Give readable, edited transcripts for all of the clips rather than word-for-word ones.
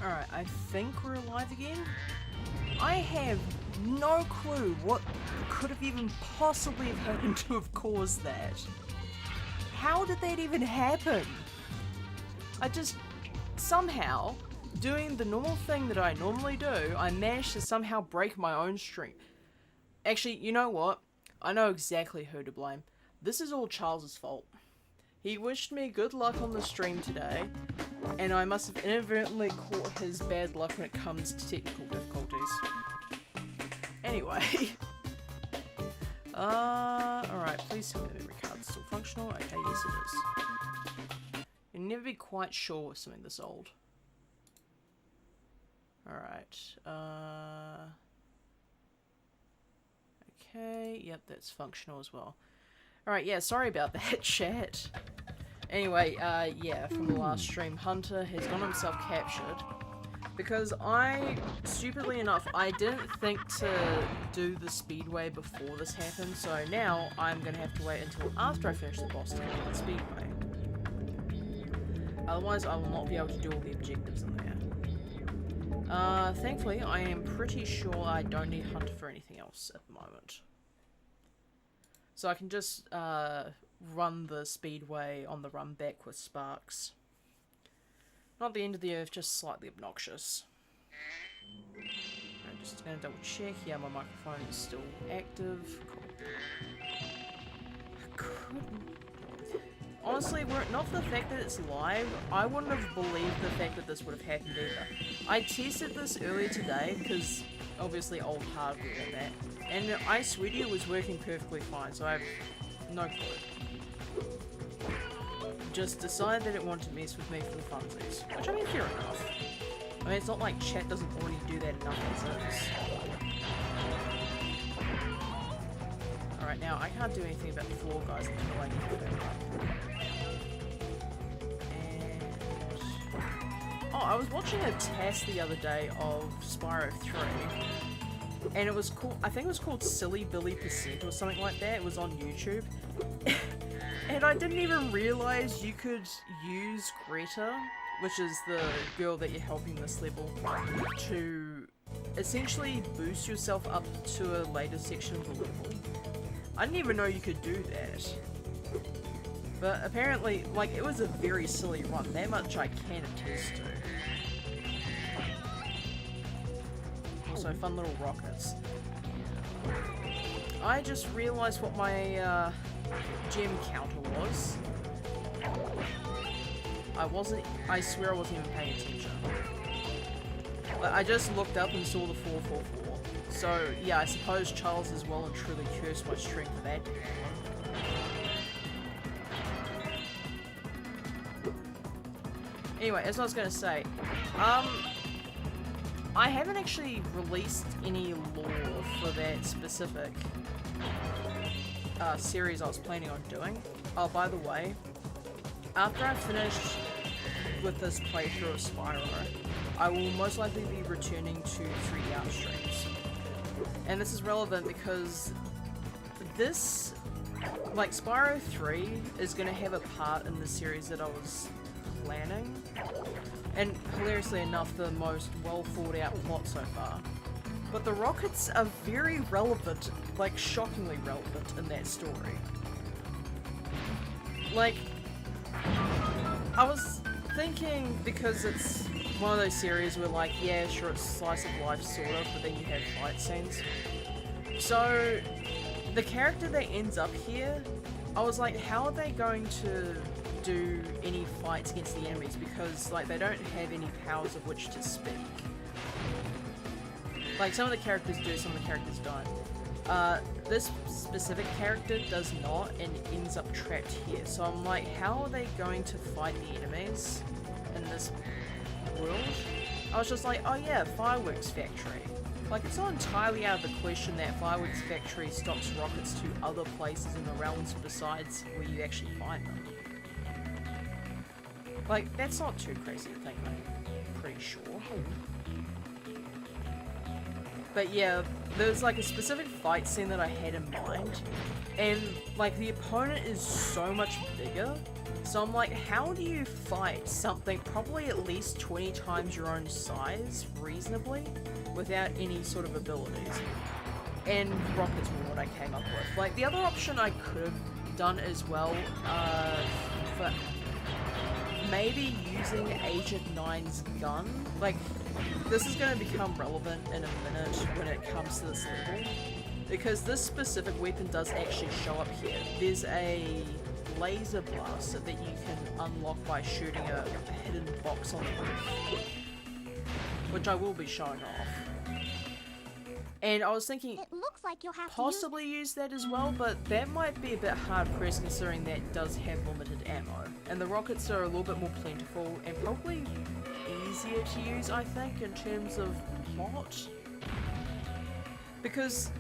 Alright, I think we're alive again. I have no clue what could have even possibly have happened to have caused that. How did that even happen? I just, somehow, doing the normal thing that I normally do, I managed to somehow break my own stream. Actually, you know what? I know exactly who to blame. This is all Charles's fault. He wished me good luck on the stream today, and I must have inadvertently caught his bad luck when it comes to technical difficulties. Anyway. Alright, please tell me the memory card's still functional. Okay, yes it is. You'll never be quite sure with something this old. Alright, okay, yep, that's functional as well. Alright, yeah, sorry about that, chat. Anyway, yeah, from the last stream, Hunter has got himself captured. Because stupidly enough, I didn't think to do the speedway before this happened, so now I'm gonna have to wait until after I finish the boss to do the speedway. Otherwise, I will not be able to do all the objectives in there. Thankfully, I am pretty sure I don't need Hunter for anything else at the moment. So I can just run the speedway on the run back with Sparks. Not the end of the earth, just slightly obnoxious. I'm just gonna double check. Yeah, my microphone is still active. Cool. Honestly, were it not for the fact that it's live, I wouldn't have believed the fact that this would have happened either. I tested this earlier today, because obviously old hardware and that. And I swear to you, it was working perfectly fine, so I have no clue. Just decided that it wanted to mess with me for the funsies. Which, I mean, fair enough. I mean, it's not like chat doesn't already do that enough as is. Alright, now, I can't do anything about the floor guys until I get back. And... oh, I was watching a test the other day of Spyro 3. And it was called, I think it was called Silly Billy Percent or something like that. It was on YouTube. And I didn't even realize you could use Greta, which is the girl that you're helping this level, to essentially boost yourself up to a later section of the level. I didn't even know you could do that. But apparently, like, it was a very silly run. That much I can attest to. Also, fun little rockets. I just realized what my gem counter was. I swear I wasn't even paying attention. But I just looked up and saw the 444. So yeah, I suppose Charles is well and truly cursed my stream for that. Anyway, as I was gonna say, I haven't actually released any lore for that specific series I was planning on doing. Oh, by the way, after I've finished with this playthrough of Spyro, I will most likely be returning to 3D art streams. And this is relevant because this, like, Spyro 3 is going to have a part in the series that I was planning. And hilariously enough, the most well thought out plot so far. But the rockets are very relevant, like shockingly relevant in that story. Like, I was thinking, because it's one of those series where, like, yeah, sure, it's slice of life sort of, but then you have fight scenes. So, the character that ends up here, I was like, how are they going to do any fights against the enemies? Because, like, they don't have any powers of which to speak. Like, some of the characters do, some of the characters don't. This specific character does not, and ends up trapped here. So I'm like, how are they going to fight the enemies in this world? I was just like, oh yeah, Fireworks Factory. Like, it's not entirely out of the question that Fireworks Factory stocks rockets to other places in the realms besides where you actually find them. Like, that's not too crazy to think, I'm pretty sure. But yeah, there's like a specific fight scene that I had in mind, and like the opponent is so much bigger, so I'm like, how do you fight something probably at least 20 times your own size reasonably without any sort of abilities? And rockets were what I came up with. Like the other option I could have done as well, for maybe using Agent 9's gun. Like, this is going to become relevant in a minute when it comes to this level, because this specific weapon does actually show up here. There's a laser blaster that you can unlock by shooting a hidden box on the roof, which I will be showing off. And I was thinking, It looks like you'll have possibly use that as well, but that might be a bit hard pressed considering that does have limited ammo. And the rockets are a little bit more plentiful and probably easier to use, I think, in terms of plot. Because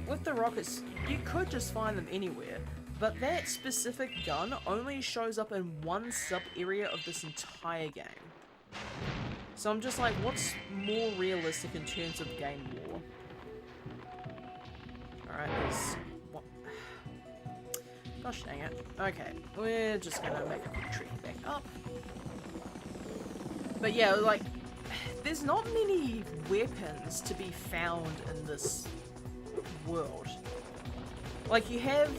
with the rockets, you could just find them anywhere, but that specific gun only shows up in one sub-area of this entire game. So I'm just like, what's more realistic in terms of game lore? Alright, there's... what? Gosh dang it. Okay, we're just gonna make a quick trek back up. But yeah, like, there's not many weapons to be found in this world. Like, you have...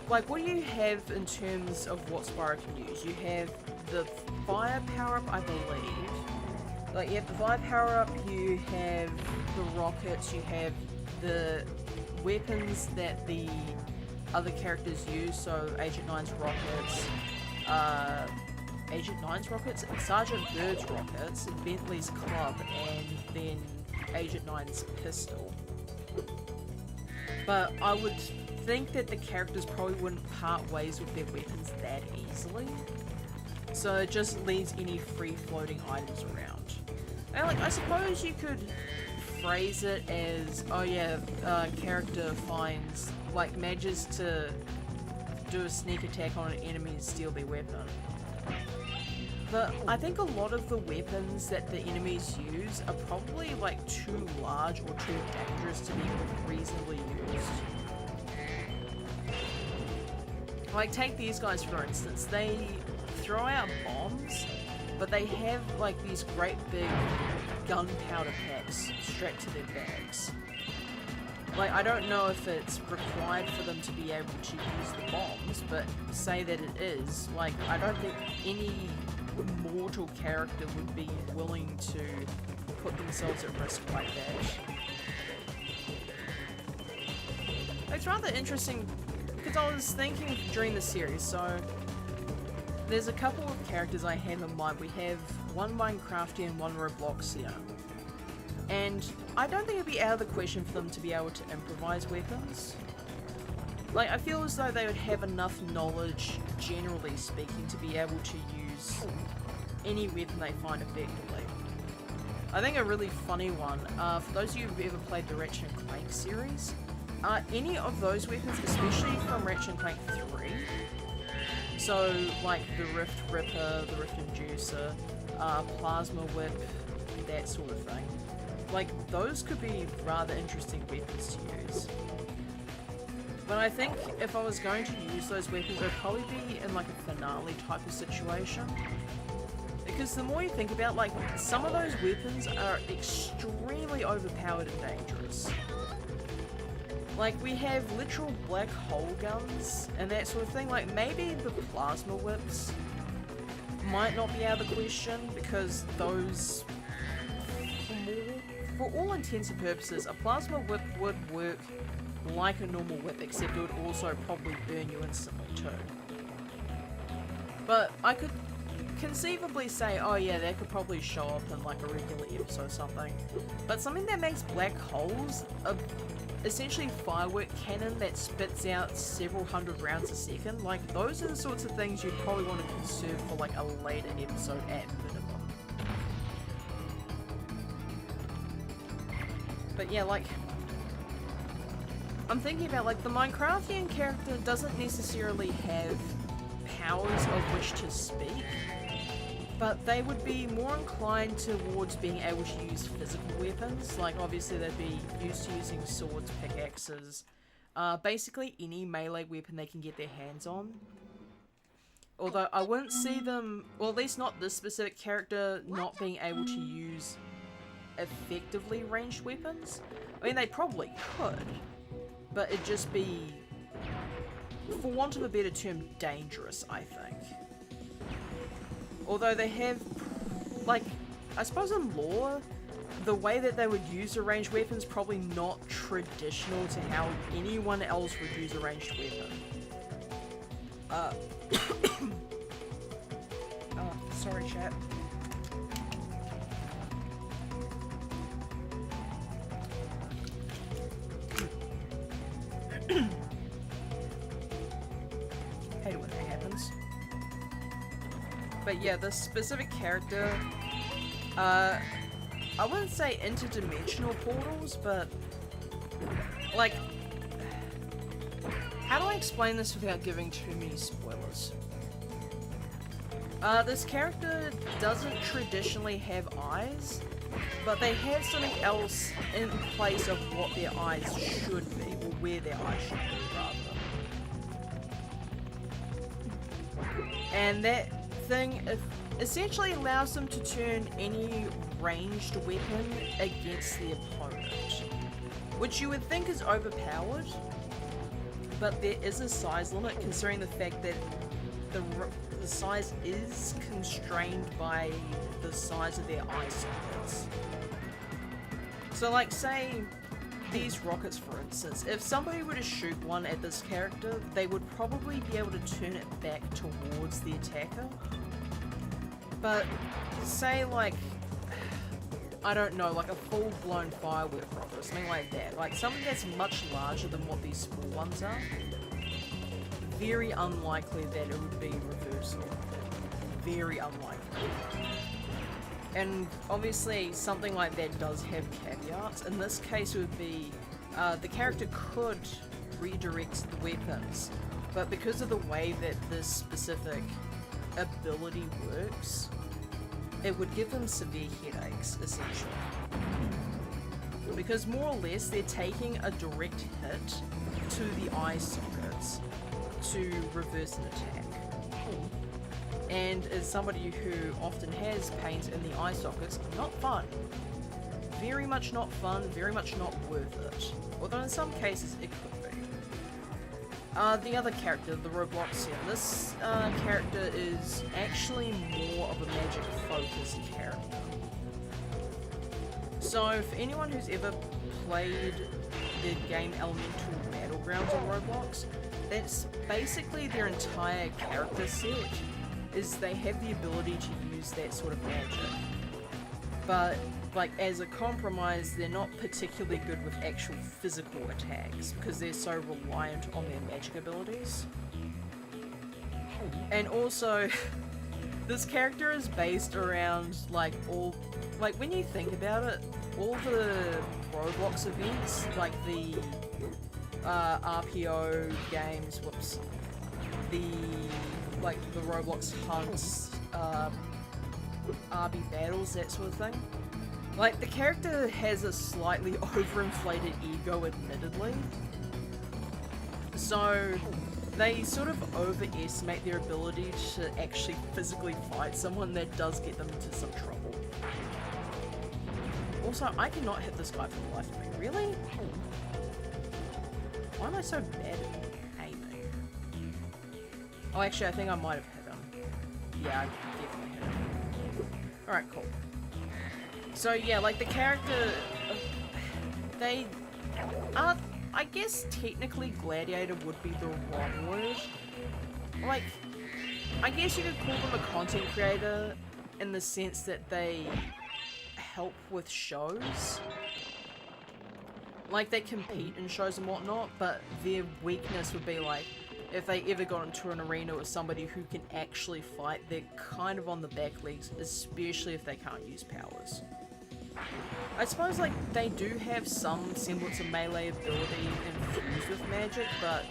like, what do you have in terms of what Spyro can use? You have the fire power-up, I believe. Like, you have the fire power-up, you have the rockets, you have the weapons that the other characters use, so Agent 9's rockets, Agent 9's rockets, Sergeant Bird's rockets, Bentley's club, and then Agent 9's pistol. But I would think that the characters probably wouldn't part ways with their weapons that easily, so it just leaves any free-floating items around. And like, I suppose you could phrase it as, oh yeah, character finds, like, manages to do a sneak attack on an enemy and steal their weapon. But I think a lot of the weapons that the enemies use are probably like too large or too dangerous to be reasonably used. Like, take these guys for instance, they throw out bombs, but they have like these great big gunpowder packs strapped to their bags. Like, I don't know if it's required for them to be able to use the bombs, but say that it is, like, I don't think any mortal character would be willing to put themselves at risk like that. It's rather interesting, because I was thinking during the series, so there's a couple of characters I have in mind. We have one Minecraftian and one Robloxian. And I don't think it'd be out of the question for them to be able to improvise weapons. Like, I feel as though they would have enough knowledge, generally speaking, to be able to use any weapon they find effectively. I think a really funny one, for those of you who've ever played the Ratchet & Clank series, any of those weapons, especially from Ratchet & Clank 3, so like the Rift Ripper, the Rift Inducer, Plasma Whip, that sort of thing. Like, those could be rather interesting weapons to use. But I think if I was going to use those weapons, it would probably be in like a finale type of situation. Because the more you think about, like, some of those weapons are extremely overpowered and dangerous. Like, we have literal black hole guns and that sort of thing. Like, maybe the plasma whips might not be out of the question, because those, for all intents and purposes, a plasma whip would work like a normal whip, except it would also probably burn you instantly too. But I could conceivably say, oh yeah, that could probably show up in like a regular episode or something. But something that makes black holes a essentially firework cannon that spits out several hundred rounds a second, like, those are the sorts of things you'd probably want to conserve for like a later episode at minimum. But yeah, like, I'm thinking about, like, the Minecraftian character doesn't necessarily have powers of which to speak, but they would be more inclined towards being able to use physical weapons. Like, obviously they'd be used to using swords, pickaxes, basically any melee weapon they can get their hands on. Although I wouldn't see them, well, at least not this specific character, not being able to use effectively ranged weapons. I mean, they probably could, but it'd just be, for want of a better term, dangerous, I think. Although they have, like, I suppose in lore, the way that they would use a ranged weapon is probably not traditional to how anyone else would use a ranged weapon. Oh, sorry, chat. Hate it when that happens. But yeah, this specific character, I wouldn't say interdimensional portals, but like, how do I explain this without giving too many spoilers? This character doesn't traditionally have eyes, but they have something else in place of what their eyes should be, or where their eyes should be, rather. And that thing essentially allows them to turn any ranged weapon against the opponent, which you would think is overpowered, but there is a size limit considering the fact that the size is constrained by the size of their eye sockets. So like, say these rockets, for instance, if somebody were to shoot one at this character, they would probably be able to turn it back towards the attacker. But say like, I don't know, like a full-blown firework rocket or something like that, like something that's much larger than what these small ones are, very unlikely that it would be reversible. Very unlikely. And obviously something like that does have caveats. In this case it would be, the character could redirect the weapons, but because of the way that this specific ability works, it would give them severe headaches, essentially. Because more or less they're taking a direct hit to the eye sockets to reverse an attack. And as somebody who often has pains in the eye sockets, not fun. Very much not fun, very much not worth it. Although in some cases it could be. The other character, the Robloxian, this character is actually more of a magic focused character. So for anyone who's ever played the game Elemental Battlegrounds on Roblox, that's basically their entire character set, is they have the ability to use that sort of magic. But, like, as a compromise, they're not particularly good with actual physical attacks, because they're so reliant on their magic abilities. And also, this character is based around, like, when you think about it, all the Roblox events, like the RPO games, the Roblox hunts, RB battles, that sort of thing. Like, the character has a slightly overinflated ego, admittedly. So, they sort of overestimate their ability to actually physically fight someone that does get them into some trouble. Also, I cannot hit this guy for the life of me. Really? Why am I so bad at aiming? Oh, actually, I think I might have hit him. Yeah, I definitely hit him. Alright, cool. So yeah, like the character, they aren't, I guess technically gladiator would be the wrong word. Like, I guess you could call them a content creator in the sense that they help with shows. Like, they compete in shows and whatnot, but their weakness would be like, if they ever got into an arena with somebody who can actually fight, they're kind of on the back legs, especially if they can't use powers. I suppose, like, they do have some semblance of melee ability infused with magic, but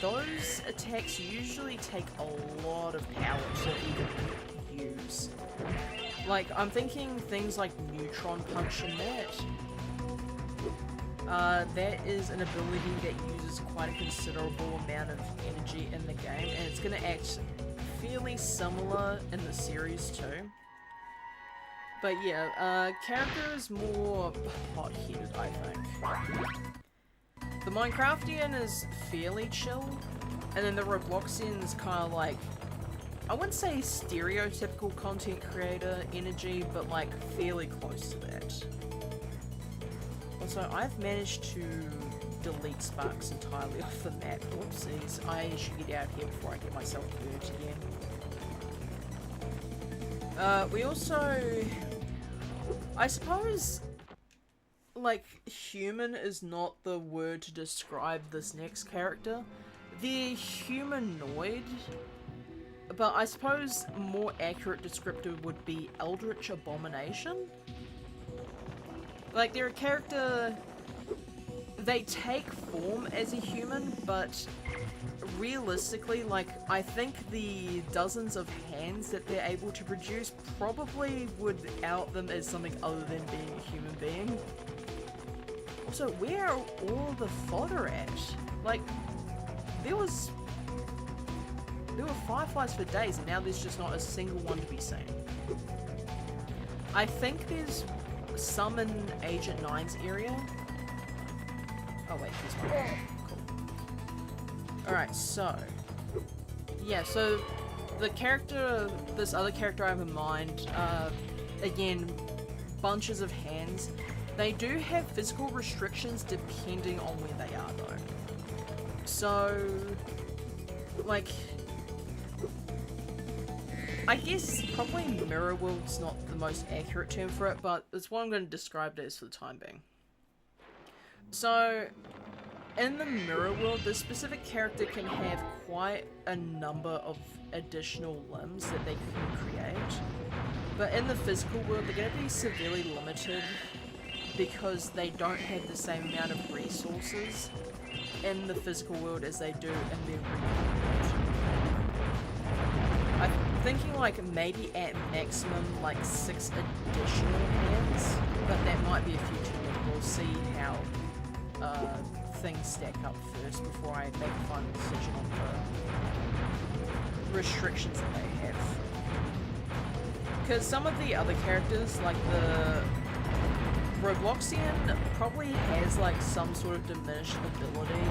those attacks usually take a lot of power to even use. Like, I'm thinking things like Neutron Punch and that. That is an ability that uses quite a considerable amount of energy in the game, and it's going to act fairly similar in the series too. But yeah, character is more hot-headed, I think. The Minecraftian is fairly chill, and then the Robloxian is kind of like, I wouldn't say stereotypical content creator energy, but like fairly close to that. Also, I've managed to delete Sparks entirely off the map. Whoopsies. I should get out here before I get myself burnt again. We also... I suppose... like, human is not the word to describe this next character. They're humanoid, but I suppose a more accurate descriptor would be Eldritch Abomination. Like, they're a character... they take form as a human, but realistically, like, I think the dozens of hands that they're able to produce probably would out them as something other than being a human being. Also, where are all the fodder at? Like, there were fireflies for days, and now there's just not a single one to be seen. I think there's some in Agent 9's area. Oh wait, there's one. Cool. Alright, so... yeah, so the character, this other character I have in mind, again, bunches of hands. They do have physical restrictions depending on where they are though. So, like, I guess probably mirror world's not the most accurate term for it, but it's what I'm going to describe it as for the time being. So, in the mirror world, this specific character can have quite a number of additional limbs that they can create. But in the physical world, they're going to be severely limited because they don't have the same amount of resources in the physical world as they do in the real world. I'm thinking like maybe at maximum like 6 additional hands, but that might be a future one. We'll see how things stack up first before I make a final decision on the restrictions that they have. Because some of the other characters, like the Robloxian, probably has like some sort of diminished ability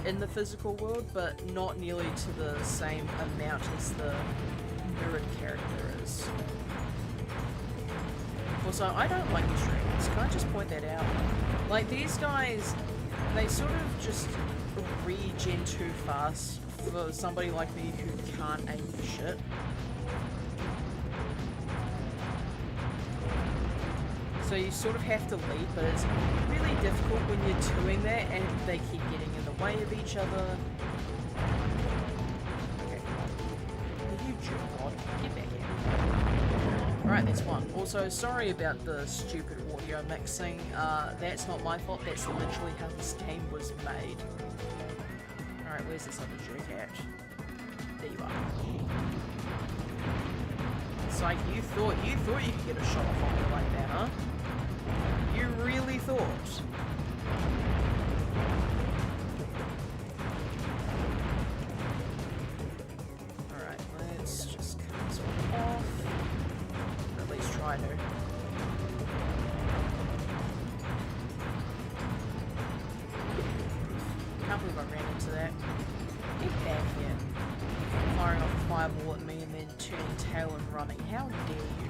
in the physical world, but not nearly to the same amount as the mirrored character is. Also, I don't like these dragons. Can I just point that out? Like, these guys, they sort of just regen too fast for somebody like me who can't aim for shit. So you sort of have to lead, but it's really difficult when you're doing that and they keep getting in the way of each other. Okay, you jerkwad, get back here. Alright, that's one. Also, sorry about the stupid audio mixing. That's not my fault, that's literally how this game was made. Alright, where's this other jerk at? There you are. It's like, you thought you could get a shot off on me like that, huh? You really thought? Alright, let's just cut this one off. Or at least try to. Can't believe I ran into that. Get back here. Firing off a fireball at me and then turning tail and running. How dare you?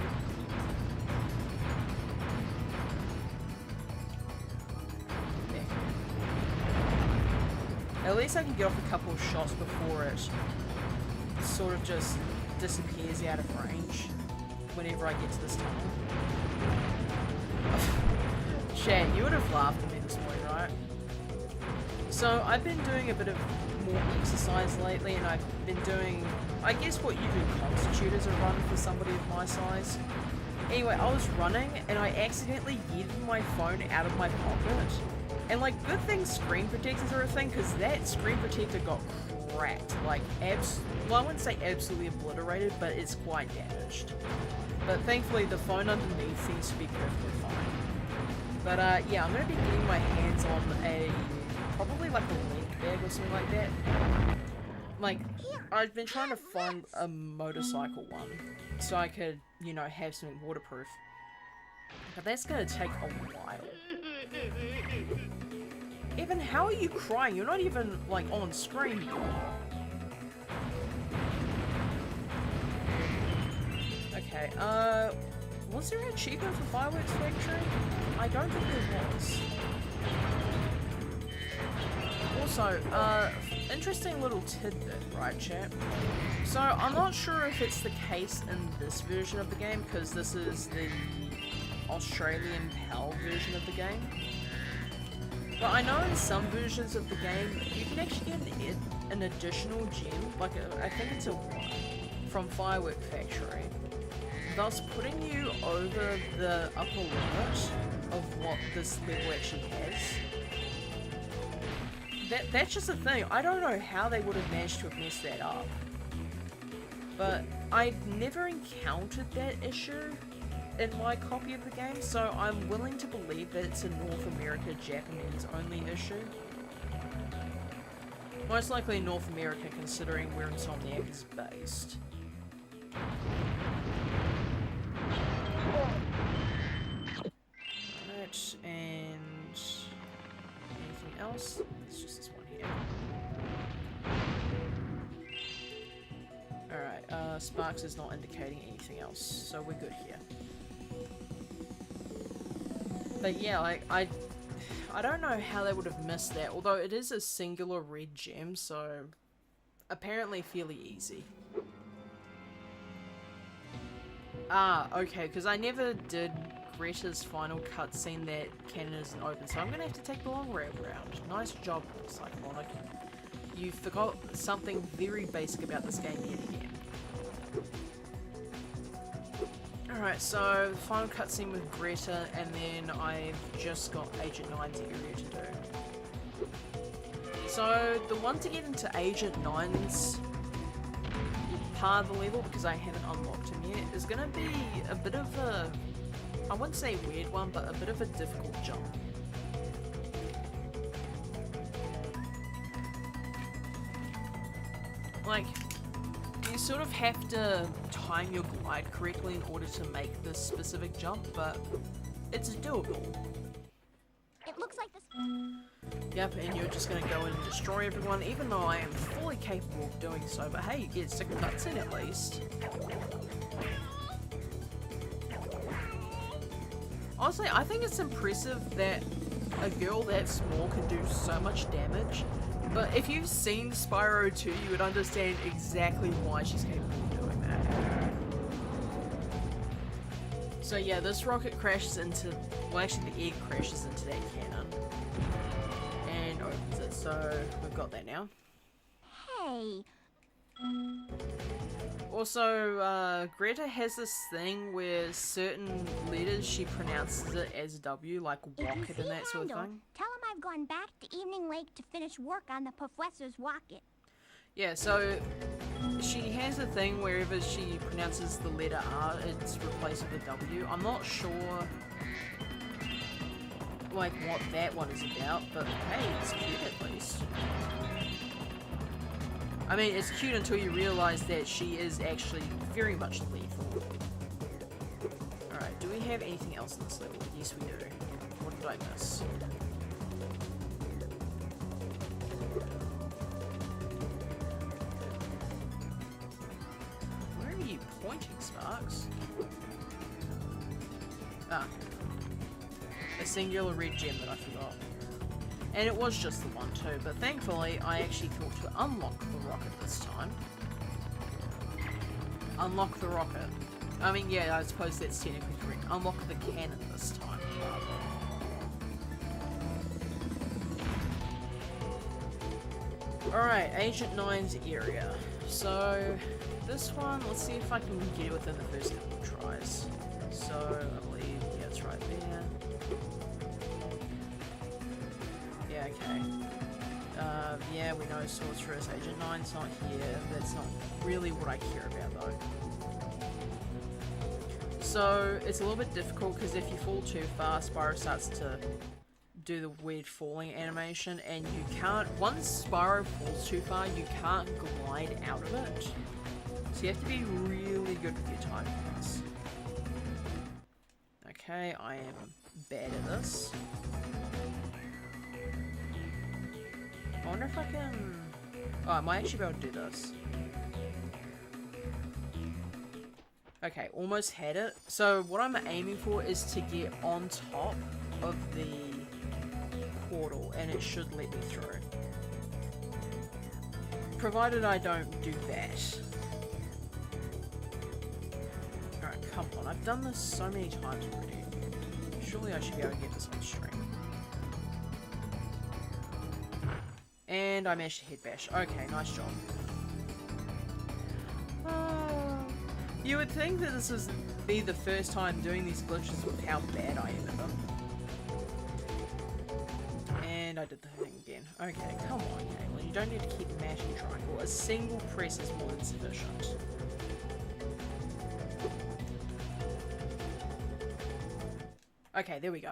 At least I can get off a couple of shots before it sort of just disappears out of range whenever I get to this tunnel. Chat, you would have laughed at me this morning, right? So I've been doing a bit of more exercise lately, and I've been doing, I guess, what you would constitute as a run for somebody of my size. Anyway, I was running and I accidentally yeeted my phone out of my pocket. And like, good thing screen protectors are a thing, because that screen protector got cracked. Like, well, I wouldn't say absolutely obliterated, but it's quite damaged. But thankfully the phone underneath seems to be perfectly fine. But yeah, I'm going to be getting my hands on a, probably like a link bag or something like that. Like, I've been trying to find a motorcycle one, so I could, you know, have something waterproof. But that's going to take a while. Evan, how are you crying? You're not even, like, on screen. Okay, was there an achievement for Fireworks Factory? I don't think there was. Also, interesting little tidbit, right, chat? So, I'm not sure if it's the case in this version of the game, because this is the Australian PAL version of the game. But I know in some versions of the game, you can actually get an additional gem, like I think it's a 1, from Firework Factory, thus putting you over the upper limit of what this level actually has. That's just a thing. I don't know how they would have managed to have messed that up. But I never encountered that issue in my copy of the game, so I'm willing to believe that it's a North America Japanese only issue. Most likely North America, considering where Insomniac is based. Right, and anything else? It's just this one here. Alright, Sparks is not indicating anything else, so we're good here. But yeah, like, I don't know how they would have missed that, although it is a singular red gem, so apparently fairly easy. Ah, okay, because I never did Greta's final cutscene that canon isn't open, so I'm going to have to take the long way around. Nice job, Cyclonic. You forgot something very basic about this game yet again. Alright, so final cutscene with Greta, and then I've just got Agent 9's area to do. So, the one to get into Agent 9's part of the level, because I haven't unlocked him yet, is going to be a bit of a, I wouldn't say weird one, but a bit of a difficult jump. Like, you sort of have to time your glide correctly in order to make this specific jump, but it's doable. It looks like this. Yep, and you're just gonna go in and destroy everyone, even though I am fully capable of doing so, but hey, you get a second cutscene at least. Honestly, I think it's impressive that a girl that small can do so much damage, but if you've seen Spyro 2, you would understand exactly why she's capable of doing that. So yeah, this rocket crashes into, well actually the egg crashes into that cannon. And opens it, so we've got that now. Hey. Also, Greta has this thing where certain letters she pronounces it as W, like rocket and that sort of thing. Tell him I've gone back to Evening Lake to finish work on the professor's rocket. Yeah, so she has a thing wherever she pronounces the letter R, it's replaced with a W. I'm not sure like what that one is about, but hey, it's cute at least. I mean, it's cute until you realize that she is actually very much lethal. Alright, do we have anything else in this level? Yes, we do. What did I miss? Where are you pointing, Sparks? Ah. A singular red gem that I forgot. And it was just the one too, but thankfully I actually thought to unlock the rocket this time. Unlock the rocket. I mean, yeah, I suppose that's technically correct. Unlock the cannon this time, rather. Alright, Agent 9's area. So, this one, let's see if I can get it within the first couple of tries. So, I believe, yeah, it's right there. Yeah, okay. Yeah, we know Sorceress. Agent 9's not here. That's not really what I care about, though. So it's a little bit difficult because if you fall too far, Spyro starts to do the weird falling animation, and you can't, once Spyro falls too far, you can't glide out of it. So you have to be really good with your time for this. Okay, I am bad at this. I wonder if I can... Oh, I might actually be able to do this. Okay, almost had it. So what I'm aiming for is to get on top of the portal, and it should let me through. Provided I don't do that. Alright, come on. I've done this so many times already. Surely I should be able to get this on stream. And I managed to head bash. Okay, nice job. You would think that this would be the first time doing these glitches with how bad I am at them. And I did the thing again. Okay, come on, Caitlin. You don't need to keep mashing triangle. A single press is more than sufficient. Okay, there we go.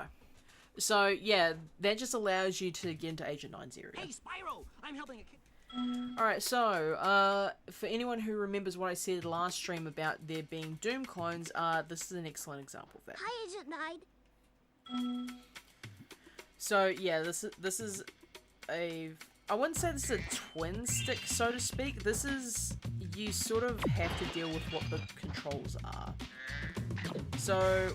So, yeah, that just allows you to get into Agent 9's area. Hey, Spyro! I'm helping a kid. Alright, so, for anyone who remembers what I said last stream about there being Doom clones, this is an excellent example of that. Hi, Agent 9. So, yeah, this is a... I wouldn't say this is a twin stick, so to speak. This is... You sort of have to deal with what the controls are. So...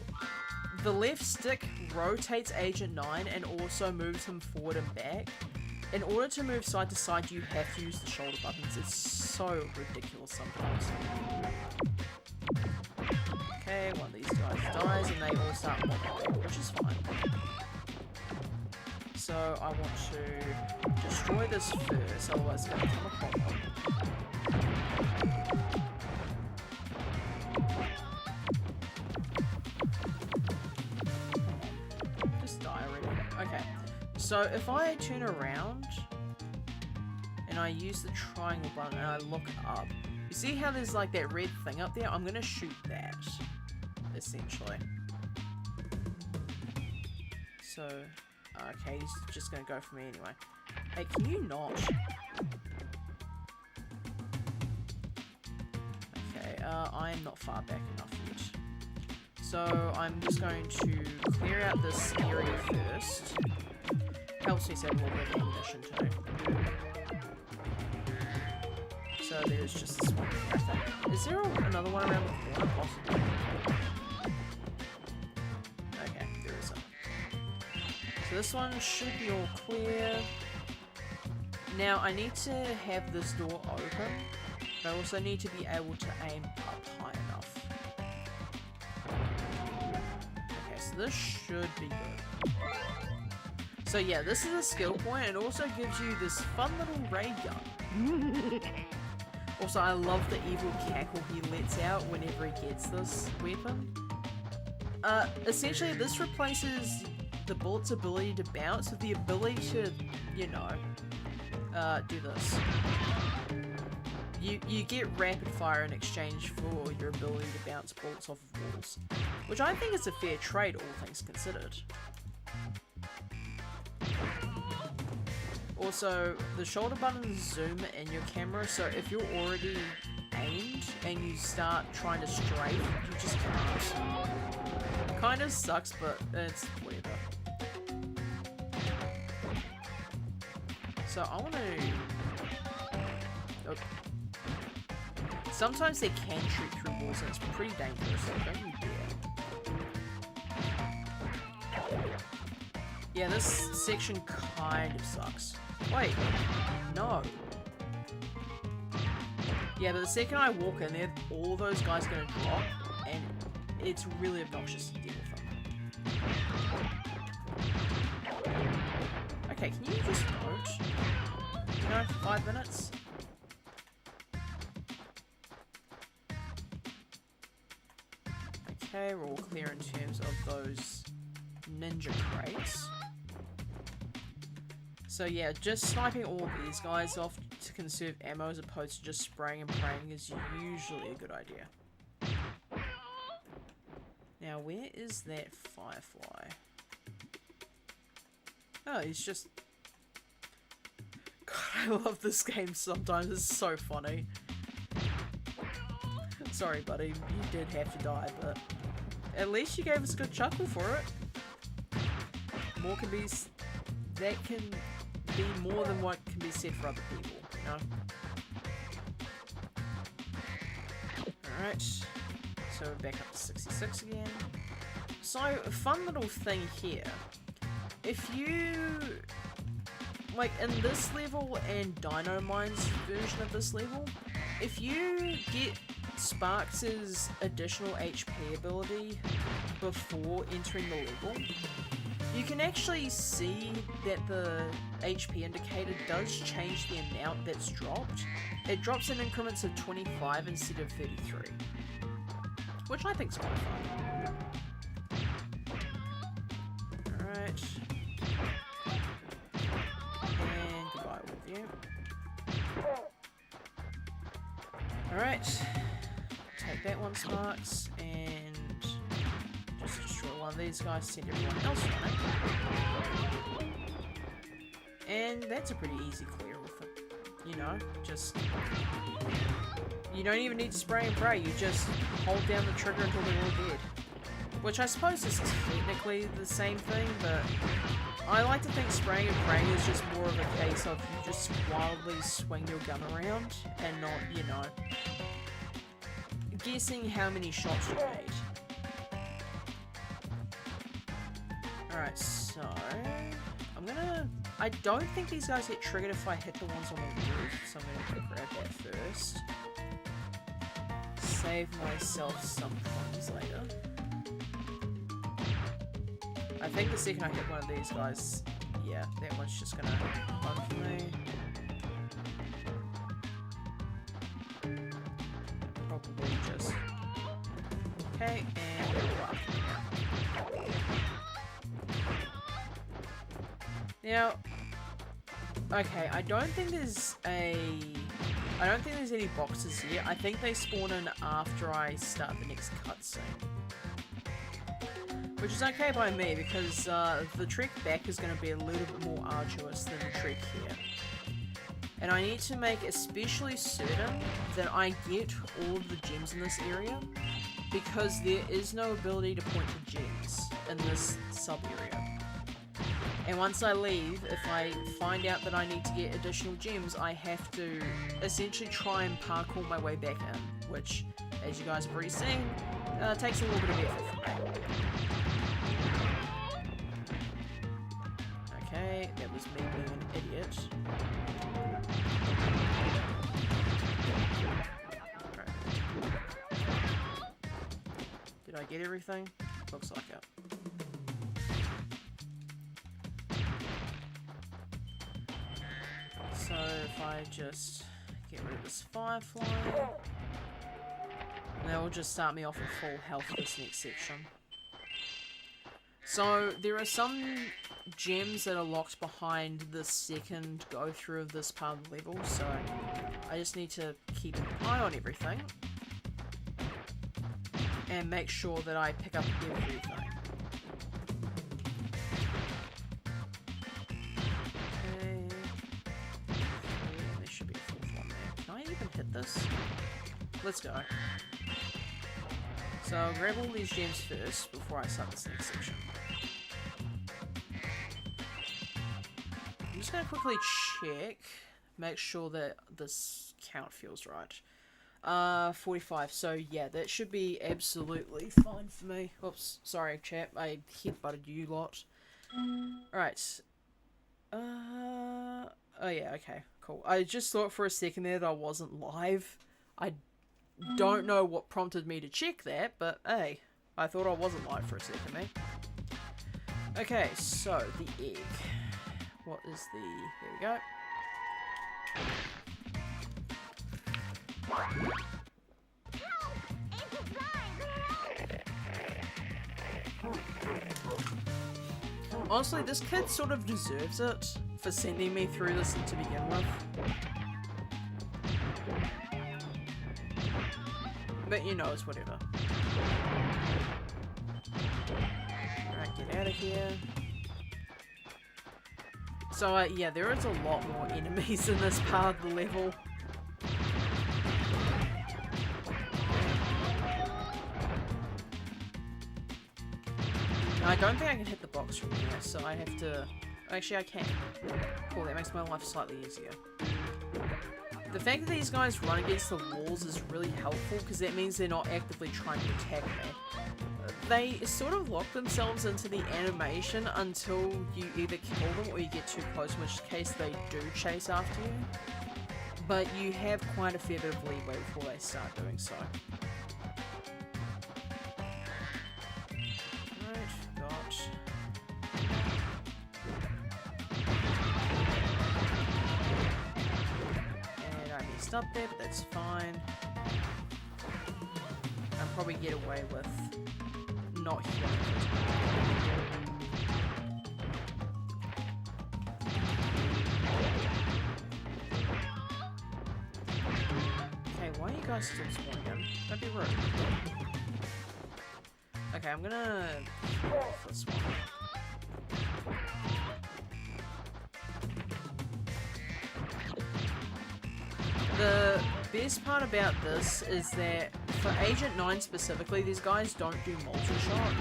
The left stick rotates Agent 9 and also moves him forward and back. In order to move side to side, you have to use the shoulder buttons. It's so ridiculous sometimes. Okay, one of these guys dies and they all start mobbing, which is fine. So I want to destroy this first, otherwise it's going to become a problem. Okay, so if I turn around and I use the triangle button and I look up, you see how there's like that red thing up there? I'm gonna shoot that, essentially. So, okay, he's just gonna go for me anyway. Hey, can you not? Okay, I'm not far back enough yet. So I'm just going to clear out this area first. Helps me save a little bit of ammunition too. So there's just this one right there. Is there another one around the corner? Possibly. Okay, there isn't. So this one should be all clear. Now I need to have this door open, but I also need to be able to aim up high enough. This should be good. So yeah, this is a skill point. It also gives you this fun little ray gun. Also, I love the evil cackle he lets out whenever he gets this weapon. Essentially, this replaces the bullet's ability to bounce with the ability to, you know, do this. You get rapid fire in exchange for your ability to bounce bullets off of walls, which I think is a fair trade, all things considered. Also, the shoulder buttons zoom in your camera, so if you're already aimed and you start trying to strafe, you just can't. Kinda sucks, but it's whatever. So I wanna... Oh. Sometimes they can shoot through walls and it's pretty dangerous, so don't you dare. Yeah, this section kind of sucks. Wait, no. Yeah, but the second I walk in there, all those guys are gonna drop, and it's really obnoxious to deal with them. Okay, can you just vote? You know, 5 minutes? Okay, we're all clear in terms of those ninja crates. So yeah, just sniping all of these guys off to conserve ammo as opposed to just spraying and praying is usually a good idea. Now, where is that firefly? Oh, he's just... God, I love this game sometimes. It's so funny. Sorry, buddy. You did have to die, but... At least you gave us a good chuckle for it. More can be... That can be more than what can be said for other people, you know? Alright. So we're back up to 66 again. So, a fun little thing here. If you... Like, in this level and Dino Mine's version of this level, if you get Sparks' additional HP ability before entering the level, you can actually see that the HP indicator does change the amount that's dropped. It drops in increments of 25 instead of 33, which I think is quite fun. Alright. And goodbye with you. Alright. Take that one, Sparks, and just destroy one of these guys, send everyone else running. And that's a pretty easy clear with it. You know, just... You don't even need to spray and pray, you just hold down the trigger until they're all dead. Which I suppose is technically the same thing, but I like to think spraying and praying is just more of a case of you just wildly swing your gun around and not, you know, guessing how many shots you made. Alright, so... I don't think these guys get triggered if I hit the ones on the roof, so I'm gonna grab that first. Save myself some coins later. I think the second I hit one of these guys, yeah, that one's just gonna run for me. Probably just... Okay, and we're up. Now, okay, I don't think there's any boxes here. I think they spawn in after I start the next cutscene. Which is okay by me, because the trek back is going to be a little bit more arduous than the trek here. And I need to make especially certain that I get all of the gems in this area, because there is no ability to point to gems in this sub-area. And once I leave, if I find out that I need to get additional gems, I have to essentially try and parkour my way back in, which, as you guys have already seen, takes a little bit of effort from me. Okay, that was me being an idiot. Right. Did I get everything? Looks like it. So if I just get rid of this firefly, that will just start me off with full health for this next section. So there are some gems that are locked behind the second go through of this part of the level, so I just need to keep an eye on everything and make sure that I pick up everything. Hit this. Let's go. So I'll grab all these gems first before I start this next section. I'm just gonna quickly check, make sure that this count feels right. 45, so yeah, that should be absolutely fine for me. Oops, sorry chat, I headbutted you lot. Alright. Oh yeah, okay, cool. I just thought for a second there that I wasn't live. I don't know what prompted me to check that, but hey, I thought I wasn't live for a second there. Okay, so the egg. What is the... There we go. Honestly, this kid sort of deserves it for sending me through this to begin with. But you know, it's whatever. out of here. So, yeah, there is a lot more enemies in this part of the level. I don't think I can hit the box from here, so I have to... Actually, I can. Cool, that makes my life slightly easier. The fact that these guys run against the walls is really helpful, because that means they're not actively trying to attack me. They sort of lock themselves into the animation until you either kill them or you get too close, in which case they do chase after you. But you have quite a fair bit of leeway before they start doing so. Up there, but that's fine. I'll probably get away with not healing it. Okay, why are you guys still spawning in? Don't be rude. Okay, I'm gonna kill off this one. The best part about this is that for Agent 9 specifically, these guys don't do multi-shot.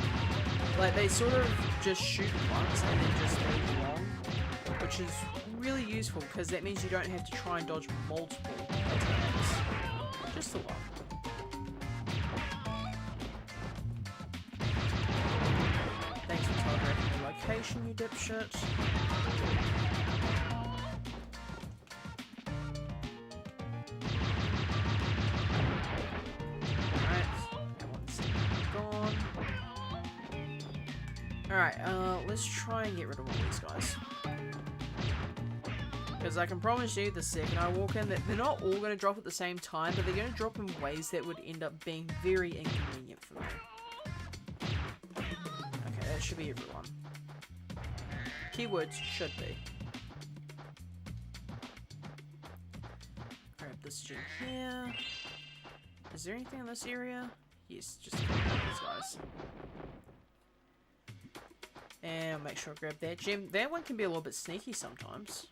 Like, they sort of just shoot once and then just leave along, which is really useful because that means you don't have to try and dodge multiple attacks. Just the one. Thanks for telegraphing the location, you dipshit. Alright, let's try and get rid of all these guys. Because I can promise you, the second I walk in, that they're not all going to drop at the same time, but they're going to drop in ways that would end up being very inconvenient for me. Okay, that should be everyone. Keywords should be. Grab this gem here. Is there anything in this area? Yes, just these guys. And I'll make sure I grab that gem. That one can be a little bit sneaky sometimes.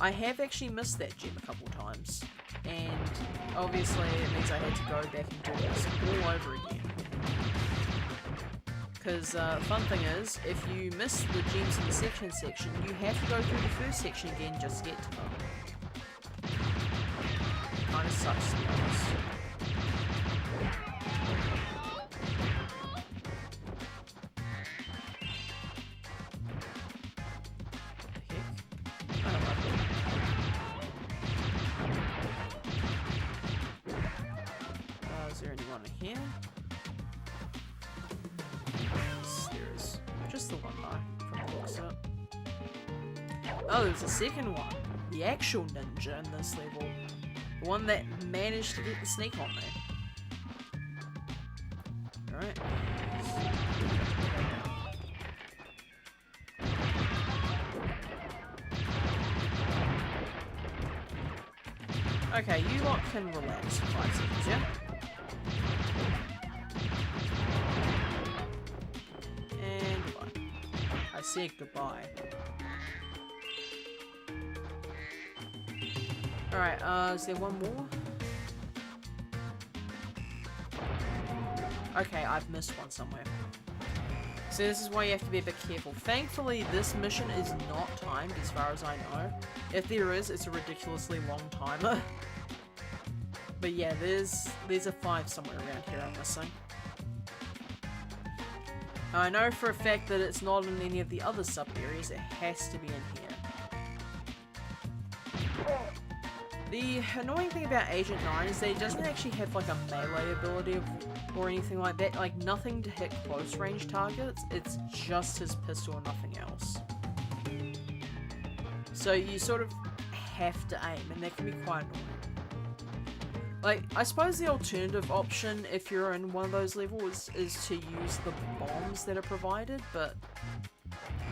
I have actually missed that gem a couple times. And obviously it means I had to go back and do this all over again. Because the fun thing is, if you miss the gems in the section, you have to go through the first section again just to get to them. Kinda sucks to be honest. Here. Yes, there is. Just the one though, from the looks of it. Oh, there's a second one. The actual ninja in this level. The one that managed to get the sneak on me. Alright. Okay, you lot can relax for 5 seconds, yeah? Say goodbye. Alright, is there one more? Okay, I've missed one somewhere. So this is why you have to be a bit careful. Thankfully, this mission is not timed as far as I know. If there is, it's a ridiculously long timer. But yeah, there's a 5 somewhere around here I'm missing. I know for a fact that it's not in any of the other sub-areas, it has to be in here. The annoying thing about Agent 9 is that he doesn't actually have like a melee ability or anything like that, like nothing to hit close range targets, it's just his pistol and nothing else. So you sort of have to aim, and that can be quite annoying. Like, I suppose the alternative option, if you're in one of those levels, is to use the bombs that are provided, but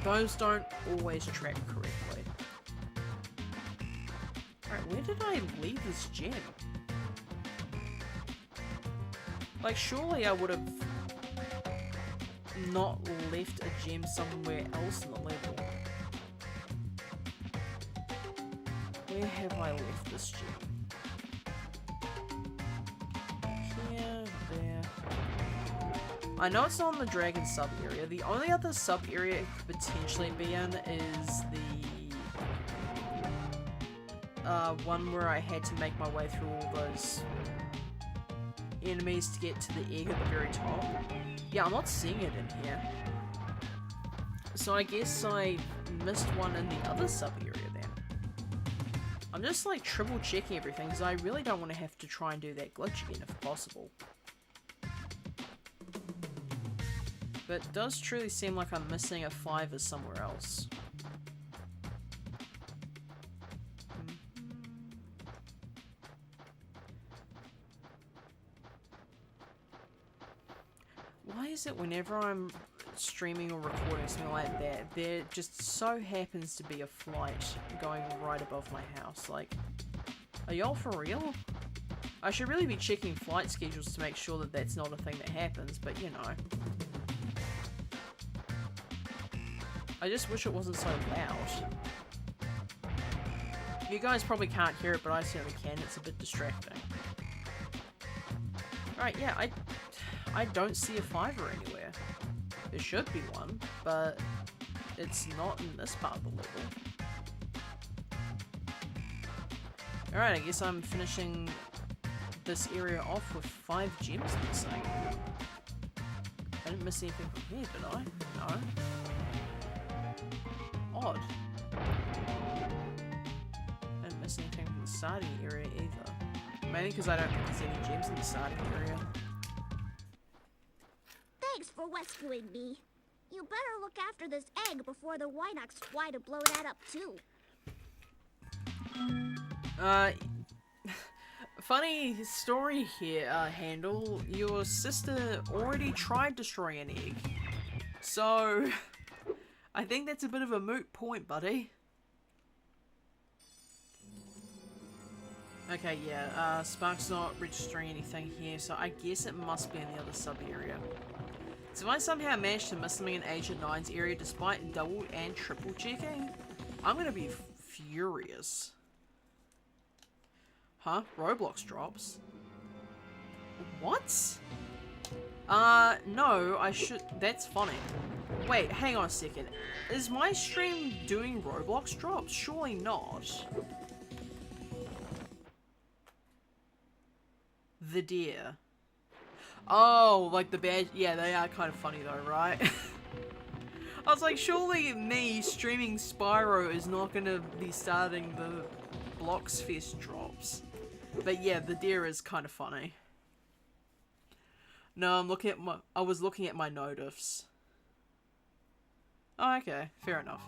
those don't always track correctly. Alright, where did I leave this gem? Like, surely I would have not left a gem somewhere else in the level. Where have I left this gem? Here, there. I know it's not in the dragon sub-area. The only other sub-area it could potentially be in is the one where I had to make my way through all those enemies to get to the egg at the very top. Yeah, I'm not seeing it in here. So I guess I missed one in the other sub-area then. I'm just like triple checking everything because I really don't want to have to try and do that glitch again if possible. But it does truly seem like I'm missing a 5 somewhere else. Why is it whenever I'm streaming or recording something like that, there just so happens to be a flight going right above my house? Like, are y'all for real? I should really be checking flight schedules to make sure that that's not a thing that happens, but you know. I just wish it wasn't so loud. You guys probably can't hear it, but I certainly can. It's a bit distracting. Alright, yeah, I don't see a 5er anywhere. There should be one, but it's not in this part of the level. Alright, I guess I'm finishing this area off with 5 gems missing. I didn't miss anything from here, did I? No. Odd. I didn't miss anything from the starting area either. Mainly because I don't think there's any gems in the starting area. Thanks for rescuing me. You better look after this egg before the Wynox try to blow that up too. Funny story here, Handle. Your sister already tried destroying an egg. So, I think that's a bit of a moot point, buddy. Okay, yeah, Spark's not registering anything here, so I guess it must be in the other sub-area. So if I somehow manage to miss something in Agent 9's area despite double and triple checking, I'm gonna be furious. Huh? Roblox drops? What? No, I should... That's funny. Wait, hang on a second. Is my stream doing Roblox drops? Surely not. The deer. Oh, like the bad... Yeah, they are kind of funny though, right? I was like, surely me streaming Spyro is not gonna be starting the Blocks Fest drops. But yeah, the deer is kind of funny. No, I'm looking at my... I was looking at my notifs. Oh, okay. Fair enough.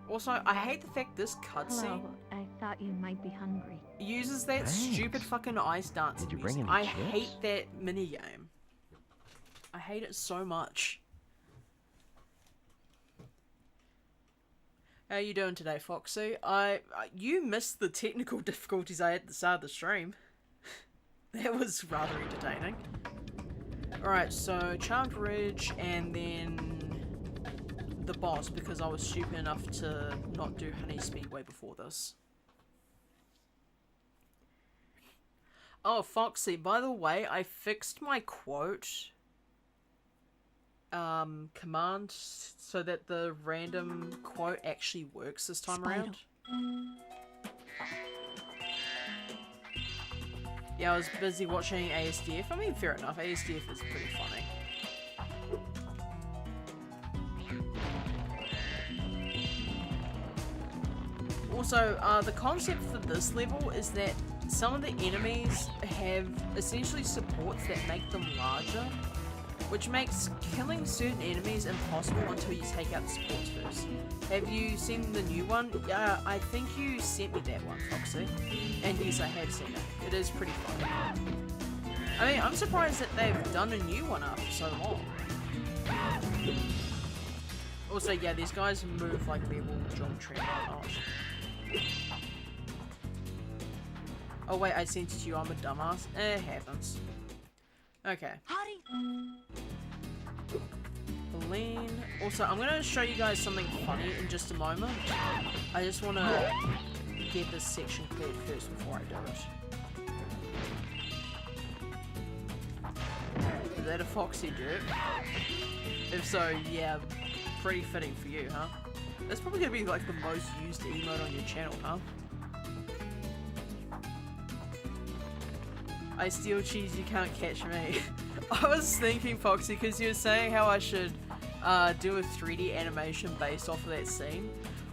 Also, I hate the fact this cutscene... Hello, I thought you might be hungry. Uses that stupid fucking ice dance music. I hate that minigame. I hate it so much. How you doing today, Foxy? You missed the technical difficulties I had at the start of the stream. That was rather entertaining. Alright, so Charmed Ridge and then the boss, because I was stupid enough to not do Honey Speedway before this. Oh, Foxy, by the way, I fixed my quote command so that the random quote actually works this time around. Yeah, I was busy watching ASDF. I mean, fair enough, ASDF is pretty funny. Also, the concept for this level is that some of the enemies have essentially supports that make them larger, which makes killing certain enemies impossible until you take out the supports first. Have you seen the new one? Yeah, I think you sent me that one, Foxy. And yes, I have seen it. It is pretty funny. I mean, I'm surprised that they've done a new one after so long. Also, yeah, these guys move like level geometry and whatnot. Oh wait, I sent it to you, I'm a dumbass. It happens. Okay. Howdy. Lean. Also, I'm gonna show you guys something funny in just a moment. I just wanna get this section cleared first before I do it. Is that a foxy dirt? If so, yeah, pretty fitting for you, huh? That's probably gonna be like the most used emote on your channel, huh? I steal cheese, you can't catch me. I was thinking, Foxy, because you were saying how I should do a 3D animation based off of that scene.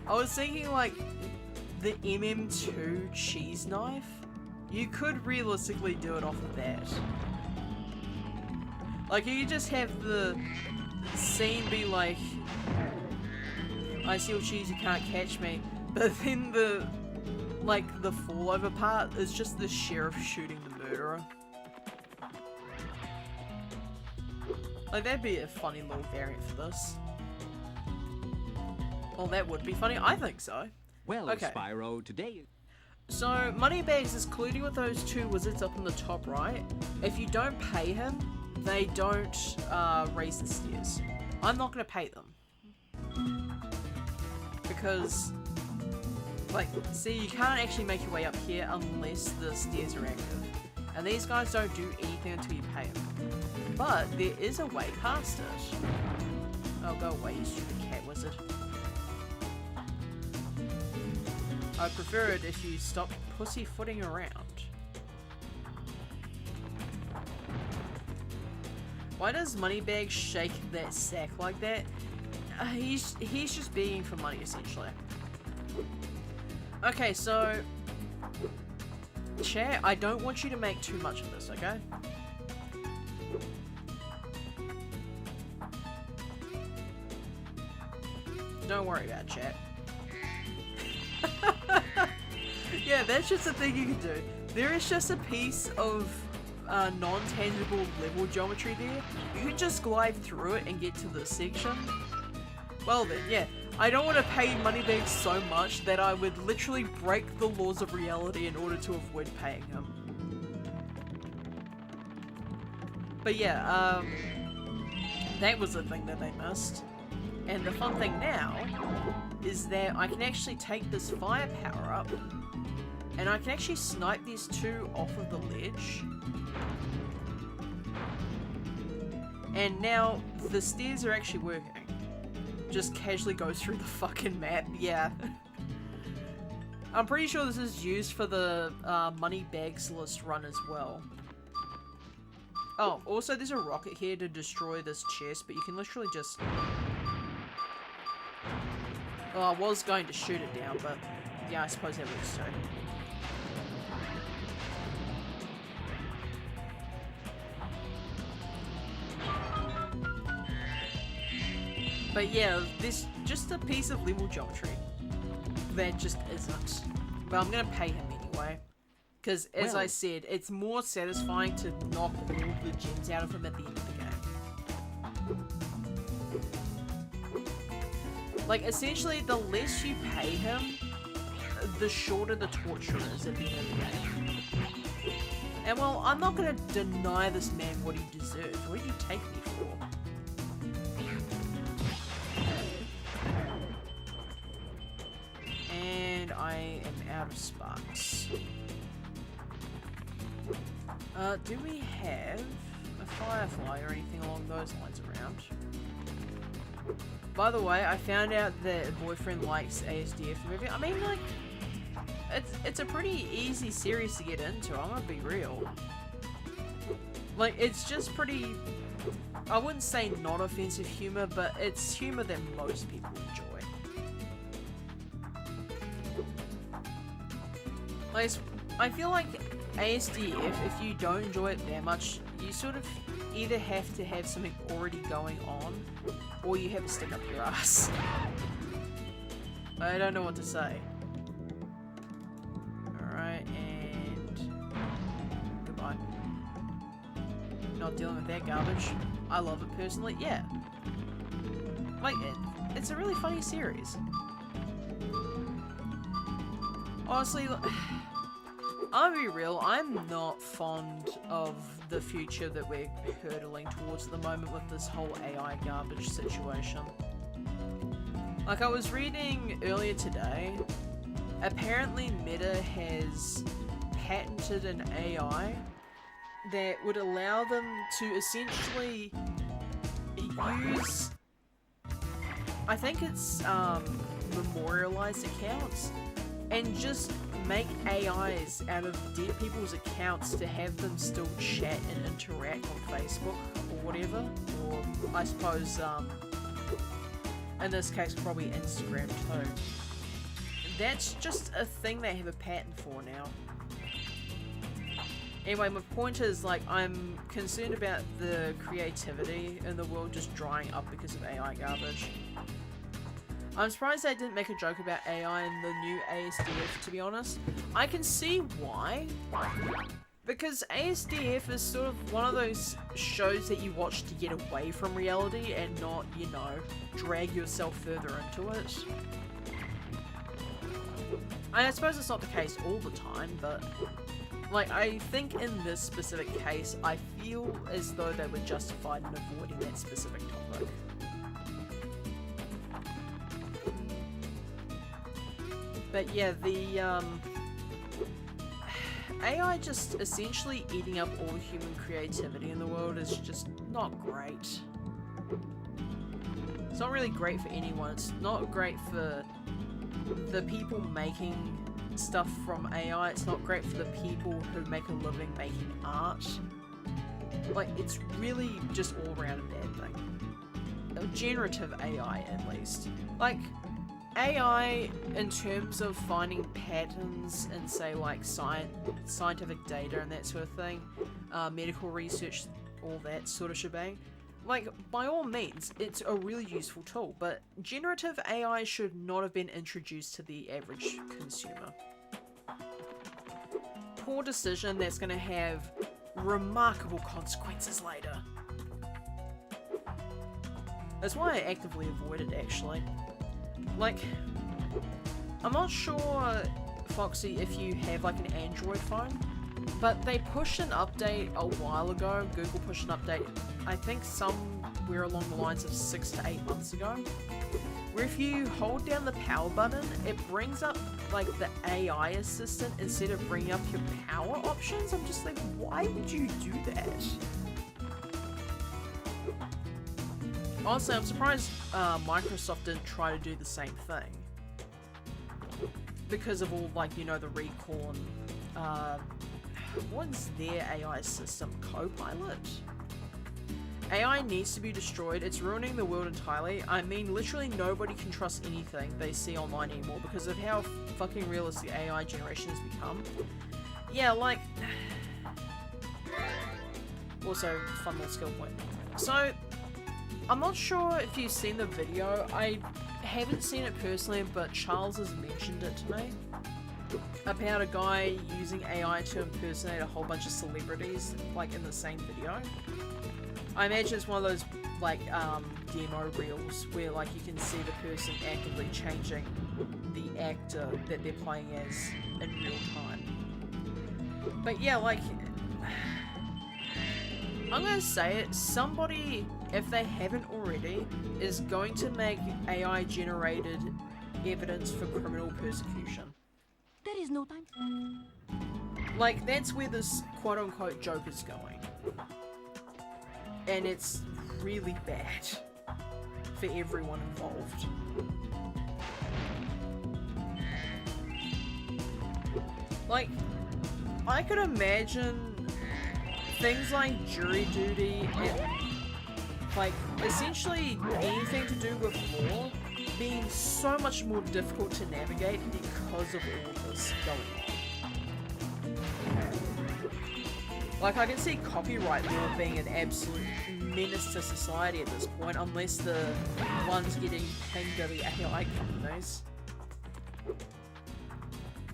I was thinking like the MM2 cheese knife. You could realistically do it off of that. Like you could just have the scene be like, I steal cheese, you can't catch me. But then the fallover part is just the sheriff shooting the murderer. Like, that'd be a funny little variant for this. Well, that would be funny. I think so. Well, okay. Spyro, today... So, Moneybags is colluding with those two wizards up in the top right. If you don't pay him, they don't raise the stairs. I'm not going to pay them. Because, like, see, you can't actually make your way up here unless the stairs are active. And these guys don't do anything until you pay them. But there is a way past it. Oh, go away, you stupid cat wizard. I'd prefer it if you stopped pussyfooting around. Why does Moneybag shake that sack like that? He's just begging for money, essentially. Okay, so... Chat, I don't want you to make too much of this, okay? Don't worry about it, chat. Yeah, that's just a thing you can do. There is just a piece of non-tangible level geometry there. You can just glide through it and get to this section. Well then, yeah. I don't want to pay Moneybags so much that I would literally break the laws of reality in order to avoid paying him. But yeah, that was the thing that they missed. And the fun thing now is that I can actually take this fire power up and I can actually snipe these two off of the ledge. And now the stairs are actually working. Just casually go through the fucking map, yeah. I'm pretty sure this is used for the Moneybags list run as well. Oh, also there's a rocket here to destroy this chest, but you can literally just... Well, I was going to shoot it down, but yeah, I suppose that works too. But yeah, this just a piece of level geometry that just isn't. But I'm gonna pay him anyway, because as I said, it's more satisfying to knock all the gems out of him at the end of the game. Like essentially, the less you pay him, the shorter the torture is at the end of the game. And well, I'm not gonna deny this man what he deserves. What did you take me for? And I am out of sparks. Do we have a firefly or anything along those lines around? By the way, I found out that boyfriend likes ASDF movie. I mean, like, it's a pretty easy series to get into, I'm gonna be real. Like, it's just pretty... I wouldn't say not offensive humor, but it's humor that most people enjoy. Like, I feel like ASDF, if you don't enjoy it that much, you sort of either have to have something already going on, or you have a stick up your ass. I don't know what to say. Alright, and... goodbye. Not dealing with that garbage. I love it personally, yeah. Like, it's a really funny series. Honestly, I'll be real, I'm not fond of the future that we're hurtling towards at the moment with this whole AI garbage situation. Like, I was reading earlier today, apparently Meta has patented an AI that would allow them to essentially use, I think it's memorialized accounts, and just make AIs out of dead people's accounts to have them still chat and interact on Facebook or whatever, or I suppose in this case probably Instagram too. That's just a thing they have a patent for now. Anyway, my point is, like, I'm concerned about the creativity in the world just drying up because of AI garbage. I'm surprised they didn't make a joke about AI in the new ASDF, to be honest. I can see why. Because ASDF is sort of one of those shows that you watch to get away from reality and not, you know, drag yourself further into it. I suppose it's not the case all the time, but like, I think in this specific case, I feel as though they were justified in avoiding that specific topic. But yeah, the AI just essentially eating up all human creativity in the world is just not great. It's not really great for anyone. It's not great for the people making stuff from AI. It's not great for the people who make a living making art. Like, it's really just all around a bad thing. Generative AI, at least. Like, AI, in terms of finding patterns in, say, like, scientific data and that sort of thing, medical research, all that sort of shebang, like, by all means, it's a really useful tool, but generative AI should not have been introduced to the average consumer. Poor decision that's going to have remarkable consequences later. That's why I actively avoid it, actually. Like, I'm not sure, Foxy, if you have like an Android phone, but they pushed an update a while ago. Google pushed an update, I think somewhere along the lines of 6 to 8 months ago, where if you hold down the power button, it brings up like the AI assistant instead of bringing up your power options. I'm just like, why would you do that? Honestly, I'm surprised Microsoft didn't try to do the same thing. Because of all, like, you know, the recall and, what's their AI system? Copilot? AI needs to be destroyed. It's ruining the world entirely. I mean, literally nobody can trust anything they see online anymore because of how fucking realistic AI generation has become. Yeah, like... Also, fun little skill point. So, I'm not sure if you've seen the video. I haven't seen it personally, but Charles has mentioned it to me. About a guy using AI to impersonate a whole bunch of celebrities, like, in the same video. I imagine it's one of those, like, demo reels where, like, you can see the person actively changing the actor that they're playing as in real time. But yeah, like, I'm gonna say it, somebody, if they haven't already, is going to make AI-generated evidence for criminal persecution. There is no time. Like, that's where this quote-unquote joke is going. And it's really bad for everyone involved. Like, I could imagine things like jury duty and, like, essentially anything to do with law being so much more difficult to navigate because of all of this going on. Like, I can see copyright law being an absolute menace to society at this point, unless the ones getting pinged are the AI companies.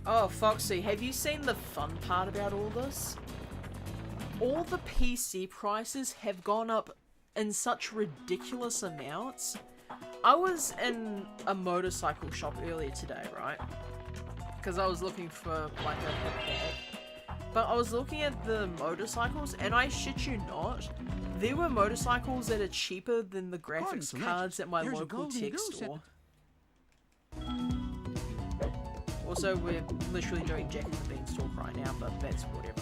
Oh, Foxy, have you seen the fun part about all this? All the PC prices have gone up in such ridiculous amounts. I was in a motorcycle shop earlier today, right? Because I was looking for, like, a But I was looking at the motorcycles, and I shit you not, there were motorcycles that are cheaper than the graphics cards at my local tech store. Also, we're literally doing Jack and the Beanstalk right now, but that's whatever.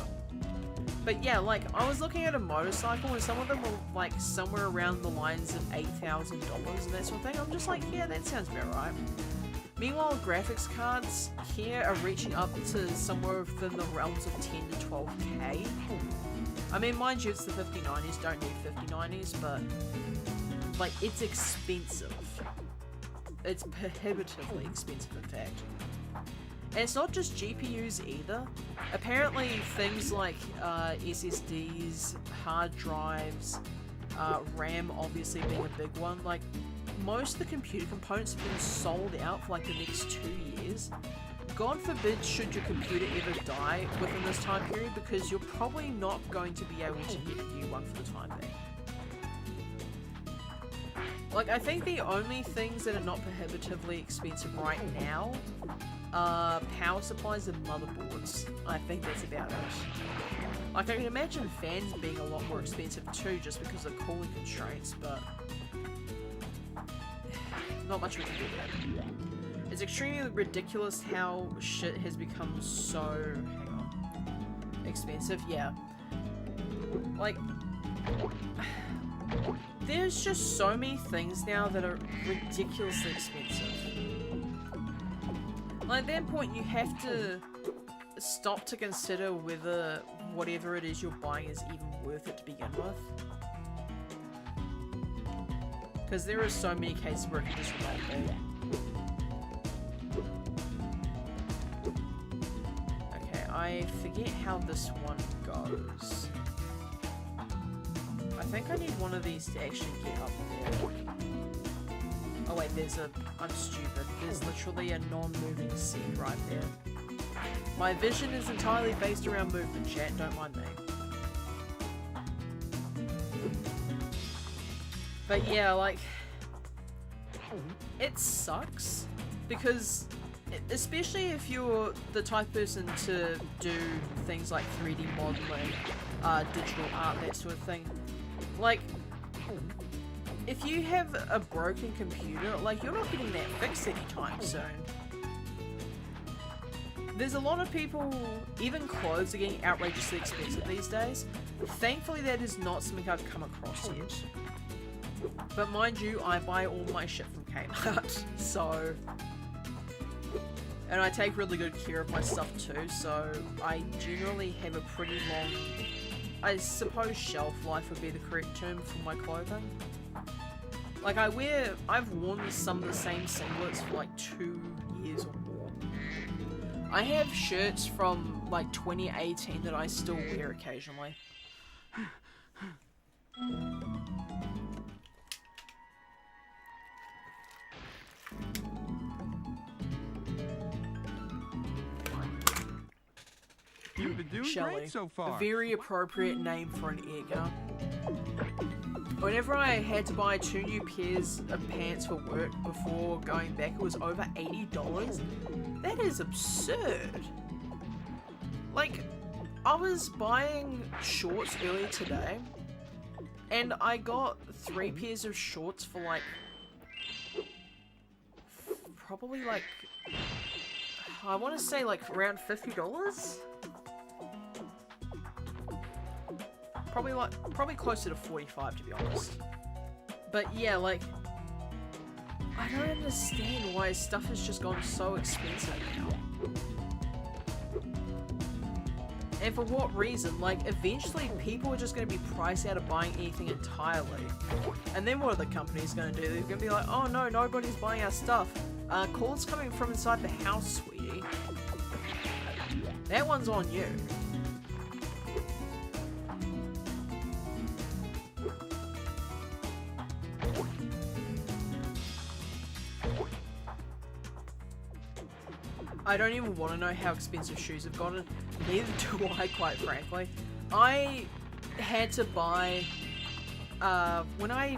But yeah, like, I was looking at a motorcycle, and some of them were, like, somewhere around the lines of $8,000 and that sort of thing. I'm just like, yeah, that sounds about right. Meanwhile, graphics cards here are reaching up to somewhere within the realms of 10 to 12k. I mean, mind you, it's the 5090s, don't need 5090s, but, like, it's expensive. It's prohibitively expensive, in fact. And it's not just GPUs either. Apparently, things like SSDs, hard drives, RAM obviously being a big one, like, most of the computer components have been sold out for like the next 2 years. God forbid should your computer ever die within this time period, because you're probably not going to be able to get a new one for the time being. Like, I think the only things that are not prohibitively expensive right now are power supplies and motherboards. I think that's about it. Like, I can imagine fans being a lot more expensive too, just because of cooling constraints, but not much we can do there. It's extremely ridiculous how shit has become so, hang on, expensive, yeah. Like, there's just so many things now that are ridiculously expensive. Like, at that point you have to stop to consider whether whatever it is you're buying is even worth it to begin with. Because there are so many cases where it can just not be. Okay, I forget how this one goes. I think I need one of these to actually get up there. Oh wait, I'm stupid. There's literally a non-moving seat right there. My vision is entirely based around movement, chat, don't mind me. But yeah, like, it sucks, because, especially if you're the type of person to do things like 3D modeling, digital art, that sort of thing, like, if you have a broken computer, like, you're not getting that fixed anytime soon. There's a lot of people, even clothes are getting outrageously expensive these days. Thankfully, that is not something I've come across yet. But mind you, I buy all my shit from Kmart, so... And I take really good care of my stuff too, so I generally have a pretty long, I suppose shelf life would be the correct term for my clothing. Like, I've worn some of the same singlets for like 2 years or more. I have shirts from like 2018 that I still wear occasionally. You've been doing Shelley. great so far. A very appropriate name for an air gun. Whenever I had to buy 2 new pairs of pants for work before going back, it was over $80. That is absurd. Like, I was buying shorts earlier today, and I got 3 pairs of shorts for like, probably like, I want to say like around $50? Probably closer to 45 to be honest. But yeah, like, I don't understand why stuff has just gone so expensive now. And for what reason? Like, eventually people are just going to be priced out of buying anything entirely. And then what are the companies going to do? They're going to be like, oh no, nobody's buying our stuff. Calls coming from inside the house, sweetie. That one's on you. I don't even want to know how expensive shoes have gotten. Neither do I, quite frankly. I had to buy, when I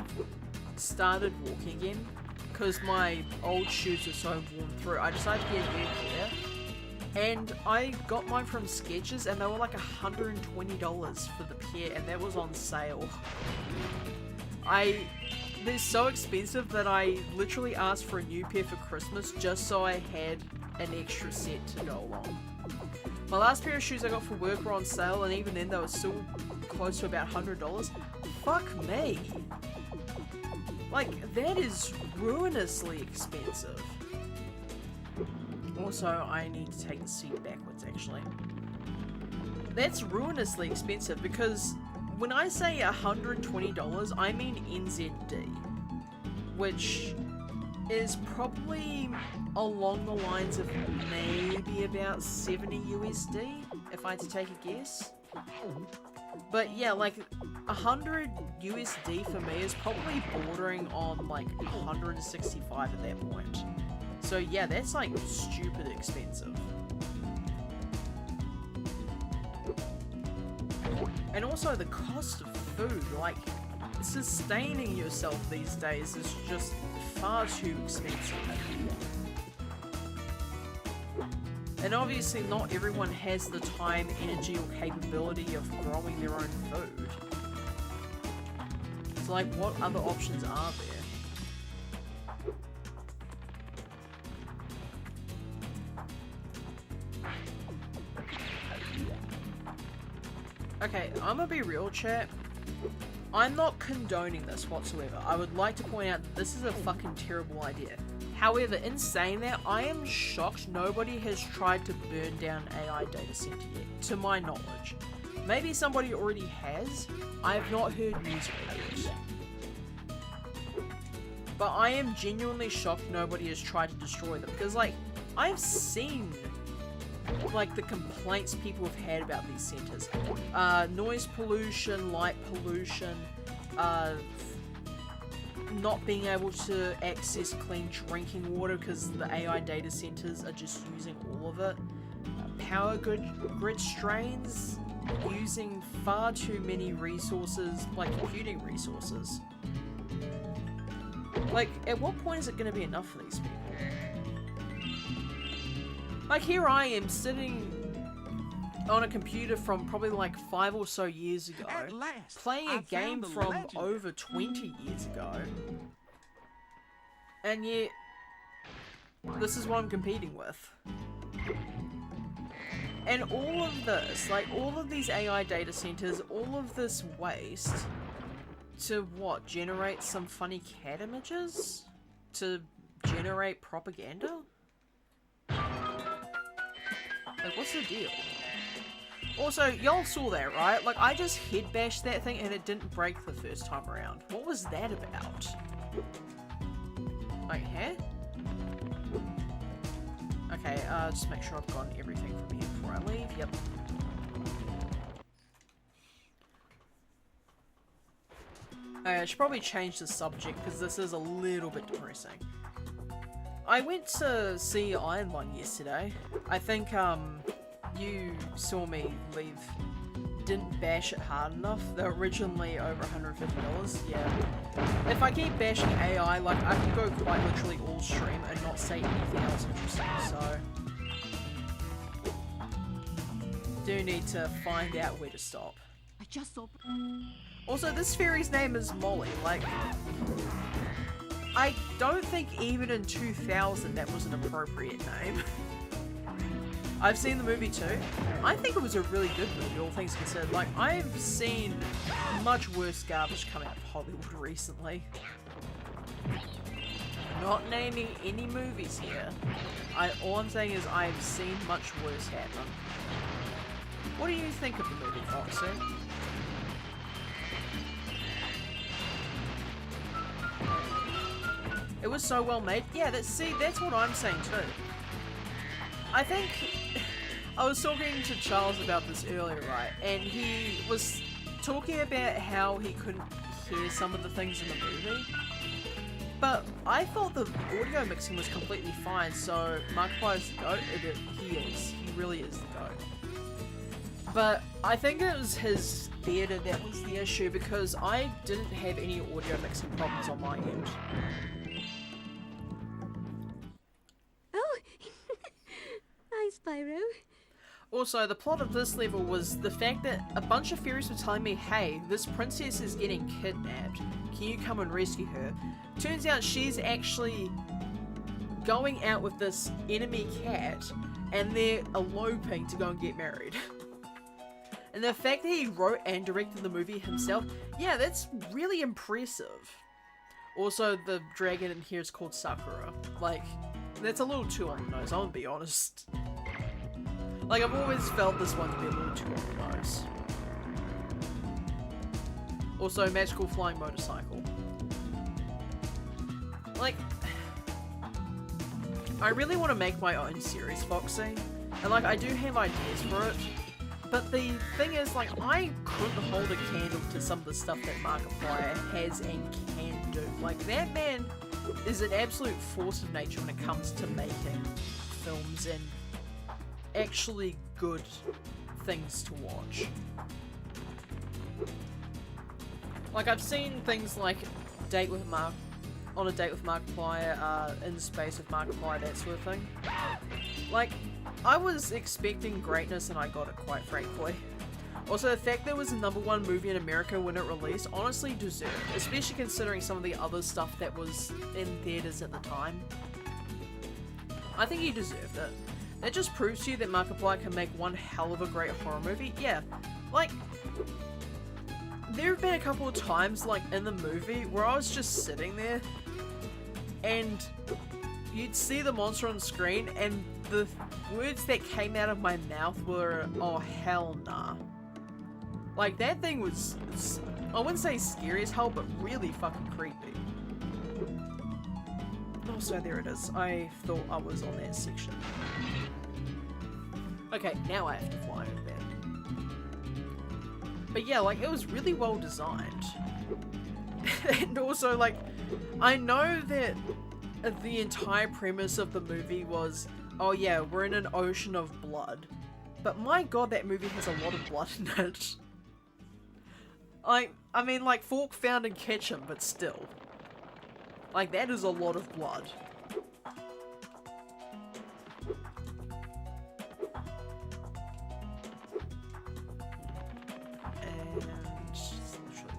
started walking again, because my old shoes were so worn through, I decided to get a new pair. And I got mine from Skechers and they were like $120 for the pair, and that was on sale. They're so expensive that I literally asked for a new pair for Christmas just so I had an extra set to go along. My last pair of shoes I got for work were on sale, and even then they were still close to about $100. Fuck me. Like, that is ruinously expensive. Also, I need to take the seat backwards, actually. That's ruinously expensive because when I say $120, I mean NZD, which is probably along the lines of maybe about 70 USD, if I had to take a guess. But yeah, like 100 USD for me is probably bordering on like 165 at that point. So yeah, that's like stupid expensive. And also the cost of food, like sustaining yourself these days is just far too expensive. And obviously not everyone has the time, energy or capability of growing their own food. So like, what other options are there? Okay, I'm gonna be real, chat. I'm not condoning this whatsoever. I would like to point out that this is a fucking terrible idea. However, in saying that, I am shocked nobody has tried to burn down AI data center yet, to my knowledge. Maybe somebody already has. I have not heard news of it yet. But I am genuinely shocked nobody has tried to destroy them, because like, I've seen like the complaints people have had about these centers. Noise pollution, light pollution, not being able to access clean drinking water because the AI data centers are just using all of it. Power grid strains, using far too many resources, like computing resources. Like, at what point is it going to be enough for these people? Like, here I am sitting on a computer from probably like 5 or so years ago, playing a game from over 20 years ago, and yet this is what I'm competing with. And all of this, like all of these AI data centers, all of this waste to what? Generate some funny cat images? To generate propaganda? Like, what's the deal? Also, y'all saw that, right? Like, I just head bashed that thing and it didn't break the first time around. What was that about? Like, huh? Okay, just make sure I've gotten everything from here before I leave. Yep. Okay, I should probably change the subject because this is a little bit depressing. I went to see Iron Man yesterday. I think, you saw me leave. Didn't bash it hard enough. They're originally over $150. Yeah. If I keep bashing AI, like, I can go quite literally all stream and not say anything else interesting, so... do need to find out where to stop. I just saw. Also, this fairy's name is Molly. Like, I don't think even in 2000 that was an appropriate name. I've seen the movie too. I think it was a really good movie, all things considered. Like, I've seen much worse garbage come out of Hollywood recently. Not naming any movies here. All I'm saying is I've seen much worse happen. What do you think of the movie, Foxy? It was so well made. Yeah, that's what I'm saying too. I think I was talking to Charles about this earlier, right? And he was talking about how he couldn't hear some of the things in the movie. But I thought the audio mixing was completely fine, so Markiplier's the GOAT. He is. He really is the GOAT. But I think it was his theatre that was the issue, because I didn't have any audio mixing problems on my end. Oh, hi, Spyro. Also, the plot of this level was the fact that a bunch of fairies were telling me, hey, this princess is getting kidnapped. Can you come and rescue her? Turns out she's actually going out with this enemy cat, and they're eloping to go and get married. And the fact that he wrote and directed the movie himself, yeah, that's really impressive. Also, the dragon in here is called Sakura. Like, that's a little too on the nose, I'm gonna be honest. Like, I've always felt this one to be a little too on the nose. Also, magical flying motorcycle. Like, I really want to make my own series, Foxy. And like, I do have ideas for it. But the thing is, like, I couldn't hold a candle to some of the stuff that Markiplier has and can do. Like, that man is an absolute force of nature when it comes to making films and actually good things to watch. Like, I've seen things like On a Date with Markiplier, In Space with Markiplier, that sort of thing. Like, I was expecting greatness and I got it, quite frankly. Also, the fact that it was the #1 movie in America when it released, honestly deserved, especially considering some of the other stuff that was in theaters at the time. I think he deserved it. That just proves to you that Markiplier can make one hell of a great horror movie. Yeah, like, there have been a couple of times, like, in the movie where I was just sitting there and you'd see the monster on screen and the words that came out of my mouth were, oh hell nah. Like, that thing was, I wouldn't say scary as hell, but really fucking creepy. Also, there it is. I thought I was on that section. Okay, now I have to fly over there. But yeah, like, it was really well designed. And also, like, I know that the entire premise of the movie was, oh yeah, we're in an ocean of blood. But my god, that movie has a lot of blood in it. I mean, like, fork found in kitchen, but still. Like, that is a lot of blood.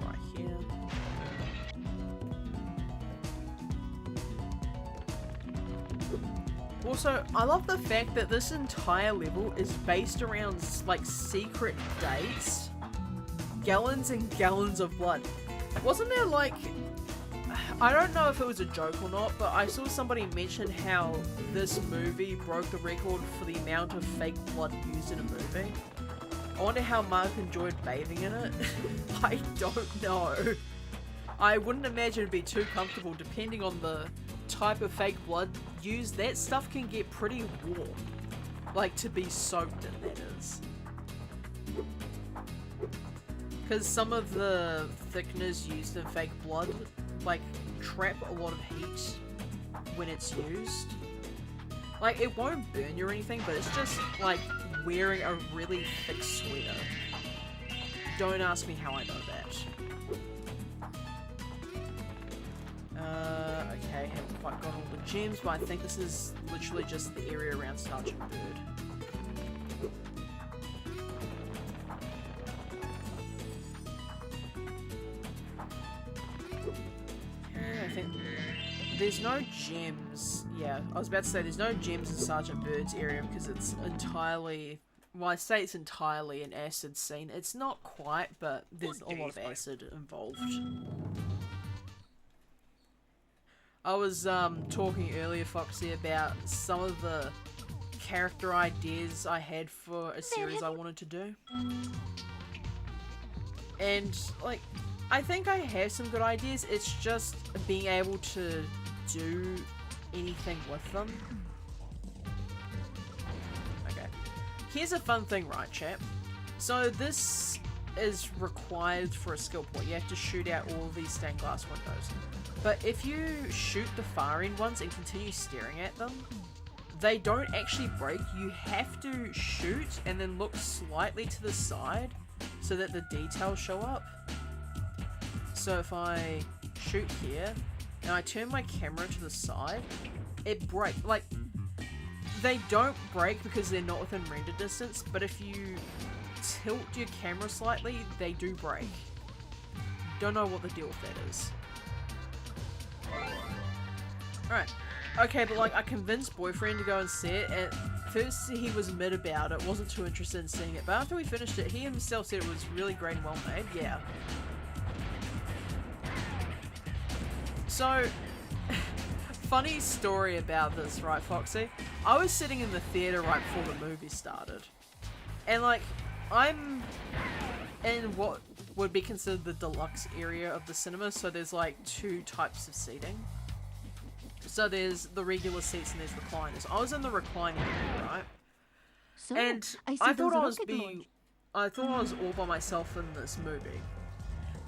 Right here. Also, I love the fact that this entire level is based around, like, secret dates. Gallons and gallons of blood. Wasn't there, like, I don't know if it was a joke or not, but I saw somebody mention how this movie broke the record for the amount of fake blood used in a movie. I wonder how Mark enjoyed bathing in it. I don't know. I wouldn't imagine it'd be too comfortable depending on the type of fake blood used. That stuff can get pretty warm. Like, to be soaked in, that is. Because some of the thickeners used in fake blood, like, trap a lot of heat when it's used. Like, it won't burn you or anything, but it's just like wearing a really thick sweater. Don't ask me how I know that. Okay, haven't quite got all the gems, but I think this is literally just the area around Sergeant Bird. I think there's no gems. Yeah, I was about to say there's no gems in Sergeant Bird's area because it's entirely, well, I say it's entirely an acid scene. It's not quite, but there's a lot of acid involved. I was talking earlier, Foxy, about some of the character ideas I had for a series I wanted to do. And, like, I think I have some good ideas. It's just being able to do anything with them. Okay. Here's a fun thing, right, chap? So this is required for a skill point. You have to shoot out all of these stained glass windows. But if you shoot the far end ones and continue staring at them, they don't actually break. You have to shoot and then look slightly to the side so that the details show up. So if I shoot here and I turn my camera to the side, it breaks. Like, they don't break because they're not within render distance, but if you tilt your camera slightly, they do break. Don't know what the deal with that is. Alright. Okay, but like, I convinced boyfriend to go and see it. At first he was mid about it, wasn't too interested in seeing it, but after we finished it, he himself said it was really great and well made. Yeah. So, funny story about this, right, Foxy? I was sitting in the theater right before the movie started. And like, I'm in what would be considered the deluxe area of the cinema, so there's like 2 types of seating. So there's the regular seats and there's recliners. I was in the reclining area, right? So, And I thought I was all by myself in this movie.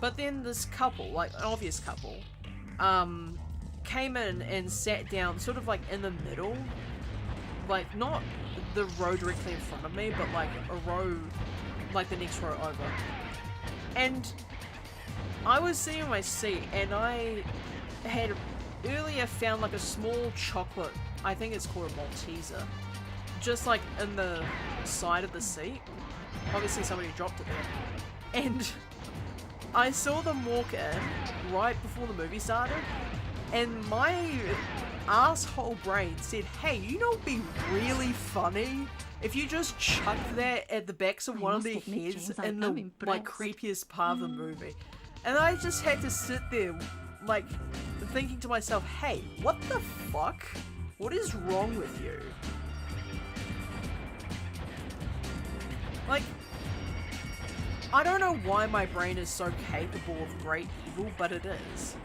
But then this couple, like an obvious couple, came in and sat down sort of like in the middle. Like not the row directly in front of me, but like a row, like the next row over. And I was sitting in my seat and I had earlier found like a small chocolate, I think it's called a Malteser, just like in the side of the seat. Obviously somebody dropped it there. And I saw them walk in right before the movie started, and my asshole brain said, hey, you know what'd be really funny? If you just chucked that at the backs of one of their heads in the like creepiest part of the movie. And I just had to sit there like thinking to myself, hey, what the fuck? What is wrong with you? Like, I don't know why my brain is so capable of great evil, but it is.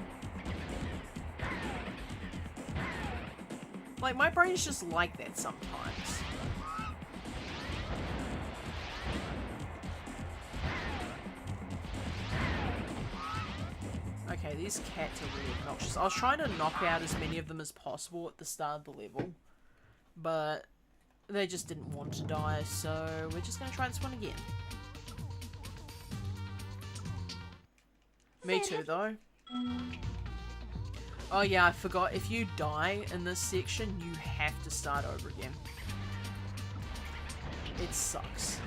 Like, my brain's just like that sometimes. Okay, these cats are really obnoxious. I was trying to knock out as many of them as possible at the start of the level, but they just didn't want to die, so we're just gonna try this one again. Me too, though. Oh yeah, I forgot, if you die in this section, you have to start over again. It sucks.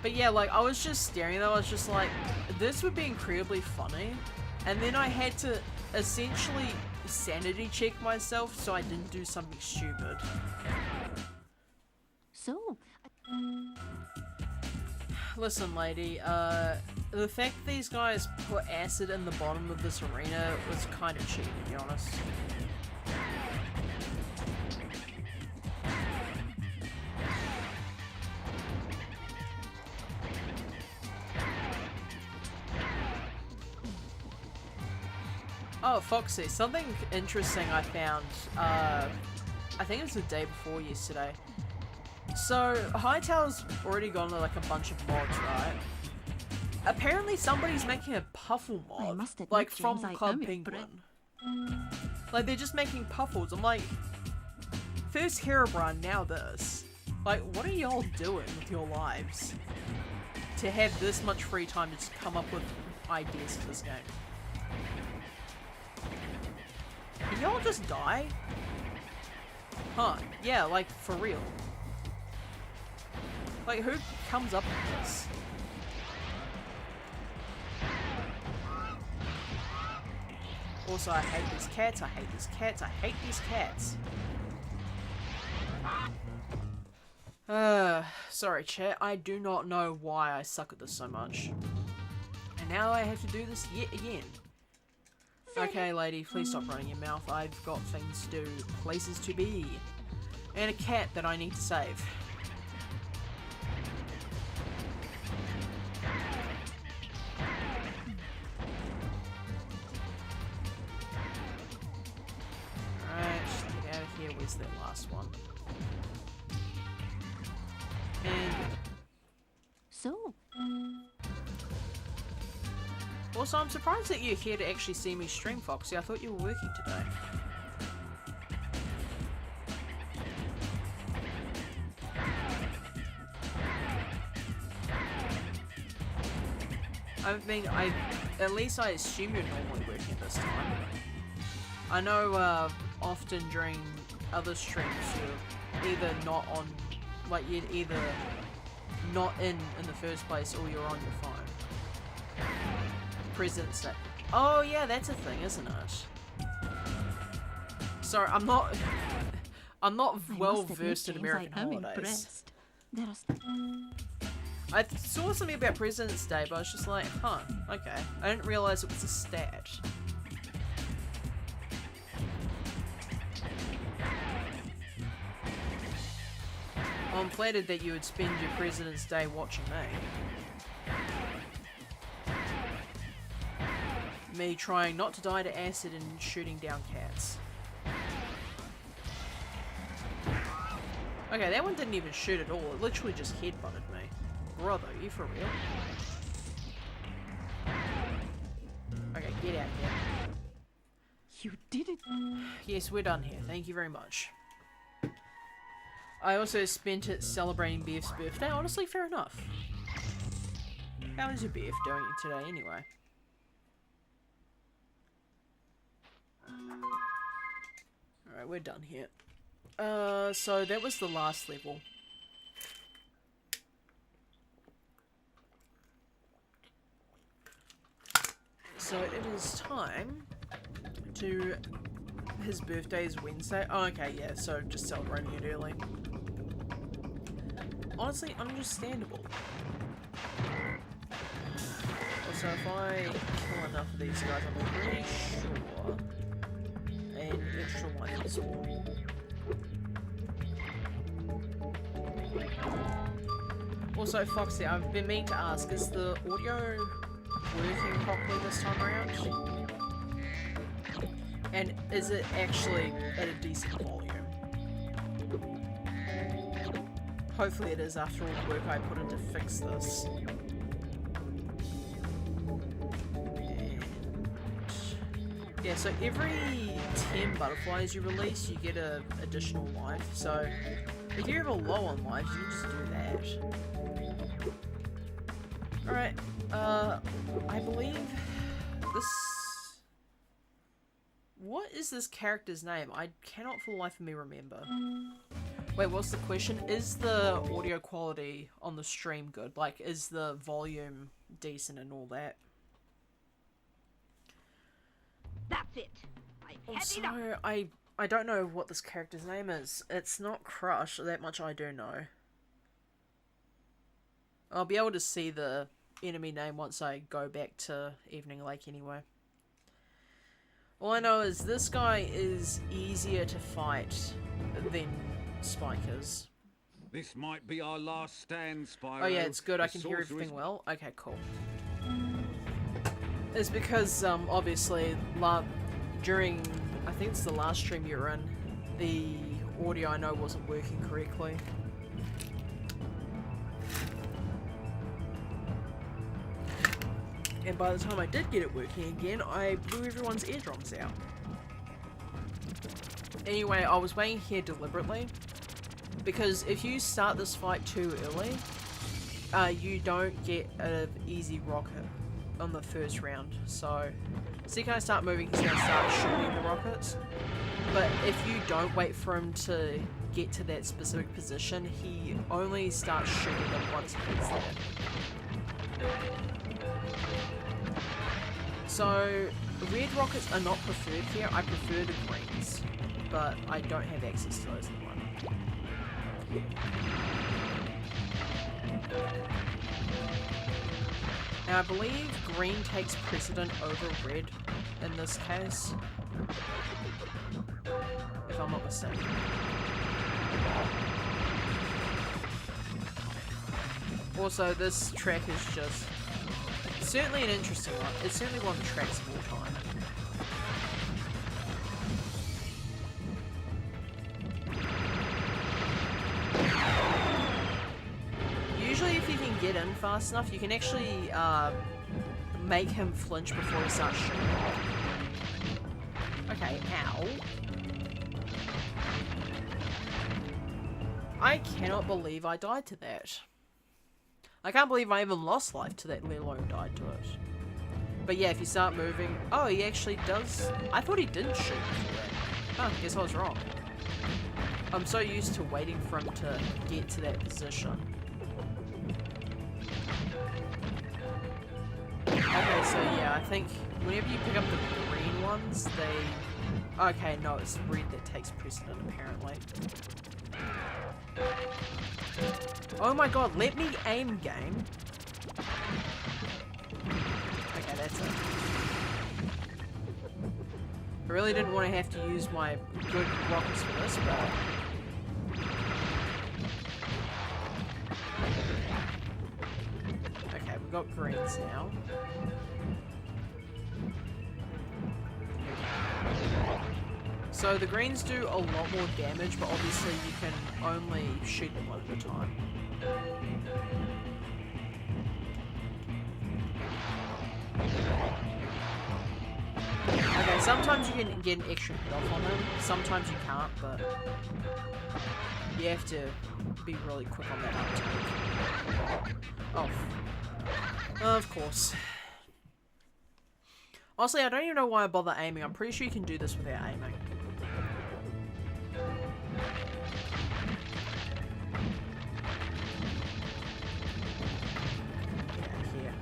But yeah, like, I was just staring there, I was just like, this would be incredibly funny. And then I had to essentially sanity check myself so I didn't do something stupid. So, Listen, lady, the fact that these guys put acid in the bottom of this arena was kind of cheap, to be honest. Oh, Foxy, something interesting I found, I think it was the day before yesterday. So, Hightail's already gone to like a bunch of mods, right? Apparently somebody's making a Puffle mod, like from Club Penguin. Like, they're just making Puffles. I'm like, first Herobrine, now this. Like, what are y'all doing with your lives to have this much free time to just come up with ideas for this game? Can y'all just die? Huh, yeah, like, for real. Like, who comes up with this? Also, I hate these cats, I hate these cats, I hate these cats. Sorry chat, I do not know why I suck at this so much. And now I have to do this yet again. Okay, lady, please stop running your mouth. I've got things to do, places to be, and a cat that I need to save. Alright, get out of here. Where's that last one? And so. also, I'm surprised that you're here to actually see me stream, Foxy. I thought you were working today. At least I assume you're normally working this time. I know, often during other streams you're either not on, like you're either not in the first place or you're on your phone. President's Day. Oh yeah, that's a thing, isn't it? Sorry, I'm not well versed in American holidays. I saw something about President's Day, but I was just like, huh, okay. I didn't realize it was a stat. I'm flattered that you would spend your President's Day watching me. Me trying not to die to acid and shooting down cats. Okay, that one didn't even shoot at all. It literally just headbutted me. Brother, you for real? Okay, get out here. You did it. Yes, we're done here. Thank you very much. I also spent it celebrating Bev's birthday. Honestly, fair enough. How is your Bev doing today anyway? Alright, we're done here. So that was the last level. So it is time to... His birthday is Wednesday. Oh, okay, yeah, so just celebrating it early. Honestly, understandable. Also, if I kill enough of these guys, I'm pretty sure an extra one is spawn. Also, Foxy, I've been meaning to ask, is the audio working properly this time around? And is it actually at a decent volume? Hopefully it is after all the work I put in to fix this. And yeah, so every 10 butterflies you release, you get an additional life. So if you're ever low on lives, you can just do that. Alright, I believe this... What is this character's name? I cannot for the life of me remember. Wait, what's the question? Is the audio quality on the stream good? Like, is the volume decent and all that? That's it. Also, I don't know what this character's name is. It's not Crush, that much I do know. I'll be able to see the enemy name once I go back to Evening Lake anyway. All I know is this guy is easier to fight than Spike is. This might be our last stand, Spyro. Oh yeah, it's good. I can hear everything well. Okay, cool. It's because, obviously, during, I think it's the last stream you were in, the audio I know wasn't working correctly. And by the time I did get it working again, I blew everyone's eardrums out. Anyway, I was waiting here deliberately, because if you start this fight too early, you don't get an easy rocket on the first round. So, see, can I start moving? He's going to start shooting the rockets. But if you don't wait for him to get to that specific position, he only starts shooting them once he gets there. So, red rockets are not preferred here. I prefer the greens, but I don't have access to those at the moment. Now, I believe green takes precedent over red in this case, if I'm not mistaken. Also, this track is just certainly an interesting one. It's certainly one of the tracks of all time. Usually if you can get in fast enough, you can actually make him flinch before he starts shooting. Okay, ow. I cannot believe I died to that. I can't believe I even lost life to that, let alone died to it. But yeah, if you start moving... Oh, he actually does... I thought he didn't shoot before that. Oh, guess I was wrong. I'm so used to waiting for him to get to that position. Okay, so yeah, I think whenever you pick up the green ones, they... Okay, no, it's red that takes precedent, apparently. Oh my god, let me aim, game. Okay, that's it. I really didn't want to have to use my good rockets for this, but... Okay, we've got greens now. So the greens do a lot more damage, but obviously you can only shoot them one at a time. Okay, sometimes you can get an extra hit off on them, sometimes you can't, but you have to be really quick on that uptake. Oh. Of course. Honestly, I don't even know why I bother aiming. I'm pretty sure you can do this without aiming. Yeah, here.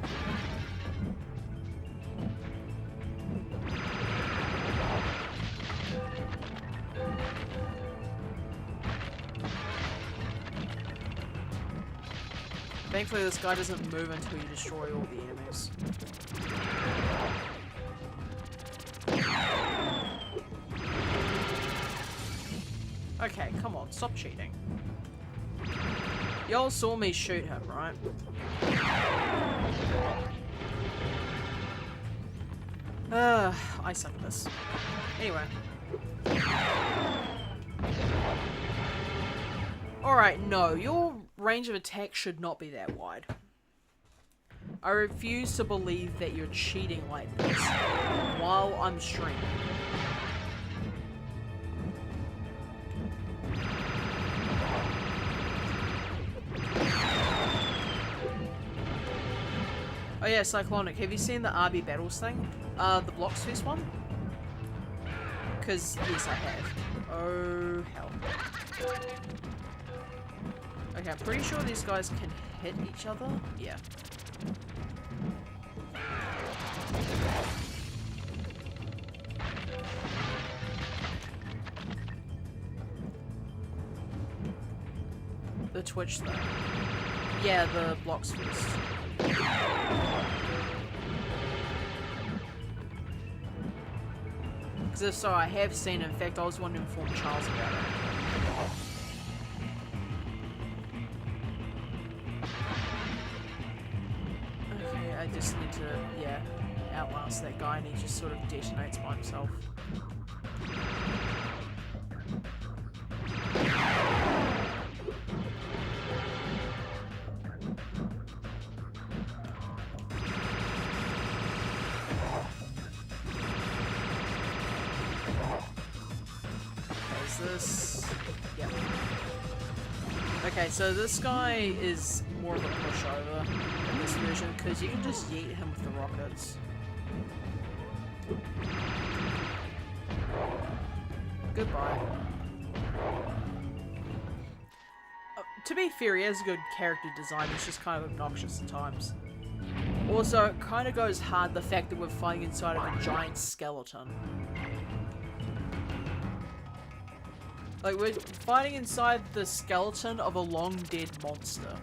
Thankfully, this guy doesn't move until you destroy all the enemies. Okay, come on, stop cheating. Y'all saw me shoot him, right? I suck at this. Anyway. Alright, no, your range of attack should not be that wide. I refuse to believe that you're cheating like this while I'm streaming. Oh yeah, Cyclonic, have you seen the RB Battles thing? The Blocks Fest one? Because, yes, I have. Oh, hell. Okay, I'm pretty sure these guys can hit each other. Yeah. The Twitch thing. Yeah, the Blocks Fest. Because if so, I have seen it. In fact, I was one to inform Charles about it. Okay, I just need to, yeah, outlast that guy, and he just sort of detonates by himself. This, yeah. Okay, so this guy is more of a pushover in this version because you can just yeet him with the rockets. Goodbye. To be fair, he has a good character design. It's just kind of obnoxious at times. Also, it kind of goes hard the fact that we're fighting inside of a giant skeleton. Like, we're fighting inside the skeleton of a long-dead monster.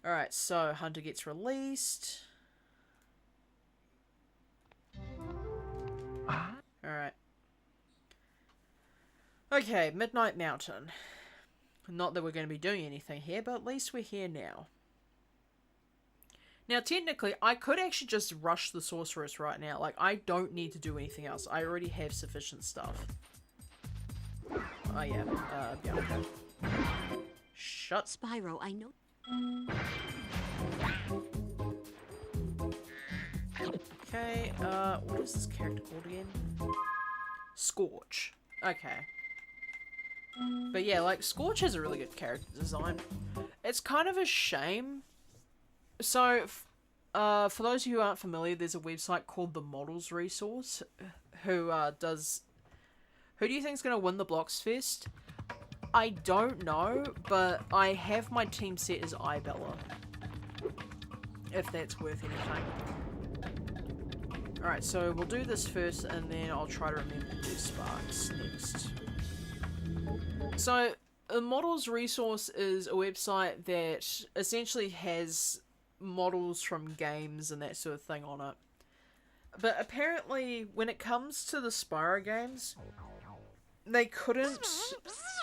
Alright, so Hunter gets released. Alright. Okay, Midnight Mountain. Not that we're going to be doing anything here, but at least we're here now. Now, technically, I could actually just rush the sorceress right now. Like, I don't need to do anything else. I already have sufficient stuff. Oh, yeah. Yeah, okay. Shut. Spyro, I know. Okay, what is this character called again? Scorch. Okay. But yeah, like, Scorch has a really good character design. It's kind of a shame. So, for those of you who aren't familiar, there's a website called the Models Resource, who do you think is going to win the Blocks Fest? I don't know, but I have my team set as iBella. If that's worth anything. Alright, so we'll do this first, and then I'll try to remember to do Sparks next. So, the Models Resource is a website that essentially has models from games and that sort of thing on it. But apparently, when it comes to the Spyro games, they couldn't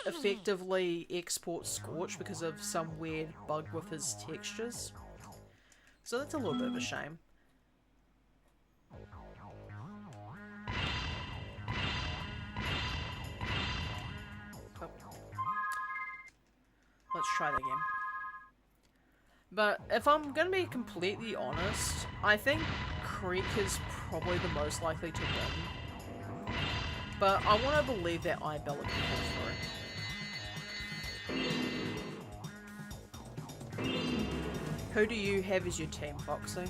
effectively export Scorch because of some weird bug with his textures. So that's a little bit of a shame. Oh. Let's try that again. But if I'm going to be completely honest, I think Creek is probably the most likely to win. But I want to believe that iBella can pull through. Who do you have as your team, Foxy?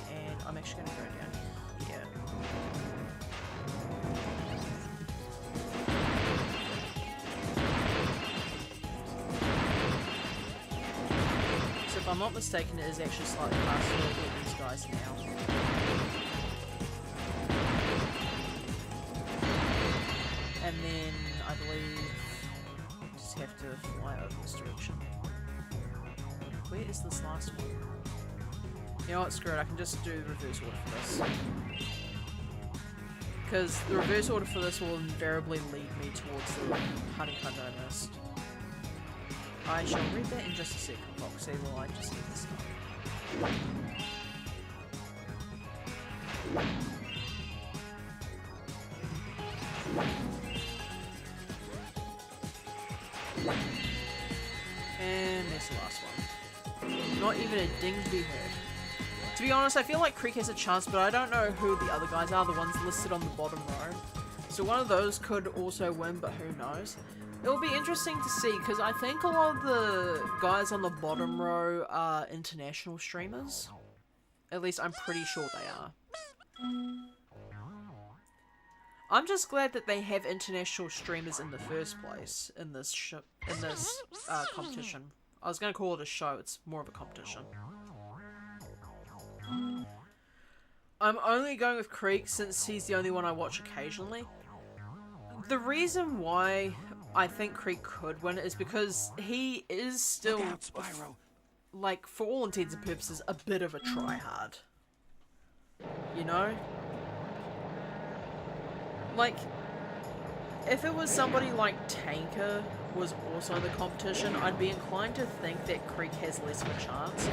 And I'm actually going to go down here. So if I'm not mistaken, it is actually slightly faster with these guys now. And then I believe I just have to fly over this direction. Where is this last one? You know what, screw it, I can just do the reverse order for this. Because the reverse order for this will invariably lead me towards the honeycomb I missed. I shall read that in just a second, Foxy, while I just get this done. And that's the last one. Not even a ding to be heard. To be honest, I feel like Creek has a chance, but I don't know who the other guys are, the ones listed on the bottom row. So one of those could also win, but who knows. It'll be interesting to see, because I think a lot of the guys on the bottom row are international streamers. At least I'm pretty sure they are. I'm just glad that they have international streamers in the first place in this competition. I was going to call it a show, it's more of a competition. I'm only going with Creek since he's the only one I watch occasionally. The reason why I think Creek could win is because he is still, like, for all intents and purposes, a bit of a tryhard. You know? Like, if it was somebody like Tanker was also in the competition, I'd be inclined to think that Creek has less of a chance.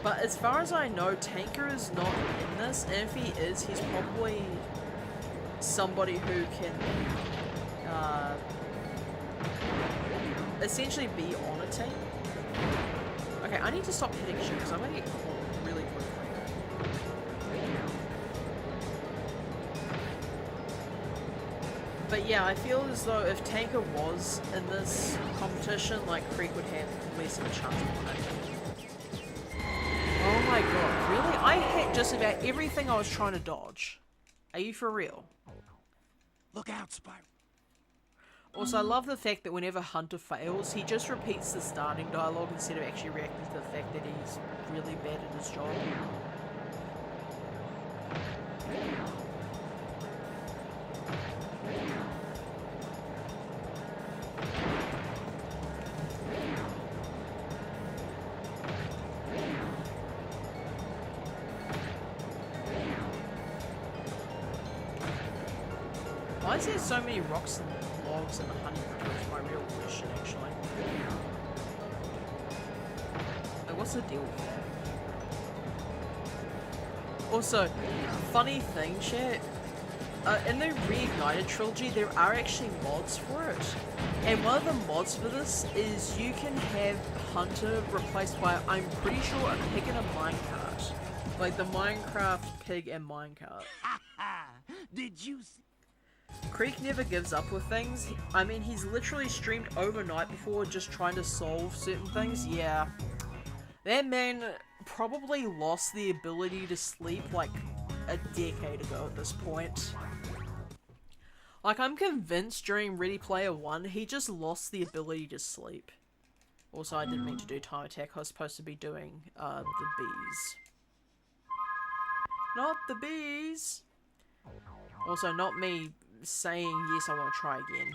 But as far as I know, Tanker is not in this, and if he is, he's probably somebody who can essentially be on a team. Okay, I need to stop hitting shit because I'm going to get caught really quickly. But yeah, I feel as though if Tanker was in this competition, like, Creek would have less of a chance of winning. Oh my god, really? I hit just about everything I was trying to dodge. Are you for real? Look out, Spyro. Also, I love the fact that whenever Hunter fails, he just repeats the starting dialogue instead of actually reacting to the fact that he's really bad at his job. Why is there so many rocks and logs in the honeycomb? Is my real question, actually. Like, what's the deal with that? Also, funny thing, chat. in the Reignited trilogy, there are actually mods for it. And one of the mods for this is you can have Hunter replaced by, I'm pretty sure, a pig and a minecart. Like the Minecraft pig and minecart. Did you see? Creek never gives up with things. I mean, he's literally streamed overnight before just trying to solve certain things. Yeah. That man probably lost the ability to sleep like a decade ago at this point. Like, I'm convinced during Ready Player One, he just lost the ability to sleep. Also, I didn't mean to do time attack. I was supposed to be doing, the bees. Not the bees! Also, not me saying, yes, I want to try again.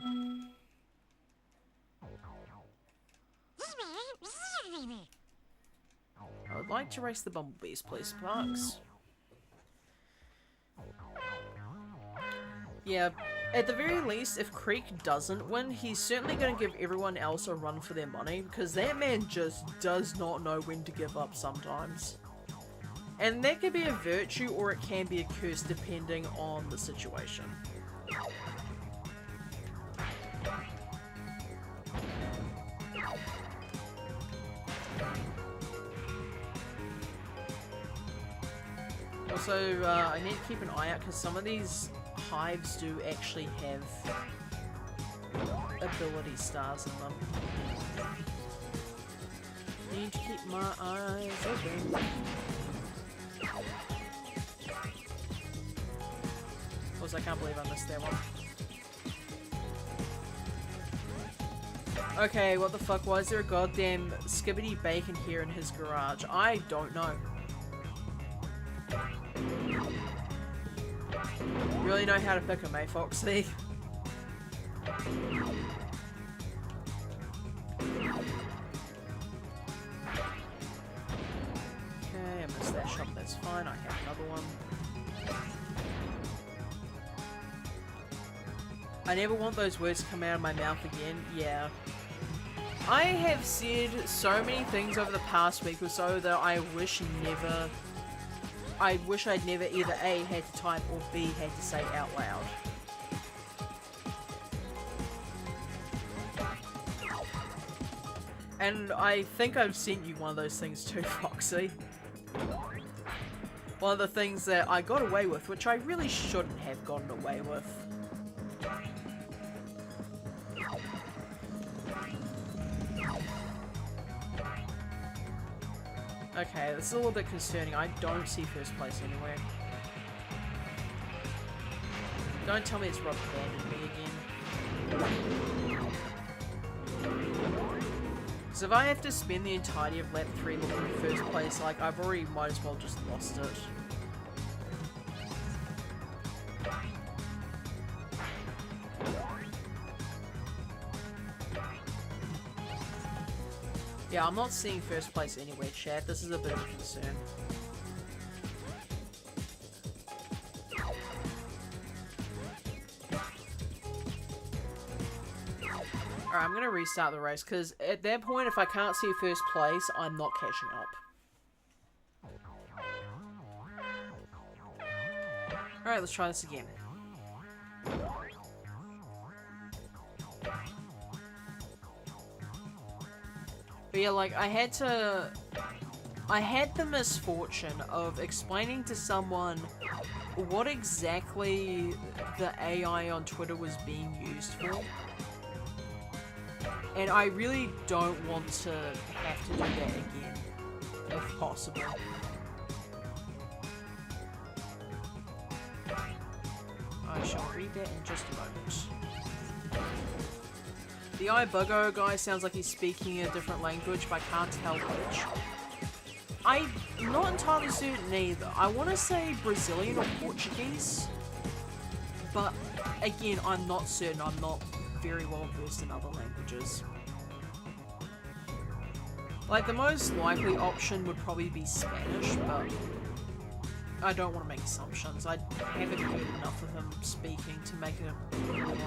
I would like to race the bumblebees, please, Sparks. Yeah, at the very least, if Creek doesn't win, he's certainly going to give everyone else a run for their money, because that man just does not know when to give up sometimes. And that can be a virtue or it can be a curse depending on the situation. Also, I need to keep an eye out because some of these hives do actually have ability stars in them. Need to keep my eyes open. Also, I can't believe I missed that one. Okay, what the fuck? Why is there a goddamn skibbity bacon here in his garage? I don't know. Really know how to pick him, eh, Foxy? Okay, I missed that shot, that's fine, I have another one. I never want those words to come out of my mouth again, yeah. I have said so many things over the past week or so that I wish I'd never either A, had to type, or B, had to say out loud. And I think I've sent you one of those things too, Foxy. One of the things that I got away with, which I really shouldn't have gotten away with. Okay, this is a little bit concerning. I don't see first place anywhere. Don't tell me it's Rob abandoned me again. So if I have to spend the entirety of lap 3 looking for first place, like, I've already might as well just lost it. Yeah, I'm not seeing first place anywhere, chat. This is a bit of a concern. Alright, I'm gonna restart the race, because at that point, if I can't see first place, I'm not catching up. Alright, let's try this again. But yeah, like, I had the misfortune of explaining to someone what exactly the AI on Twitter was being used for. And I really don't want to have to do that again, if possible. I shall read that in just a moment. The iBuggo guy sounds like he's speaking a different language, but I can't tell which. I'm not entirely certain either. I want to say Brazilian or Portuguese, but again, I'm not certain. I'm not very well versed in other languages. Like, the most likely option would probably be Spanish, but I don't want to make assumptions. I haven't heard enough of him speaking to make a call on it.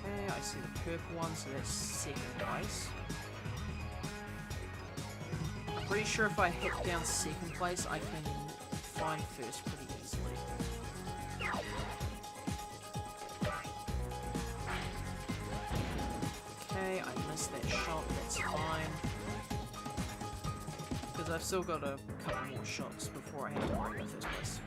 Okay, I see the purple one, so that's second place. pretty sure if I hit down second place, I can find first pretty easily. Okay, I missed that shot, that's fine. Because I've still got a couple more shots before I have to worry about first place.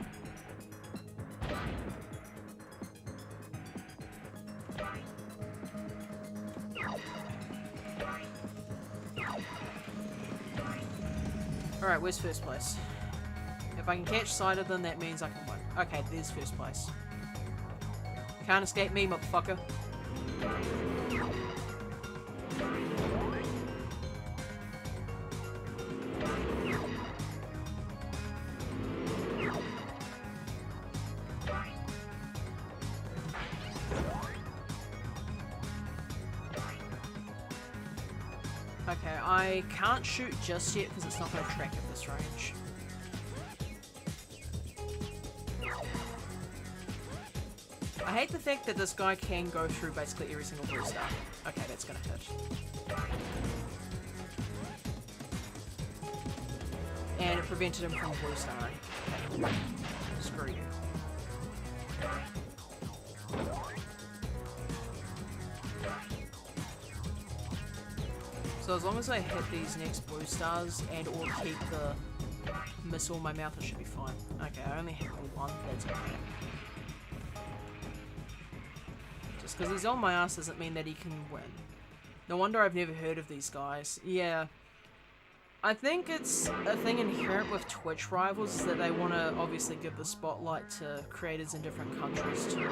Alright, where's first place? If I can catch sight of them, that means I can win. Okay, there's first place. Can't escape me, motherfucker. Okay, I can't shoot just yet because it's not going to track at this range. I hate the fact that this guy can go through basically every single blue star. Okay, that's going to hit. And it prevented him from blue starring. Okay. Screw you. So as long as I hit these next blue stars and or keep the missile in my mouth, it should be fine. Okay, I only hit one, that's okay. Just because he's on my ass doesn't mean that he can win. No wonder I've never heard of these guys. Yeah. I think it's a thing inherent with Twitch rivals is that they want to obviously give the spotlight to creators in different countries too.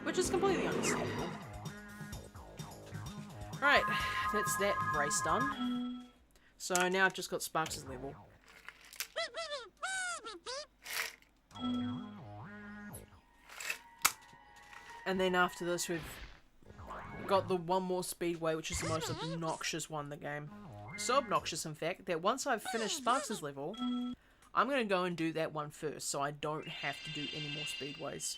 Which is completely understandable. Right, that's that race done. So now I've just got Sparks' level. And then after this we've got the one more speedway, which is the most obnoxious one in the game. So obnoxious in fact that once I've finished Sparks' level, I'm going to go and do that one first so I don't have to do any more speedways.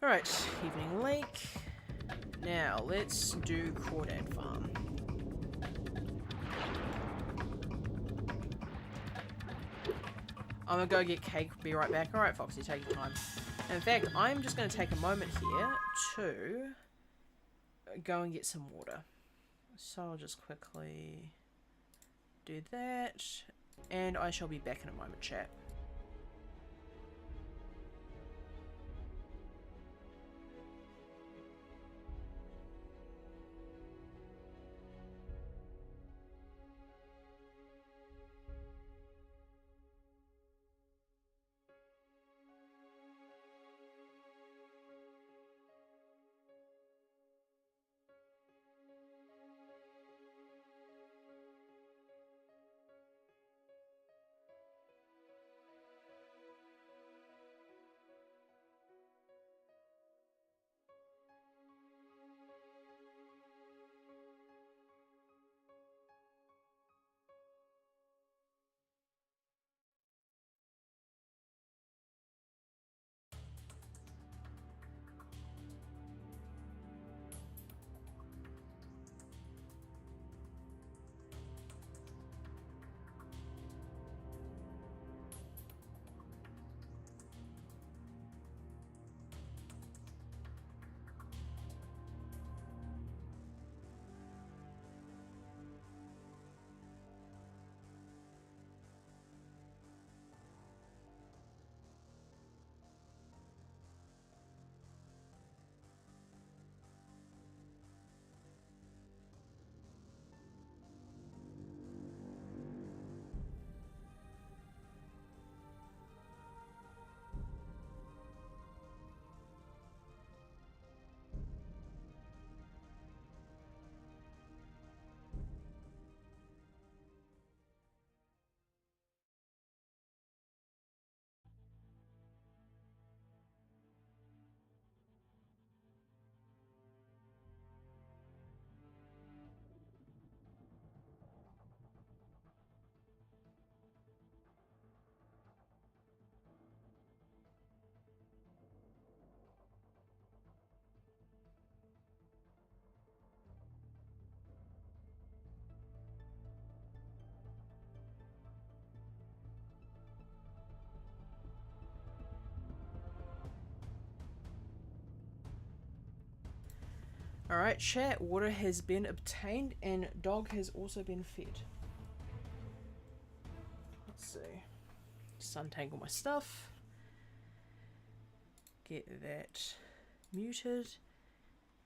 Alright, Evening Lake. Now, let's do Crawdad Farm. I'm gonna go get cake, be right back. Alright, Foxy, take your time. In fact, I'm just gonna take a moment here to go and get some water. So I'll just quickly do that, and I shall be back in a moment, chat. Alright, chat. Water has been obtained and dog has also been fed. Let's see. Just untangle my stuff. Get that muted.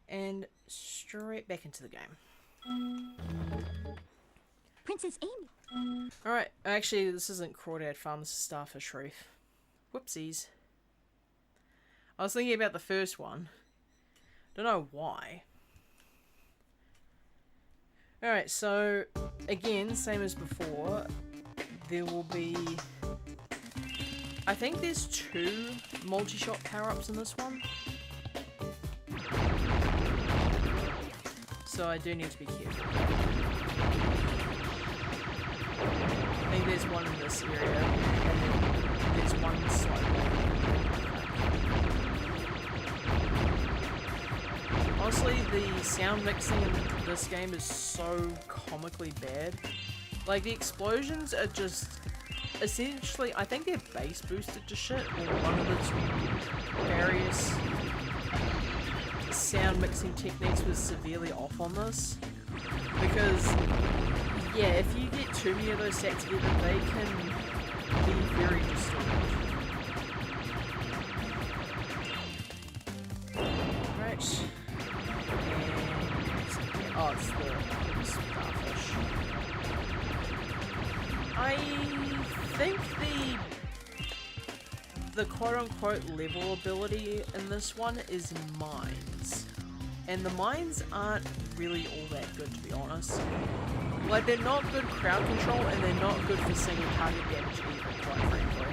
And straight back into the game. Princess Amy. Alright, actually this isn't Crawdad Farm, this is Starfish Reef. Whoopsies. I was thinking about the first one. Don't know why. Alright, so again, same as before, there will be... I think there's 2 multi-shot power-ups in this one. So I do need to be careful. I think there's one in this area, and then there's one slightly. Honestly, the sound mixing in this game is so comically bad. Like, the explosions are just... essentially, I think they're bass boosted to shit, or one of its various sound mixing techniques was severely off on this. Because, yeah, if you get too many of those set together, they can be very distorted. Right. And, oh, it's the starfish. I think the quote-unquote level ability in this one is mines. And the mines aren't really all that good, to be honest. Like, they're not good crowd control, and they're not good for single target damage either, quite frankly.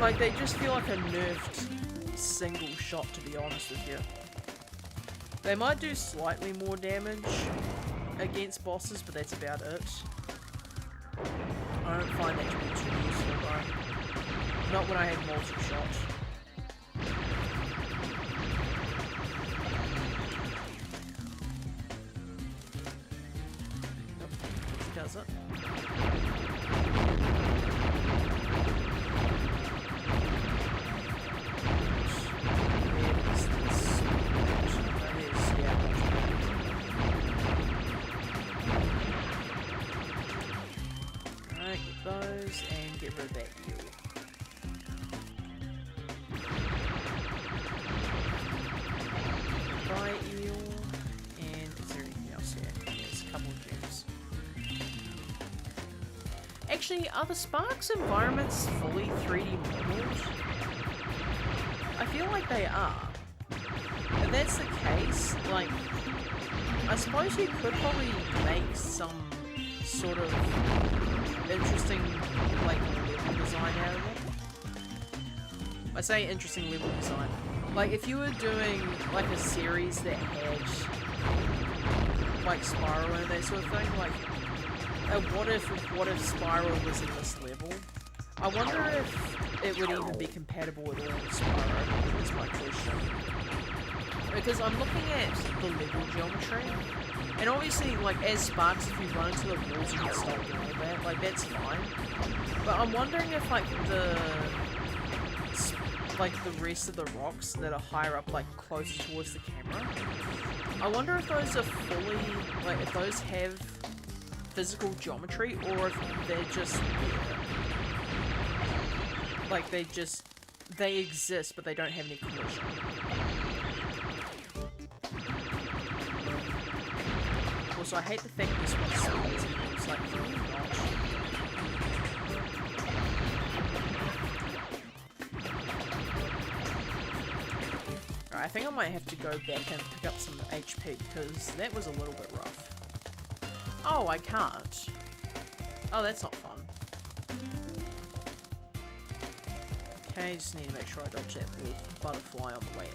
Like, they just feel like a nerfed single shot, to be honest with you. They might do slightly more damage against bosses, but that's about it. I don't find that to be too useful though. Not when I have multi-shot. Nope, he does it. Those and get rid of that eel. Buy eel, and is there anything else here? There's a couple of gems. Actually, are the Sparks environments fully 3D modeled? I feel like they are. If that's the case, like, I suppose you could probably make some sort of interesting, like, level design out of it. I say interesting level design. Like, if you were doing, like, a series that had, like, Spyro and that sort of thing, like, what if Spyro was in this level? I wonder if it would even be compatible with all of Spyro, is my question. Because I'm looking at the level geometry, and obviously, like, as Sparks, if you run into the walls, you can stop doing all that. Like, that's fine. But I'm wondering if, like, the rest of the rocks that are higher up, like, closer towards the camera, I wonder if those are fully, like, if those have physical geometry, or if they're just there. Like, they exist, but they don't have any collision. Also, I hate the fact this one sounds. It's like, can you not? Alright, I think I might have to go back and pick up some HP, because that was a little bit rough. Oh, I can't. Oh, that's not fun. Okay, just need to make sure I dodge that butterfly on the way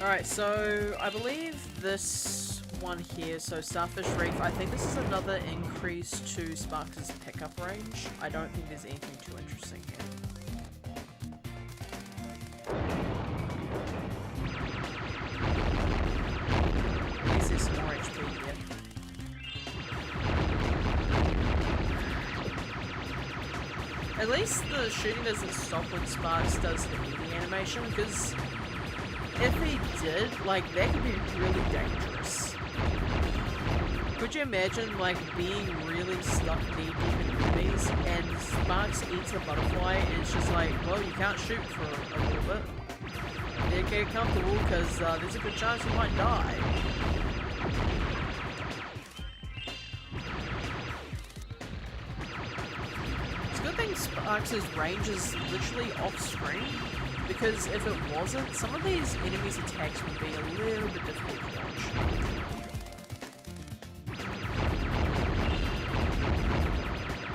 Alright, so I believe this one here, so Starfish Reef, I think this is another increase to Sparks' pickup range. I don't think there's anything too interesting here. At least the shooting doesn't stop when Sparks does the eating animation, because if he did, like, that could be really dangerous. Could you imagine, like, being really stuck knee deep in enemies, and Sparks eats a butterfly, and it's just like, well, you can't shoot for a little bit. Yeah, get comfortable, because there's a good chance you might die. It's a good thing Sparks' range is literally off-screen, because if it wasn't, some of these enemies' attacks would be a little bit difficult to dodge.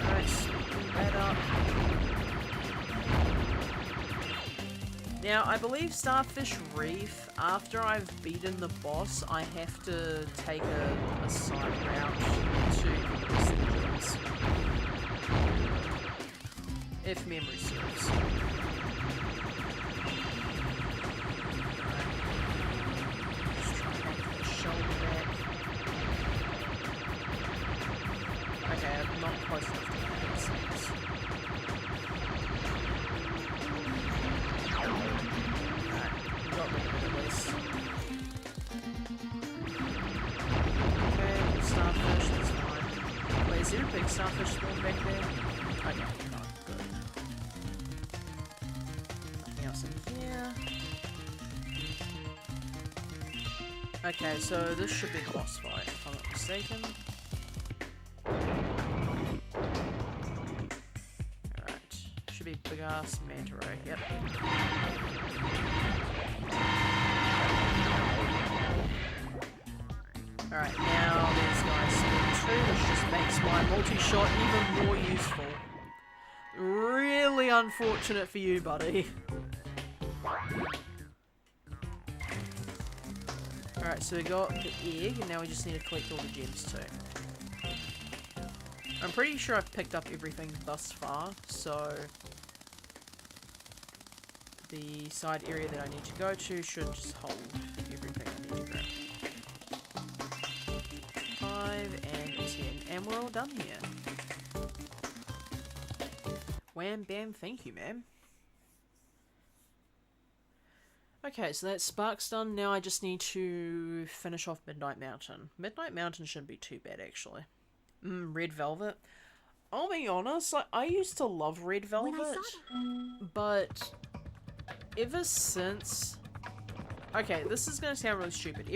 Alright, sweeping that up. Now, I believe Starfish Reef, after I've beaten the boss, I have to take a side route to the citizens. If memory serves. Just try to make the shoulder back. Okay, I'm not close enough to make it sense. Got rid of it at least. Okay, starfish, that's fine. Wait, is there a big starfish spawn back there? Okay, not good. Nothing else in here. Okay, so this should be the boss fight, if I'm not mistaken. Alright, should be big ass manta ray, yep. Alright, now these guys spin two, which just makes my multi-shot even more useful. Really unfortunate for you, buddy. Alright, so we got the egg, and now we just need to collect all the gems too. I'm pretty sure I've picked up everything thus far, so the side area that I need to go to should just hold everything I need to grab. 5 and 10, and we're all done here. Wham bam, thank you, ma'am. Okay, so that's Sparks done. Now I just need to finish off Midnight Mountain. Midnight Mountain shouldn't be too bad, actually. Red Velvet. I'll be honest, like, I used to love Red Velvet, but ever since... Okay, this is gonna sound really stupid.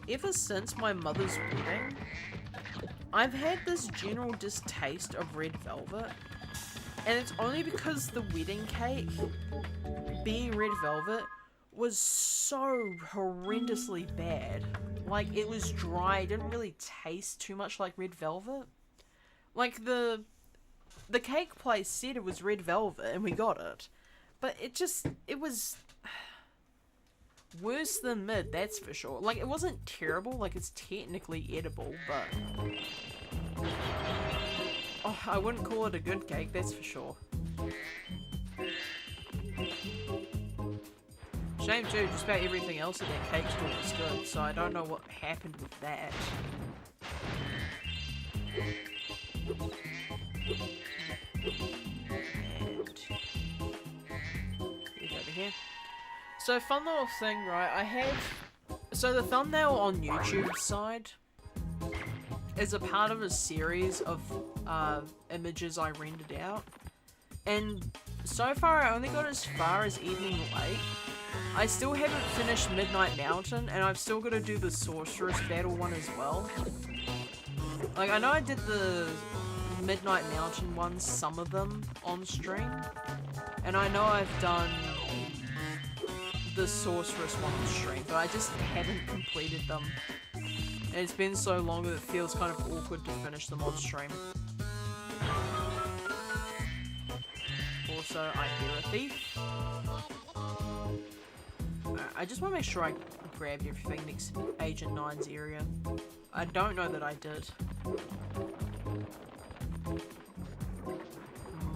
Ever since my mother's wedding, I've had this general distaste of Red Velvet, and it's only because the wedding cake, being Red Velvet, was so horrendously bad. Like, it was dry, it didn't really taste too much like Red Velvet. Like, the cake place said it was Red Velvet, and we got it. But it was worse than mid, that's for sure. Like, it wasn't terrible, like, it's technically edible, but... Oh, I wouldn't call it a good cake, that's for sure. Shame too, just about everything else in that cake store was good, so I don't know what happened with that. And... get over here. So, fun little thing, right, I have... So the thumbnail on YouTube's side is a part of a series of images I rendered out. And so far I only got as far as Evening Lake. I still haven't finished Midnight Mountain, and I've still got to do the Sorceress Battle one as well. Like, I know I did the Midnight Mountain ones, some of them, on stream. And I know I've done the Sorceress one on stream, but I just haven't completed them. And it's been so long that it feels kind of awkward to finish them on stream. Also, I hear a thief. I just want to make sure I grab everything next to Agent 9's area. I don't know that I did.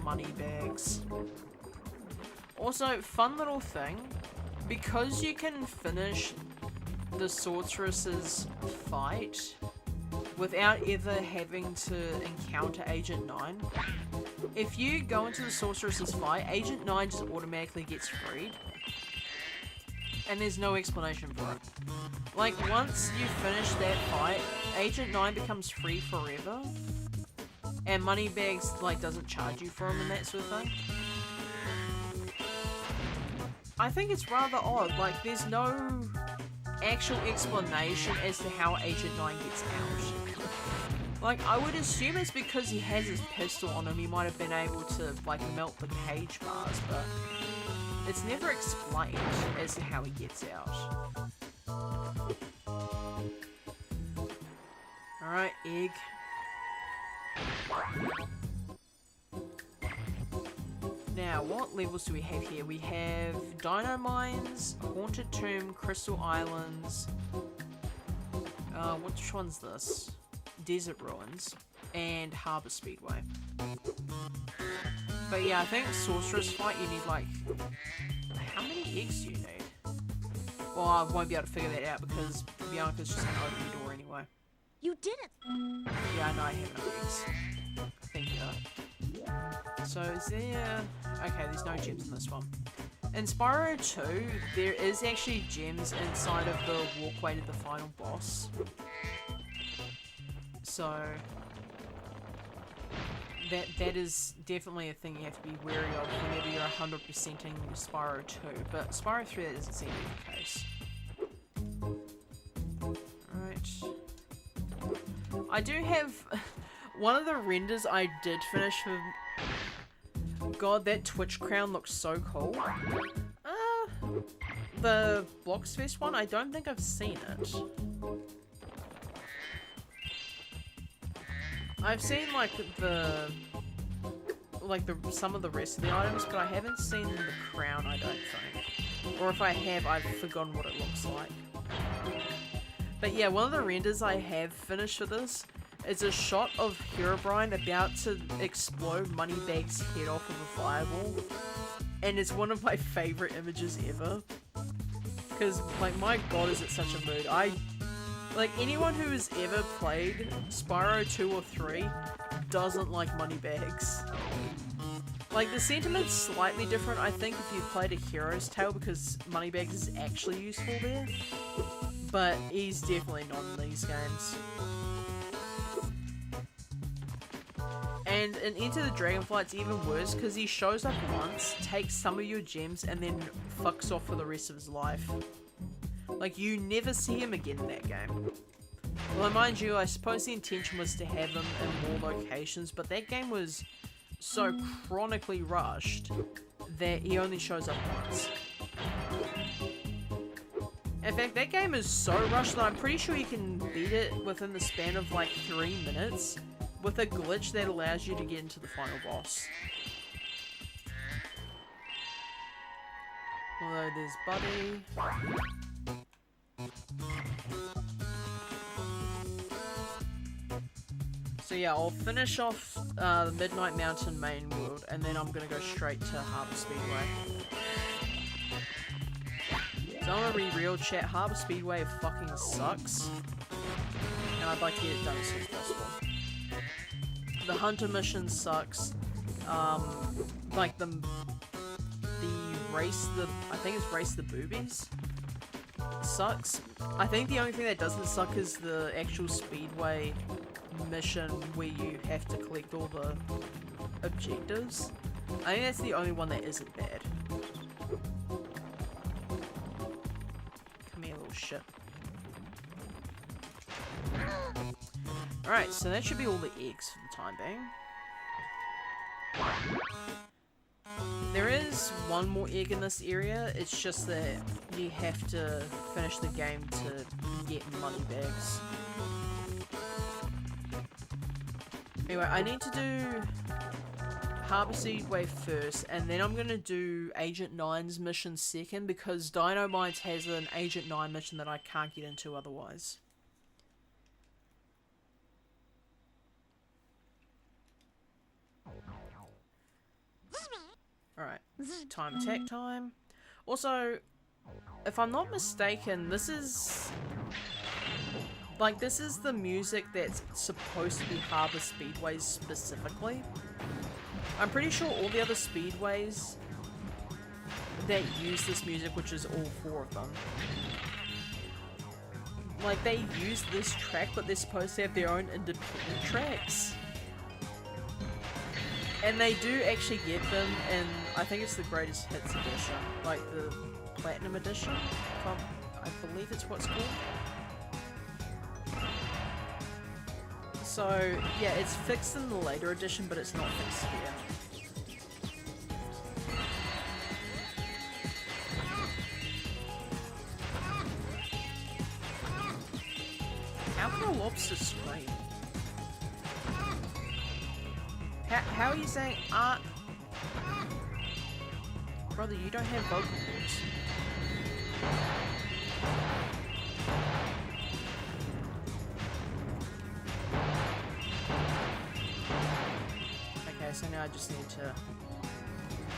Money bags. Also, fun little thing. Because you can finish the Sorceress's fight without ever having to encounter Agent 9, if you go into the Sorceress's fight, Agent 9 just automatically gets freed. And there's no explanation for it. Like, once you finish that fight, Agent 9 becomes free forever. And Moneybags, like, doesn't charge you for him and that sort of thing. I think it's rather odd. Like, there's no actual explanation as to how Agent 9 gets out. Like, I would assume it's because he has his pistol on him, he might have been able to, like, melt the cage bars, but it's never explained as to how he gets out. Alright, egg. Now, what levels do we have here? We have Dino Mines, Haunted Tomb, Crystal Islands. Which one's this? Desert Ruins and Harbour Speedway. But yeah, I think Sorceress fight you need like... How many eggs do you need? Well, I won't be able to figure that out because Bianca's just gonna open the door anyway. You did it! Yeah, I know I have no eggs. I think, so is there... Okay, there's no gems in this one. In Spyro 2, there is actually gems inside of the walkway to the final boss. So... That is definitely a thing you have to be wary of whenever you're 100%ing Spyro 2. But Spyro 3, that doesn't seem to be the case. Alright. I do have... One of the renders I did finish for... God, that Twitch crown looks so cool. The Bloxfest one, I don't think I've seen it. I've seen some of the rest of the items, but I haven't seen the crown, I don't think. Or if I have, I've forgotten what it looks like. But yeah, one of the renders I have finished for this is a shot of Herobrine about to explode Moneybag's head off of a fireball. And it's one of my favourite images ever. Because, like, my god, is it such a mood. Like, anyone who has ever played Spyro 2 or 3 doesn't like Moneybags. Like, the sentiment's slightly different, I think, if you've played A Hero's Tale, because Moneybags is actually useful there. But he's definitely not in these games. And in Enter the Dragonfly, it's even worse, because he shows up once, takes some of your gems, and then fucks off for the rest of his life. Like, you never see him again in that game. Well, mind you, I suppose the intention was to have him in more locations, but that game was so chronically rushed that he only shows up once. In fact, that game is so rushed that I'm pretty sure you can beat it within the span of like 3 minutes with a glitch that allows you to get into the final boss. Although there's Buddy. So yeah, I'll finish off the Midnight Mountain main world, and then I'm gonna go straight to Harbour Speedway. So I'm gonna be real, chat, Harbour Speedway fucking sucks, and I'd like to get it done as soon as possible. The Hunter mission sucks. Like the race, I think it's Race the Boobies, sucks. I think the only thing that doesn't suck is the actual Speedway mission where you have to collect all the objectives. I think that's the only one that isn't bad. Come here, little shit. Alright, so that should be all the eggs for the time being. There is one more egg in this area, it's just that you have to finish the game to get Moneybags. Anyway, I need to do Harbour Speedway first, and then I'm going to do Agent 9's mission second, because Dino Mines has an Agent 9 mission that I can't get into otherwise. Alright, time attack time. Also, if I'm not mistaken, this is the music that's supposed to be Harbour Speedway specifically. I'm pretty sure all the other speedways that use this music, which is all 4 of them, like, they use this track, but they're supposed to have their own independent tracks. And they do actually get them in, I think it's the Greatest Hits edition, like the Platinum edition, I believe it's what's called. So, yeah, it's fixed in the later edition, but it's not fixed here. How can a lobster scream? How are you saying Brother, you don't have vocal cords. Okay, so now I just need to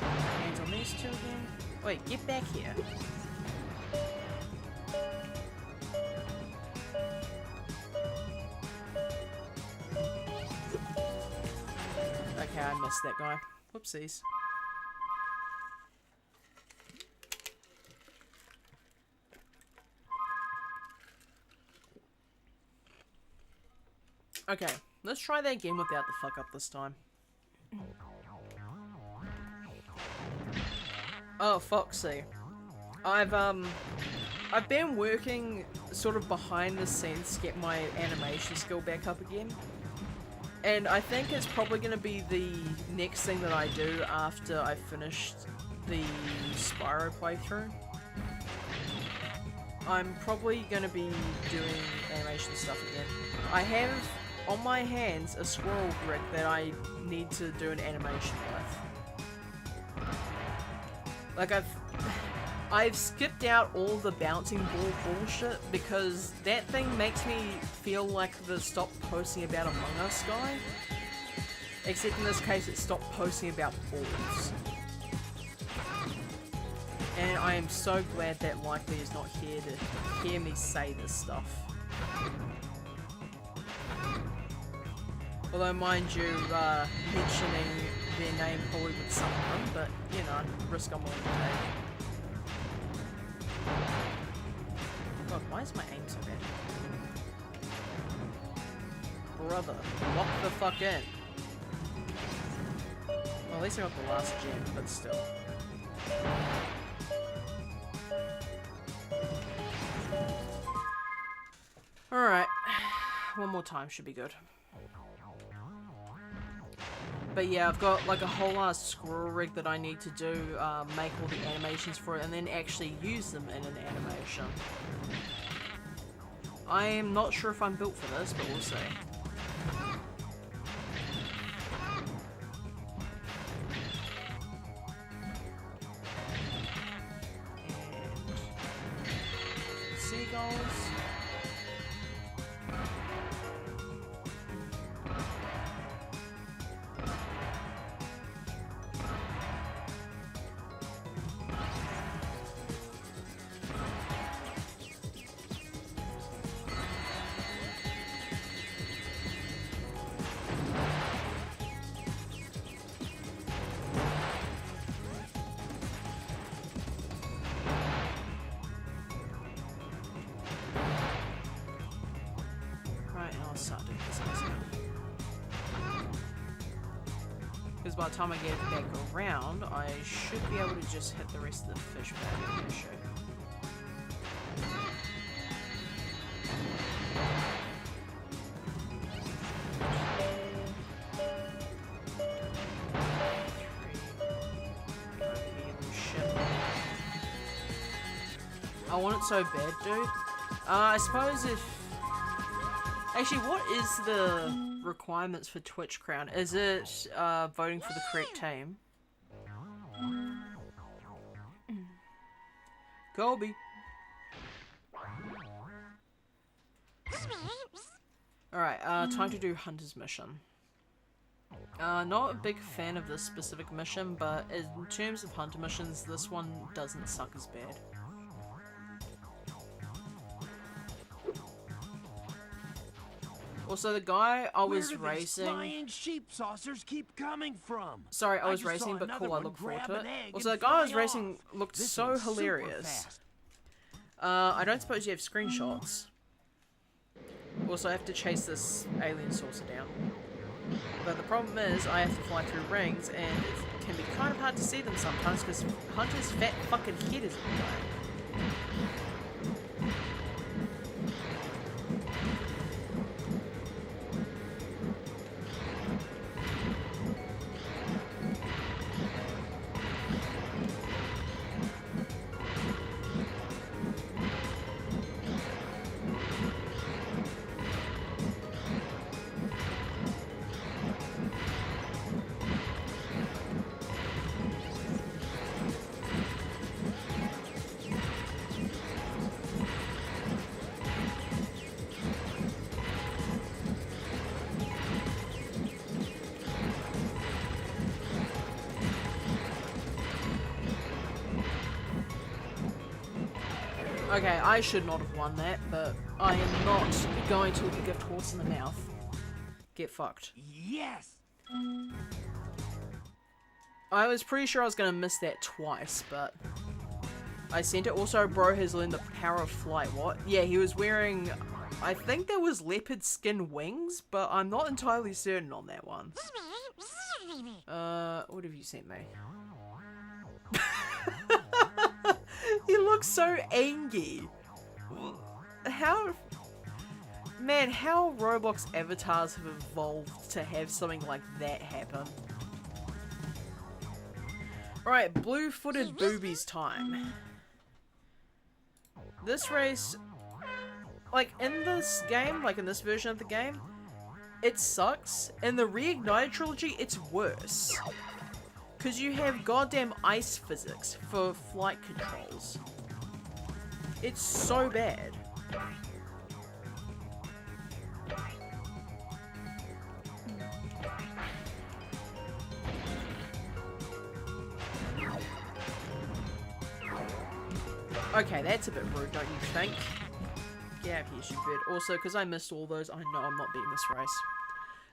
hands on these 2 again. Wait, get back here. Okay, I missed that guy. Whoopsies. Okay, let's try that again without the fuck up this time. Oh, Foxy. I've been working sort of behind the scenes to get my animation skill back up again. And I think it's probably going to be the next thing that I do after I finished the Spyro playthrough. I'm probably going to be doing animation stuff again. I have on my hands a squirrel rig that I need to do an animation with. Like, I've skipped out all the bouncing ball bullshit because that thing makes me feel like the Stop Posting About Among Us guy. Except in this case, it stopped posting about balls. And I am so glad that Likely is not here to hear me say this stuff. Although, mind you, mentioning their name probably would summon them, but, you know, risk I'm willing to take. God, why is my aim so bad? Brother, lock the fuck in. Well, at least I got the last gem, but still. Alright. One more time should be good. But yeah, I've got like a whole ass squirrel rig that I need to do, make all the animations for it, and then actually use them in an animation. I am not sure if I'm built for this, but we'll see. And seagulls. Because by the time I get it back around, I should be able to just hit the rest of the fish back issue. I want it so bad, dude. I suppose if... Actually, what is the requirements for Twitch Crown? Is it voting for the correct team? Colby. Alright, time to do Hunter's Mission. Not a big fan of this specific mission, but in terms of Hunter missions, this one doesn't suck as bad. Also, the guy I Where was do these racing. flying sheep saucers keep coming from? Sorry, I was just saw racing, but another cool. I one look forward grab to an it. egg Also, the and guy I was fly racing off. looked This so one's super hilarious. fast. I don't suppose you have screenshots. Also, I have to chase this alien saucer down. But the problem is, I have to fly through rings, and it can be kind of hard to see them sometimes because Hunter's fat fucking head is in the way. Okay, I should not have won that, but I am not going to a gift horse in the mouth. Get fucked. Yes! I was pretty sure I was gonna miss that twice, but I sent it. Also, bro has learned the power of flight. What? Yeah, he was wearing, I think there was leopard skin wings, but I'm not entirely certain on that one. What have you sent me? He looks so angry. How... Man, how Roblox avatars have evolved to have something like that happen. Alright, blue-footed boobies time. This race... Like, in this game, like in this version of the game, it sucks. In the Reignited trilogy, it's worse. Because you have goddamn ice physics for flight controls. It's so bad. Okay, that's a bit rude, don't you think? Get out of here, stupid. Also, because I missed all those, I know I'm not beating this race.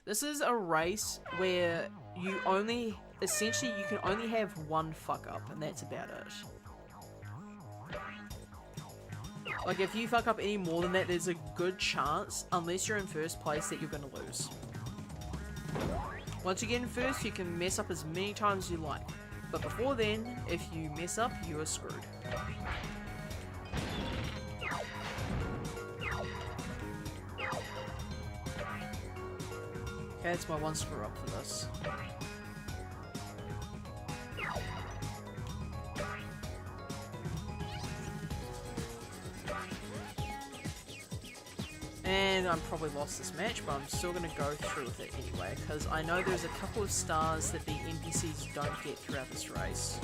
This is a race where you only... Essentially, you can only have one fuck up, and that's about it. Like, if you fuck up any more than that, there's a good chance, unless you're in first place, that you're gonna lose. Once you get in first, you can mess up as many times as you like. But before then, if you mess up, you are screwed. Okay, that's my one screw up for this. And I'm probably lost this match, but I'm still going to go through with it anyway, because I know there's a couple of stars that the NPCs don't get throughout this race.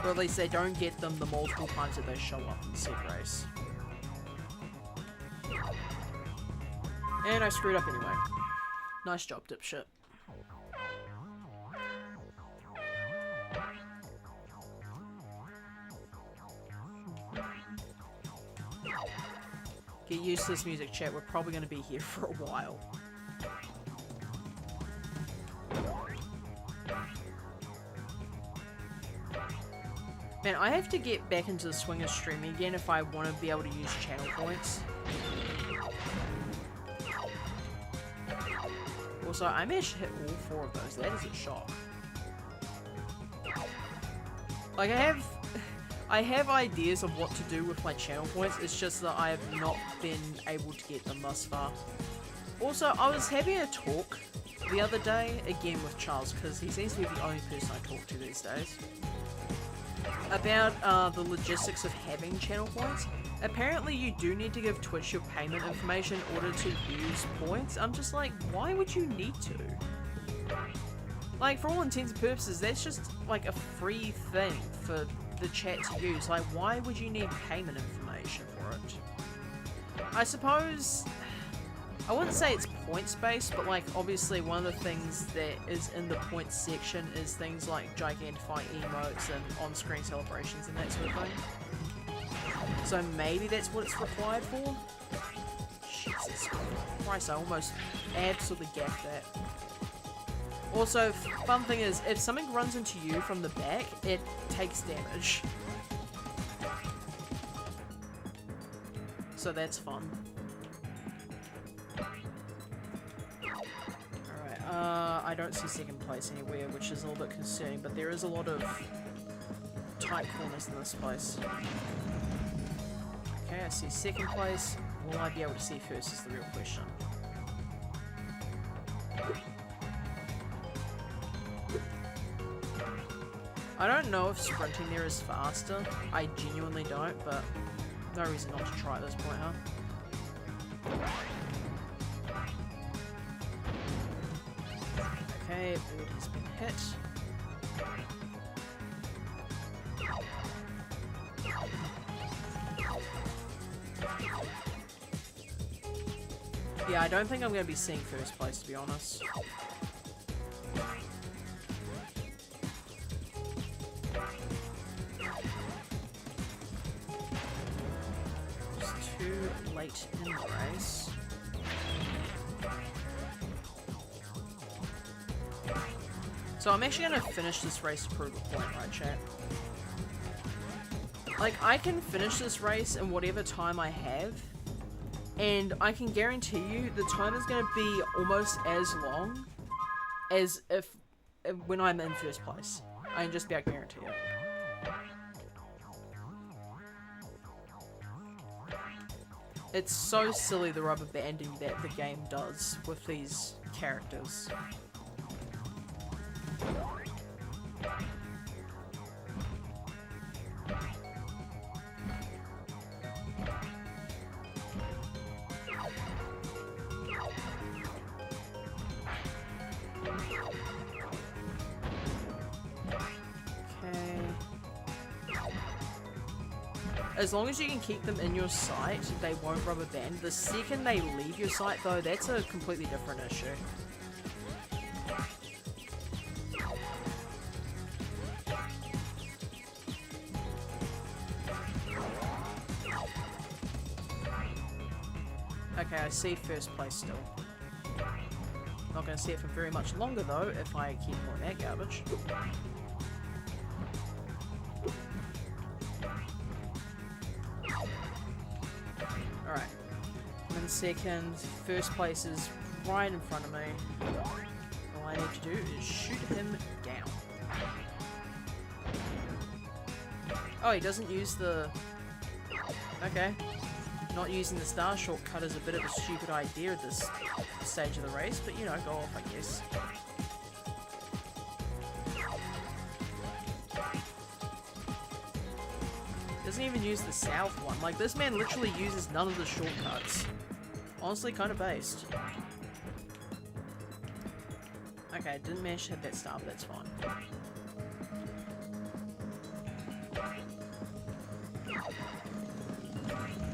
Or at least they don't get them the multiple times that they show up in said race. And I screwed up anyway. Nice job, dipshit. Get used to this music, chat. We're probably going to be here for a while. Man, I have to get back into the swing of streaming again if I want to be able to use channel points. Also, I managed to hit all 4 of those. That is a shock. Like, I have ideas of what to do with my channel points, it's just that I have not been able to get them thus far. Also, I was having a talk the other day, again with Charles, because he seems to be the only person I talk to these days, about the logistics of having channel points. Apparently you do need to give Twitch your payment information in order to use points. I'm just like, why would you need to? Like, for all intents and purposes, that's just like a free thing for the chat to use. Like, why would you need payment information for it? I suppose, I wouldn't say it's points based, but like obviously one of the things that is in the points section is things like gigantify emotes and on-screen celebrations and that sort of thing. So maybe that's what it's required for? Jesus. Jesus Christ, I almost absolutely gaffed that. Also, fun thing is, if something runs into you from the back, it takes damage. So that's fun. Alright, I don't see second place anywhere, which is a little bit concerning, but there is a lot of tight corners in this place. Okay, I see second place. Will I be able to see first is the real question. I don't know if sprinting there is faster. I genuinely don't, but no reason not to try at this point, huh? Okay, board has been hit. Yeah, I don't think I'm going to be seeing first place, to be honest. It's too late in the race. So I'm actually going to finish this race to prove a point, right, chat? Like, I can finish this race in whatever time I have, and I can guarantee you the time is going to be almost as long as if when I'm in first place. I can just about guarantee it. It's so silly the rubber banding that the game does with these characters. As long as you can keep them in your sight, they won't rubber band. The second they leave your sight, though, that's a completely different issue. Okay, I see first place still. Not going to see it for very much longer, though, if I keep on that garbage. Alright, I'm in second, first place is right in front of me. All I need to do is shoot him down. Oh, he doesn't use the... Okay. Not using the star shortcut is a bit of a stupid idea at this stage of the race, but you know, go off, I guess. Doesn't even use the south one. Like, this man literally uses none of the shortcuts. Honestly, kind of based. Okay, didn't manage to hit that star, but that's fine.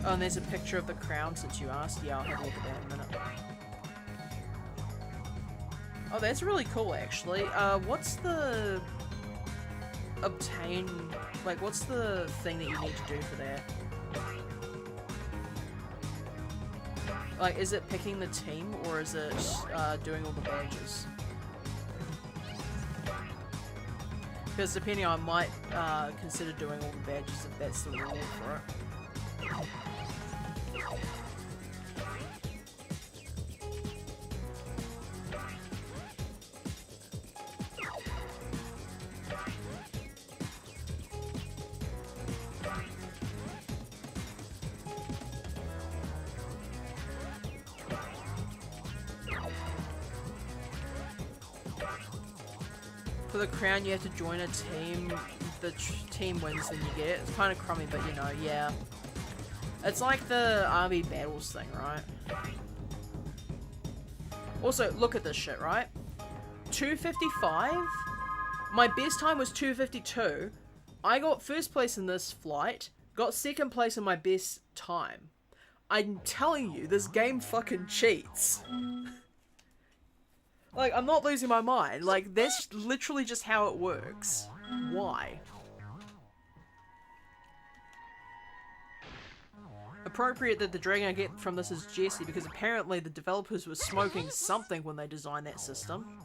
Oh, and there's a picture of the crown since you asked. Yeah, I'll have a look at that in a minute. Oh, that's really cool, actually. What's the... obtain... Like, what's the thing that you need to do for that? Like, is it picking the team, or is it doing all the badges? Because depending on, I might consider doing all the badges if that's the reward for it. For the crown, you have to join a team. The team wins, then you get it. It's kind of crummy, but you know, yeah. It's like the army battles thing, right? Also, look at this shit, right? 2:55? My best time was 2:52. I got first place in this flight, got second place in my best time. I'm telling you, this game fucking cheats. Like, I'm not losing my mind. Like, that's literally just how it works. Why? Appropriate that the dragon I get from this is Jesse, because apparently the developers were smoking something when they designed that system.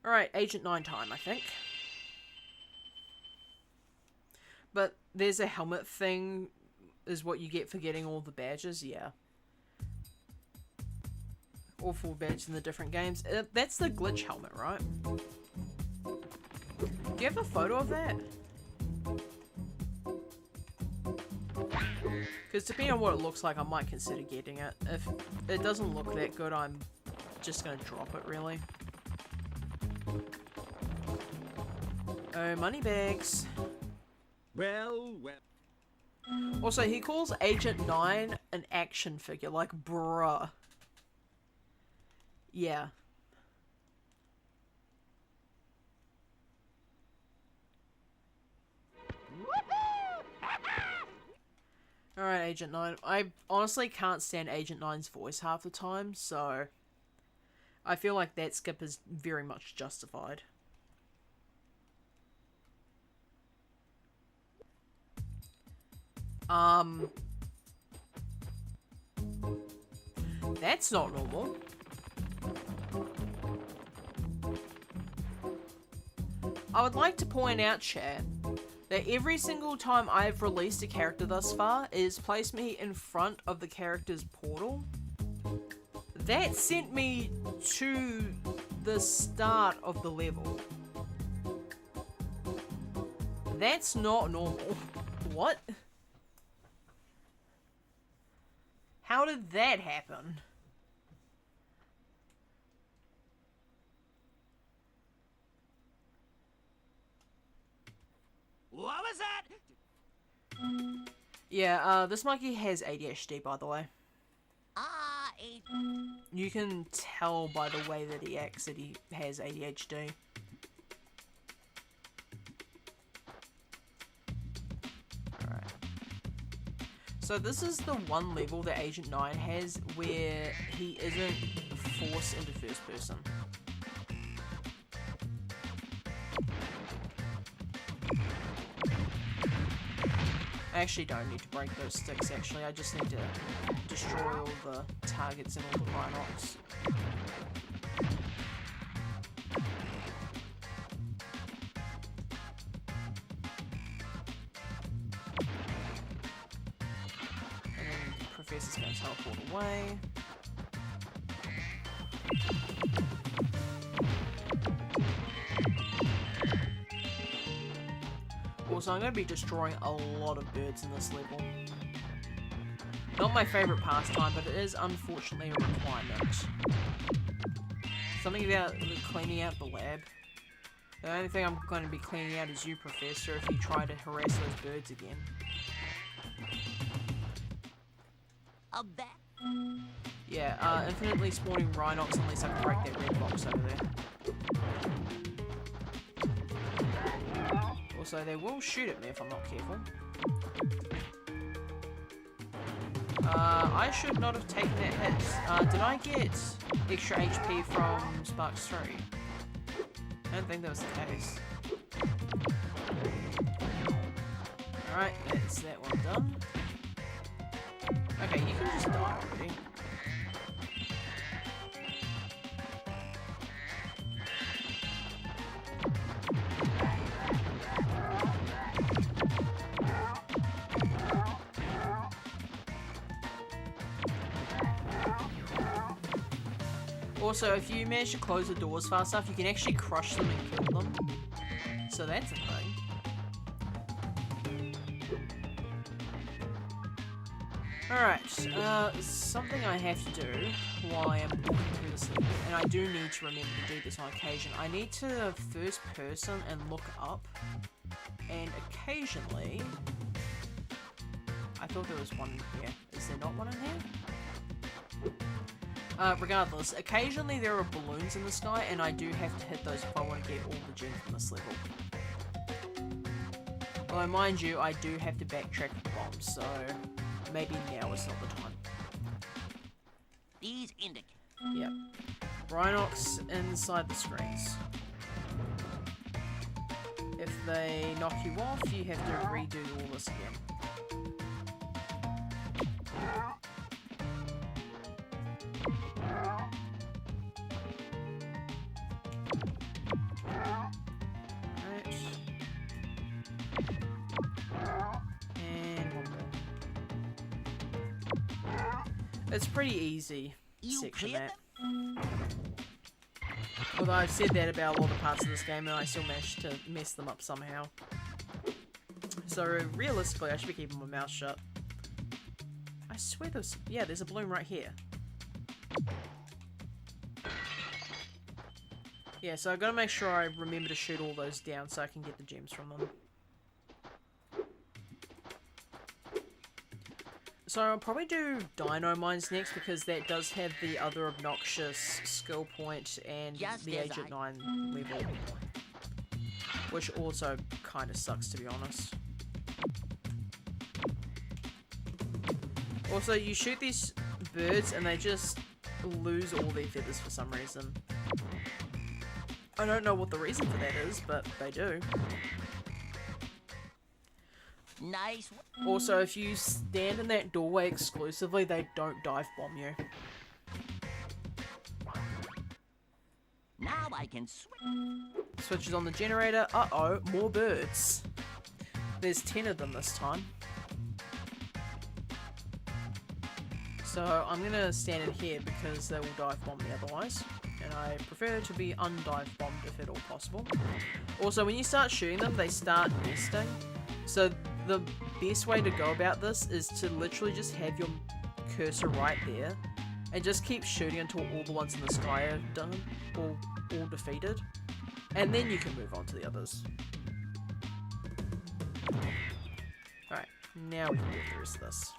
Alright, Agent 9 time, I think. But there's a helmet thing, is what you get for getting all the badges, yeah. All 4 badges in the different games. That's the glitch helmet, right? Do you have a photo of that? Because depending on what it looks like, I might consider getting it. If it doesn't look that good, I'm just going to drop it, really. Oh, money bags. Well. Also, he calls Agent 9 an action figure. Like, bruh. Yeah. Alright, Agent 9. I honestly can't stand Agent 9's voice half the time, so I feel like that skip is very much justified. That's not normal. I would like to point out, chat, that every single time I've released a character thus far, it has placed me in front of the character's portal. That sent me to the start of the level. That's not normal. What? How did that happen? What was that? Yeah, this monkey has ADHD, by the way. Ah, You can tell by the way that he acts that he has ADHD. Alright. So this is the one level that Agent 9 has where he isn't forced into first person. I actually don't need to break those sticks, actually. I just need to destroy all the targets and all the Rhinox. And then the Professor's going to teleport away. Also, I'm going to be destroying a lot of birds in this level. Not my favourite pastime, but it is unfortunately a requirement. Something about cleaning out the lab. The only thing I'm going to be cleaning out is you, Professor, if you try to harass those birds again. Yeah, infinitely spawning Rhinox unless I can break that red box over there. Also, they will shoot at me if I'm not careful. I should not have taken that hit. Did I get extra HP from Sparks 3? I don't think that was the case. Alright, that's that one done. Okay, you can just die already. Also, if you manage to close the doors fast enough, you can actually crush them and kill them. So that's a thing. Alright, something I have to do while I am walking through this level, and I do need to remember to do this on occasion. I need to first person and look up, and occasionally... I thought there was one in here. Is there not one in here? Regardless, occasionally there are balloons in the sky, and I do have to hit those if I want to get all the gems from this level. Although, mind you, I do have to backtrack the bombs, so maybe now is not the time. these indicate. Yep. Rhinox inside the screens. If they knock you off, you have to redo all this again. Right. And one more. It's pretty easy section that. Although I've said that about a lot of parts of this game and I still managed to mess them up somehow. So realistically I should be keeping my mouth shut. I swear there's... yeah, there's a balloon right here. Yeah, so I've got to make sure I remember to shoot all those down so I can get the gems from them. So I'll probably do Dino Mines next because that does have the other obnoxious skill point and the Agent 9 level. Which also kind of sucks, to be honest. Also, you shoot these birds and they just lose all their feathers for some reason. I don't know what the reason for that is, but they do. Nice. Also, if you stand in that doorway exclusively, they don't dive bomb you. Now I can switch. Switches on the generator. Uh-oh, more birds. There's 10 of them this time. So I'm gonna stand in here because they will dive bomb me otherwise. And I prefer to be undive bombed if at all possible. Also, when you start shooting them, they start nesting. So the best way to go about this is to literally just have your cursor right there and just keep shooting until all the ones in the sky are done, all defeated, and then you can move on to the others. Alright, now we can do the rest of this.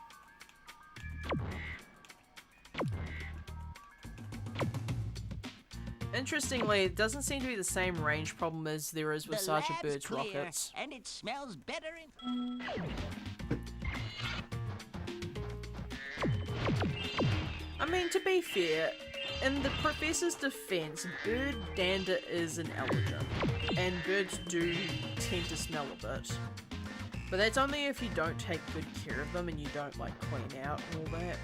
Interestingly, it doesn't seem to be the same range problem as there is with Sergeant Bird's rockets. And it smells better in... I mean, to be fair, in the Professor's defense, bird dander is an allergen, and birds do tend to smell a bit. But that's only if you don't take good care of them and you don't, like, clean out all that.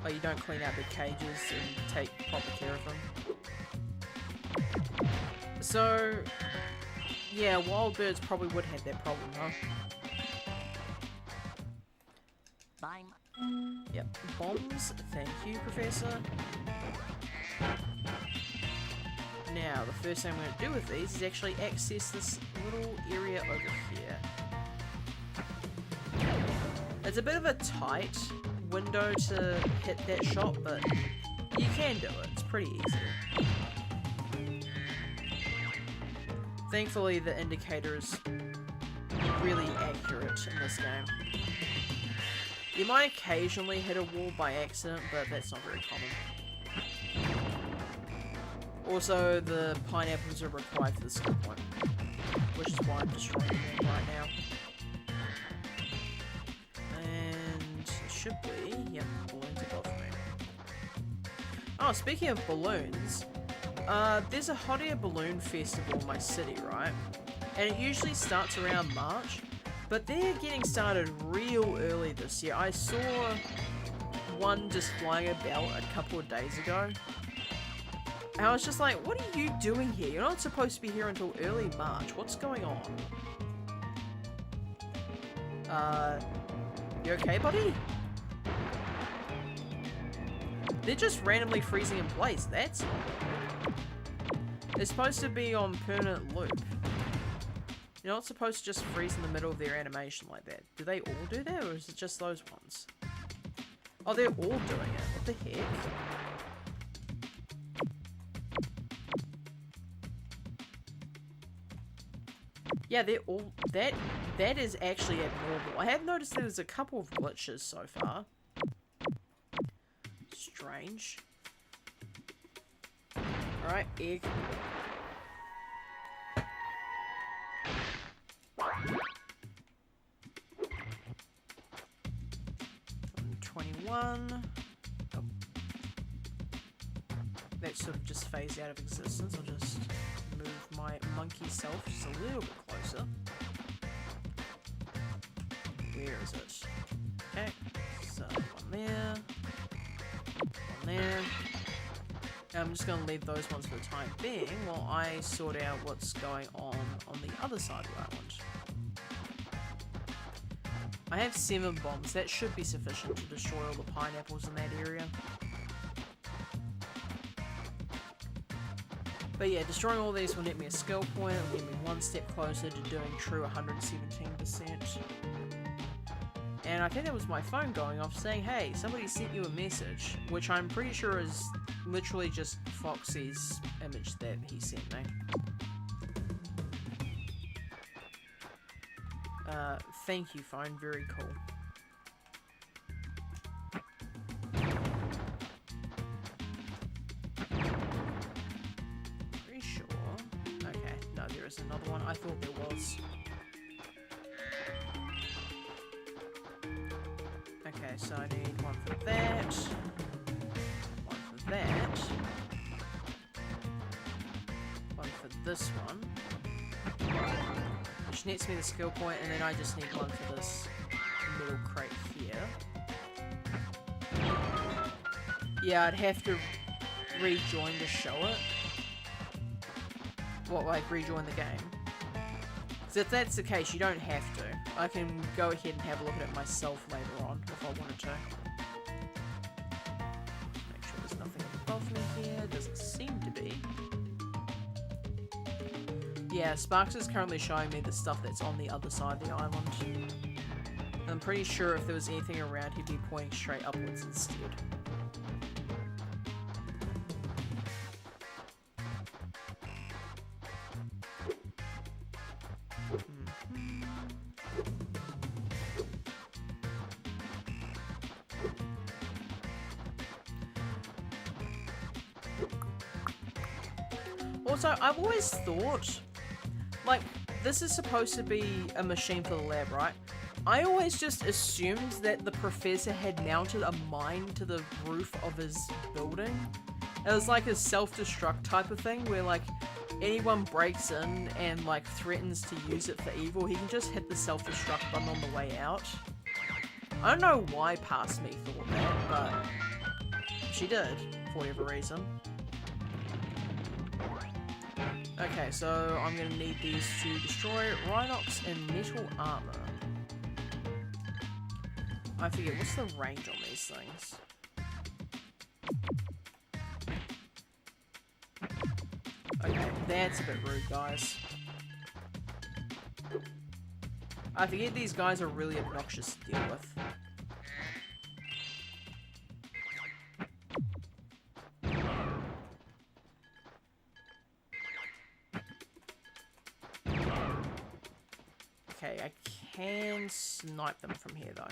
Like, you don't clean out the cages and take proper care of them. So, yeah, wild birds probably would have that problem, huh? Fine. Yep. Bombs, thank you, Professor. Now, the first thing I'm going to do with these is actually access this little area over here. It's a bit of a tight window to hit that shot, but you can do it. It's pretty easy. Thankfully, the indicator is really accurate in this game. You might occasionally hit a wall by accident, but that's not very common. Also, the pineapples are required for the skill point, which is why I'm destroying them right now. And it should be, yep, balloons above me. Oh, speaking of balloons, there's a hot air balloon festival in my city, right? And it usually starts around March, but they're getting started real early this year. I saw one just flying about a couple of days ago. And I was just like, what are you doing here? You're not supposed to be here until early March. What's going on? You okay, buddy? They're just randomly freezing in place. That's not good. They're supposed to be on permanent loop. You're not supposed to just freeze in the middle of their animation like that. Do they all do that, or is it just those ones? Oh, they're all doing it. What the heck? Yeah, they're all... That is actually abnormal. I have noticed there's a couple of glitches so far. Strange. Alright, egg. 21. Oh. That sort of just phased out of existence. I'll just move my monkey self just a little bit closer. Professor. Where is it? Okay, so one there, one there. I'm just going to leave those ones for the time being while I sort out what's going on the other side of the island. I have 7 bombs. That should be sufficient to destroy all the pineapples in that area. But yeah, destroying all these will net me a skill point. It'll get me one step closer to doing true 117%. And I think that was my phone going off saying, hey, somebody sent you a message, which I'm pretty sure is literally just Foxy's image that he sent me. Thank you, phone. Very cool. Pretty sure. Okay, no, there is another one. I thought there was. Okay, so I need one for that. One for that. One for this one. Which nets me the skill point, and then I just need one for this middle crate here. Yeah, I'd have to rejoin to show it. What, like rejoin the game? Because if that's the case, you don't have to. I can go ahead and have a look at it myself later on if I wanted to. Make sure there's nothing above me here. Doesn't seem to be. Yeah, Sparks is currently showing me the stuff that's on the other side of the island. I'm pretty sure if there was anything around, he'd be pointing straight upwards instead. Also, I've always thought, like, this is supposed to be a machine for the lab, right? I always just assumed that the professor had mounted a mine to the roof of his building. It was like a self-destruct type of thing where, like, anyone breaks in and, like, threatens to use it for evil, he can just hit the self-destruct button on the way out. I don't know why past me thought that, but she did, for whatever reason. Okay, so I'm going to need these to destroy Rhinox and metal armor. I forget, what's the range on these things? Okay, that's a bit rude, guys. I forget these guys are really obnoxious to deal with. Okay, I can snipe them from here, though.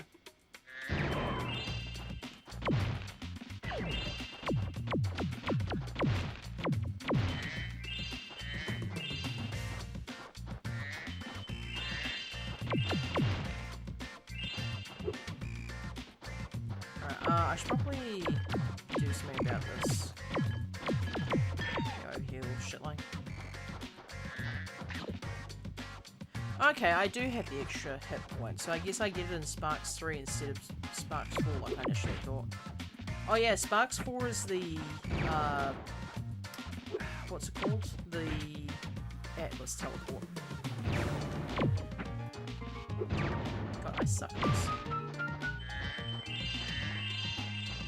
Alright, I should probably do something about this. Go over here, little shitling. Okay, I do have the extra hit point, so I guess I get it in Sparks 3 instead of Sparks 4 like I initially thought. Oh yeah, Sparks 4 is the, what's it called? The Atlas teleport. God, I suck at this.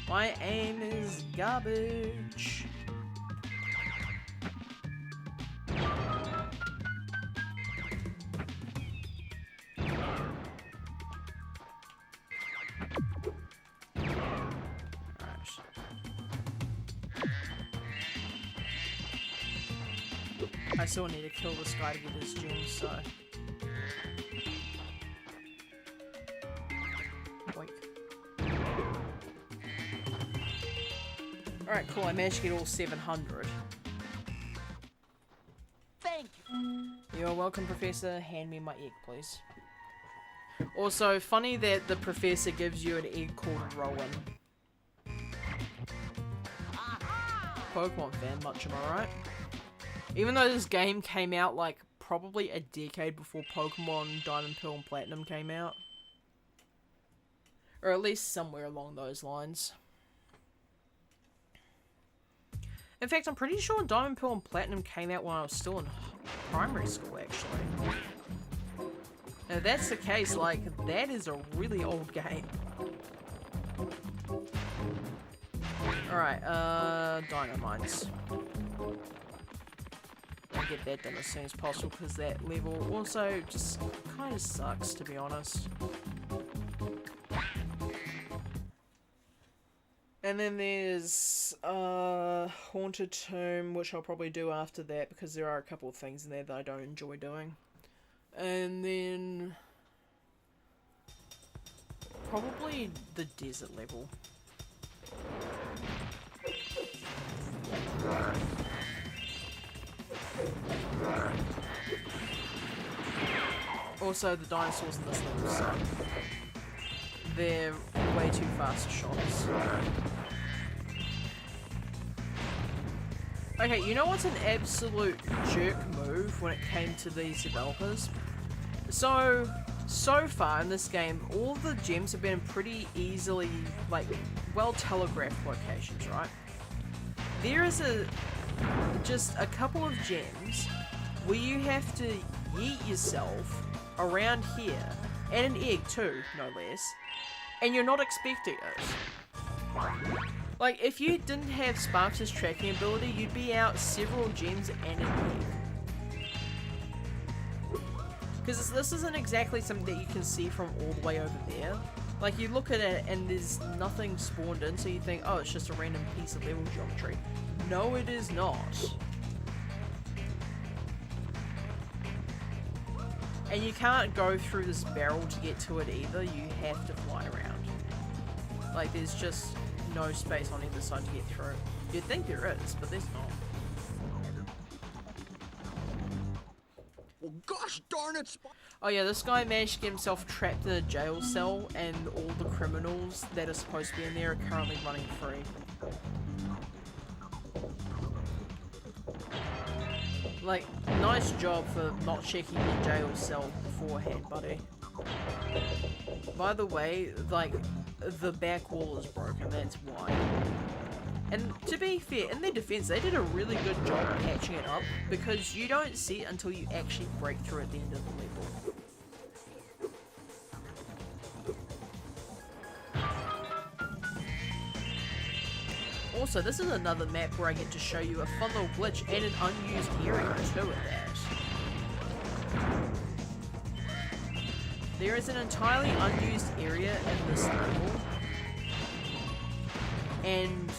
My aim is garbage. I still need to kill this guy to get his gems, so... Boink. Alright, cool, I managed to get all 700. Thank you. You're welcome, Professor. Hand me my egg, please. Also, funny that the Professor gives you an egg called Rowan. Pokemon fan, much am I right? Even though this game came out, like, probably a decade before Pokemon Diamond, Pearl, and Platinum came out. Or at least somewhere along those lines. In fact, I'm pretty sure Diamond, Pearl, and Platinum came out when I was still in primary school, actually. Now, if that's the case, like, that is a really old game. Alright, Dynamites. I'll get that done as soon as possible, because that level also just kind of sucks, to be honest. And then there's Haunted Tomb, which I'll probably do after that, because there are a couple of things in there that I don't enjoy doing. And then probably the desert level. Also, the dinosaurs in this level suck. They're way too fast shots. Okay, you know what's an absolute jerk move when it came to these developers? So far in this game, all the gems have been pretty easily, like, well telegraphed locations, right? There is just a couple of gems where you have to yeet yourself around here, and an egg too, no less, and you're not expecting it. Like, if you didn't have Sparks' tracking ability, you'd be out several gems and an egg. Because this isn't exactly something that you can see from all the way over there. Like, you look at it and there's nothing spawned in, so you think, oh, it's just a random piece of level geometry. No, it is not. And you can't go through this barrel to get to it either, you have to fly around. Like, there's just no space on either side to get through. You'd think there is, but there's not. Well, gosh darn it, Oh yeah, this guy managed to get himself trapped in a jail cell, and all the criminals that are supposed to be in there are currently running free. Like, nice job for not checking your jail cell beforehand, buddy. By the way, like, the back wall is broken, that's why. And to be fair, in their defense, they did a really good job patching it up, because you don't see it until you actually break through at the end of the level. Also, this is another map where I get to show you a fun little glitch and an unused area too at that. There is an entirely unused area in this level, and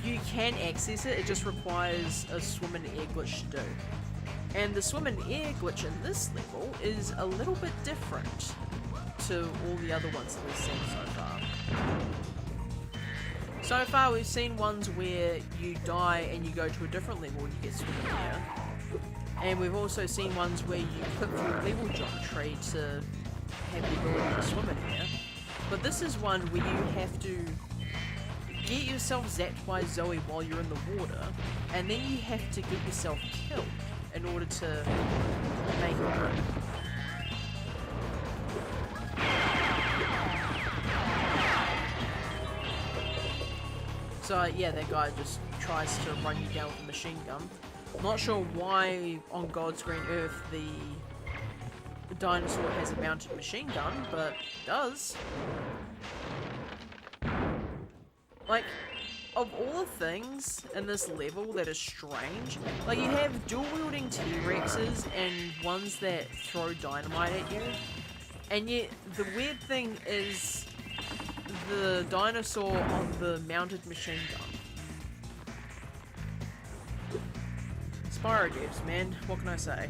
you can access it, it just requires a swim and air glitch to do. And the swim and air glitch in this level is a little bit different to all the other ones that we've seen so far. So far we've seen ones where you die and you go to a different level and you get swim and air. And we've also seen ones where you click through level geometry to have the ability to swim in air. But this is one where you have to get yourself zapped by Zoe while you're in the water, and then you have to get yourself killed in order to make it work. So yeah, that guy just tries to run you down with a machine gun. Not sure why on God's green earth the dinosaur has a mounted machine gun, but it does. Like, of all the things in this level that are strange, like, you have dual-wielding T-Rexes and ones that throw dynamite at you, and yet the weird thing is the dinosaur on the mounted machine gun. Spyro devs, man, what can I say?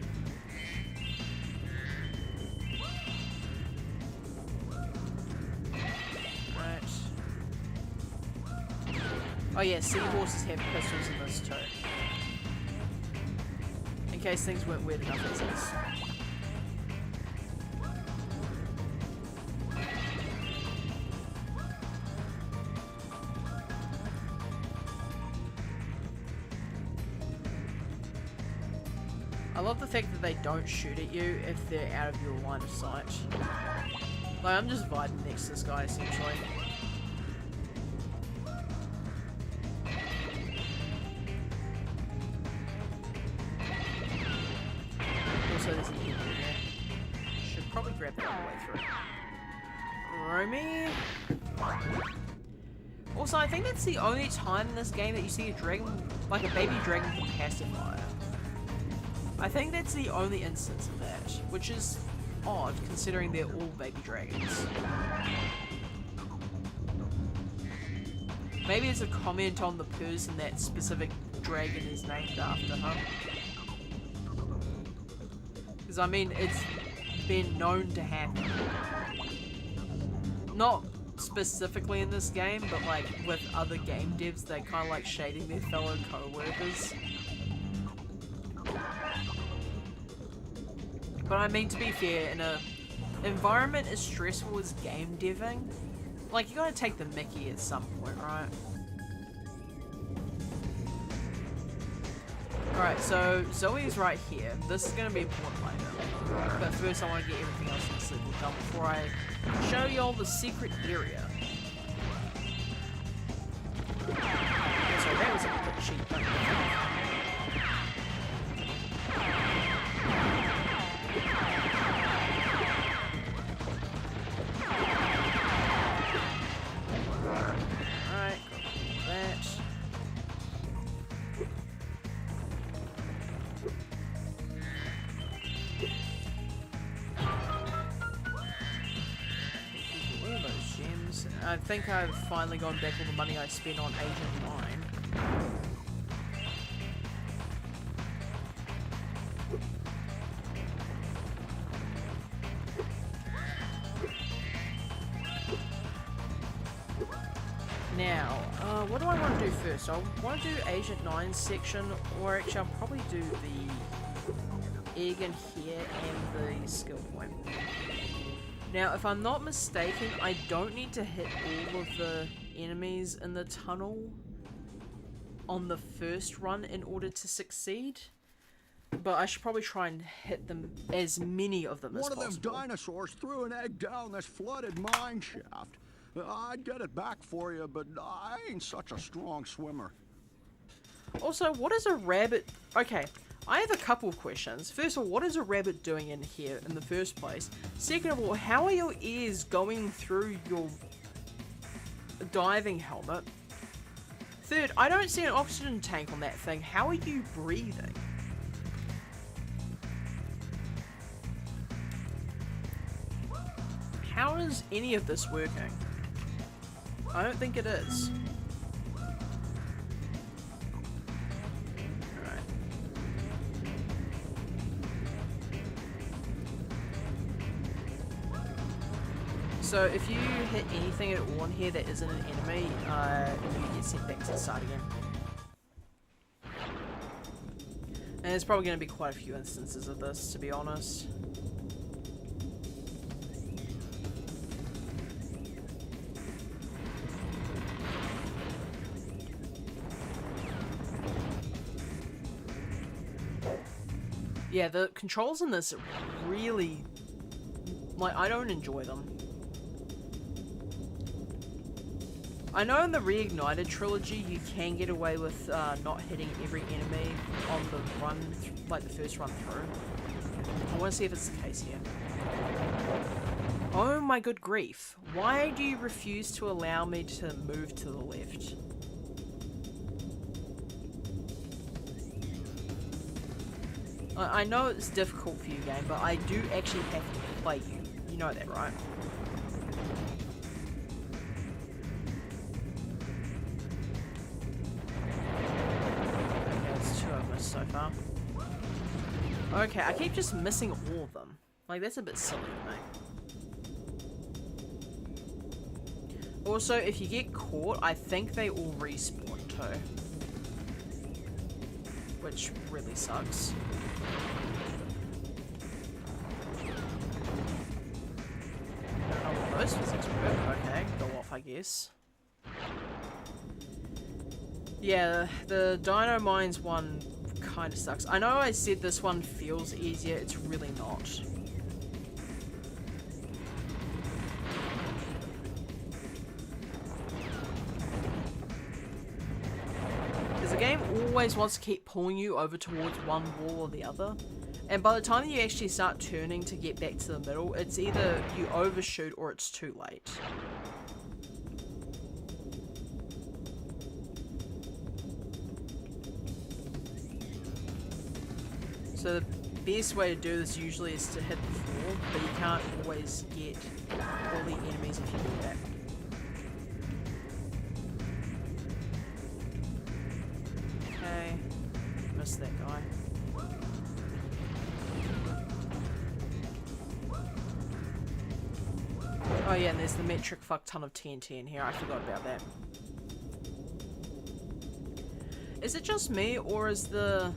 Right. Oh yeah, seahorses have pistols in this too. In case things weren't weird enough as is. I love the fact that they don't shoot at you if they're out of your line of sight. Like, I'm just vibing next to this guy, essentially. Also, there's an enemy there. Should probably grab that on the way through. Romy. Also, I think that's the only time in this game that you see a dragon, like a baby dragon with pacifier. I think that's the only instance of that, which is odd considering they're all baby dragons. Maybe it's a comment on the person that specific dragon is named after, huh? Because, I mean, it's been known to happen. Not specifically in this game, but like with other game devs, they kind of like shading their fellow co-workers. But I mean, to be fair, in a environment as stressful as game deving, like, you gotta take the mickey at some point, right? Alright, so Zoe's right here. This is gonna be important later. But first I want to get everything else in the sequel done before I show y'all the secret area. So that was a bit cheap, don't you think? Alright, got that. All those gems. I think I've finally gone back all the money I spent on Agent 9. Now, what do I want to do first? I want to do Agent 9 section, or actually I'll probably do the egg in here and the skill point. Now, if I'm not mistaken, I don't need to hit all of the enemies in the tunnel on the first run in order to succeed. But I should probably try and hit them, as many of them as possible. One of them dinosaurs threw an egg down this flooded mine shaft. I'd get it back for you, but I ain't such a strong swimmer. Also, what is a rabbit... Okay, I have a couple of questions. First of all, what is a rabbit doing in here in the first place? Second of all, how are your ears going through your diving helmet? Third, I don't see an oxygen tank on that thing. How are you breathing? How is any of this working? I don't think it is. Alright. So if you hit anything at all in here that isn't an enemy, you get sent back to the start again. And there's probably going to be quite a few instances of this, to be honest. Yeah, the controls in this really, like, I don't enjoy them. I know in the Reignited trilogy you can get away with not hitting every enemy on the run, like the first run through. I want to see if it's the case here. Oh my good grief. Why do you refuse to allow me to move to the left? I know it's difficult for you, game, but I do actually have to play you. You know that, right? Okay, that's 2 I've missed so far. Okay, I keep just missing all of them. Like, that's a bit silly of me. Also, if you get caught, I think they all respawn too. Which really sucks. Those physics work, okay, go off I guess. Yeah, the Dino Mines one kind of sucks. I know I said this one feels easier, it's really not. Because the game always wants to keep pulling you over towards one wall or the other. And by the time you actually start turning to get back to the middle, it's either you overshoot or it's too late. So the best way to do this usually is to hit the floor, but you can't always get all the enemies if you do that. Okay, missed that guy. Oh yeah, and there's the metric fuck ton of TNT in here, I forgot about that. Is it just me, or is the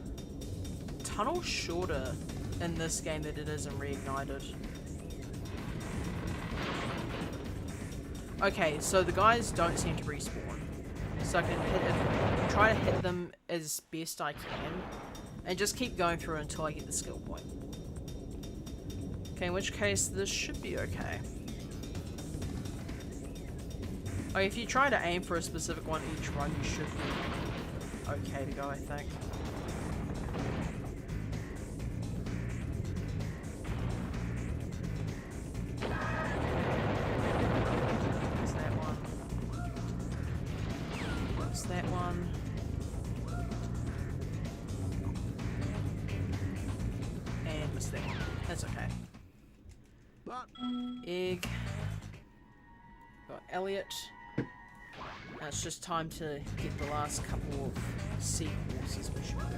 tunnel shorter in this game than it is in Reignited? Okay, so the guys don't seem to respawn. So I can try to hit them as best I can, and just keep going through until I get the skill point. Okay, in which case this should be okay. Oh, if you try to aim for a specific one each run, you should be okay to go, I think. There's that one. There's that one. And missed that one. That's okay. Egg. Got Elliot. Now it's just time to get the last couple of sea horses we should do.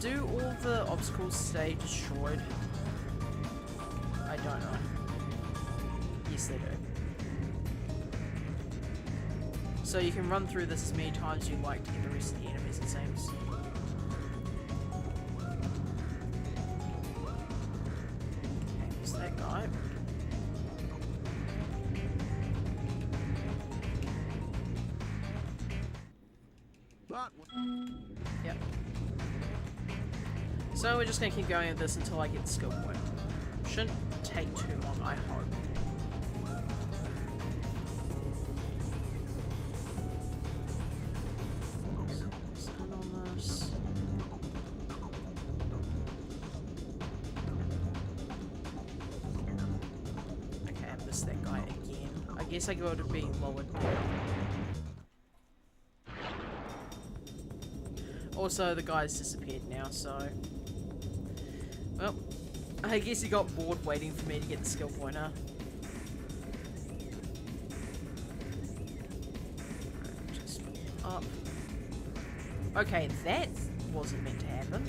Do all the obstacles stay destroyed? I don't know. Yes, they do. So you can run through this as many times as you like to get the rest of the enemies, it seems. Okay, there's that guy. Yep. So we're just gonna keep going at this until I get the skill point. Shouldn't take too long, I hope. Stand on this. Okay, I missed that guy again. I guess I go to be lowered down. Also, the guy's disappeared now, so... Well, I guess he got bored waiting for me to get the skill pointer. Just up. Okay, that wasn't meant to happen.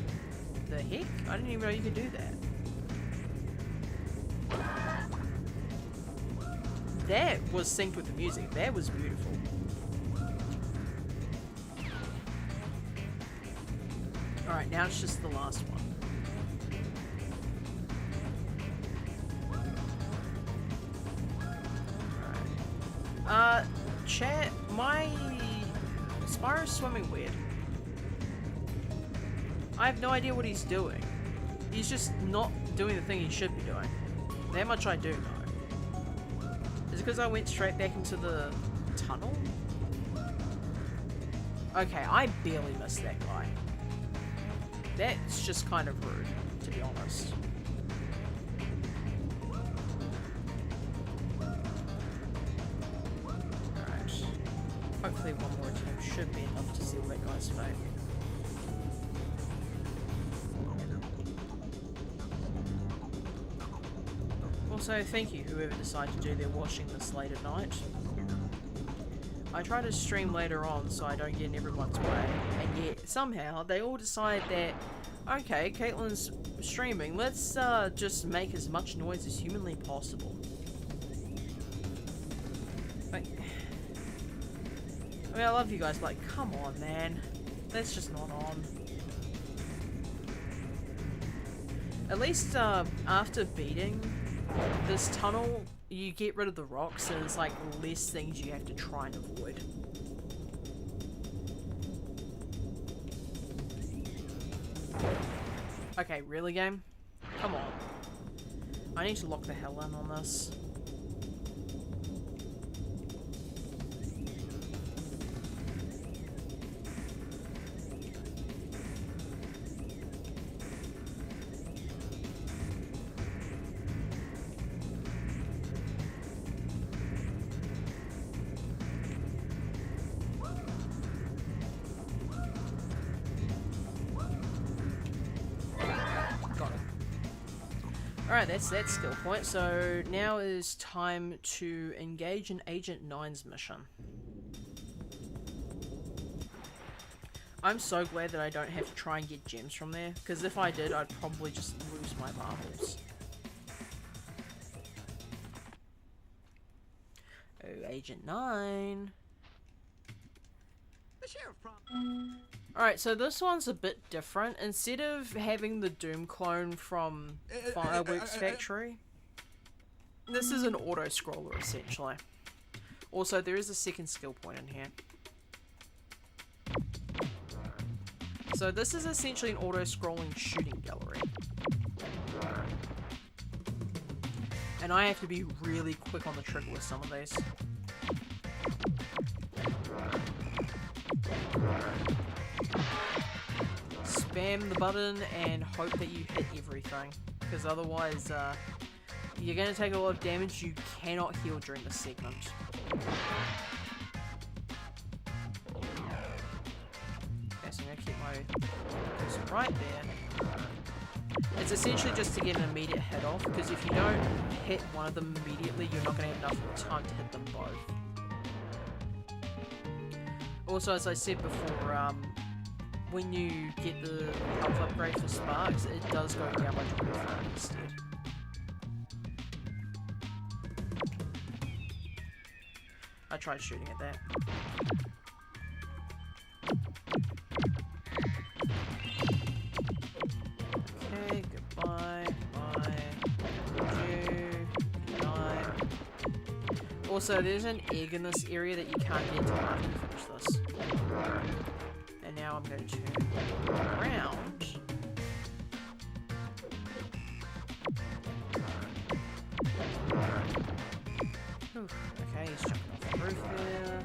The heck? I didn't even know you could do that. That was synced with the music. That was beautiful. Alright, now it's just the last one. Alright. Chat, my Spyro's swimming weird. I have no idea what he's doing. He's just not doing the thing he should be doing. That much I do know. Is it because I went straight back into the tunnel? Okay, I barely missed that guy. That's just kind of rude, to be honest. Alright. Hopefully one more attempt should be enough to seal that guy's fate. Also, thank you whoever decided to do their washing this late at night. I try to stream later on so I don't get in everyone's way, and yet somehow they all decide that, okay, Caitlin's streaming, let's just make as much noise as humanly possible. Like, I mean, I love you guys, but like, come on, man. That's just not on. At least after beating this tunnel, you get rid of the rocks and it's like less things you have to try and avoid. Okay, really, game? Come on. I need to lock the hell in on this. Alright, that's that skill point. So now is time to engage in Agent 9's mission. I'm so glad that I don't have to try and get gems from there, because if I did, I'd probably just lose my marbles. Oh, Agent 9. The sheriff Alright, so this one's a bit different. Instead of having the Doom clone from Fireworks Factory, this is an auto-scroller, essentially. Also, there is a second skill point in here. So this is essentially an auto-scrolling shooting gallery. And I have to be really quick on the trigger with some of these. Spam the button and hope that you hit everything, because otherwise you're going to take a lot of damage. You cannot heal during this segment. Okay, so I'm going to keep my cursor right there. It's essentially just to get an immediate hit off, because if you don't hit one of them immediately, you're not going to have enough time to hit them both. Also, as I said before, when you get the health upgrade for Sparks, it does go down by 25 instead. I tried shooting at that. Okay, goodbye, goodbye. Also, there's an egg in this area that you can't get until after you finish this. And now I'm going to turn around. Ooh, okay, he's jumping off the roof there.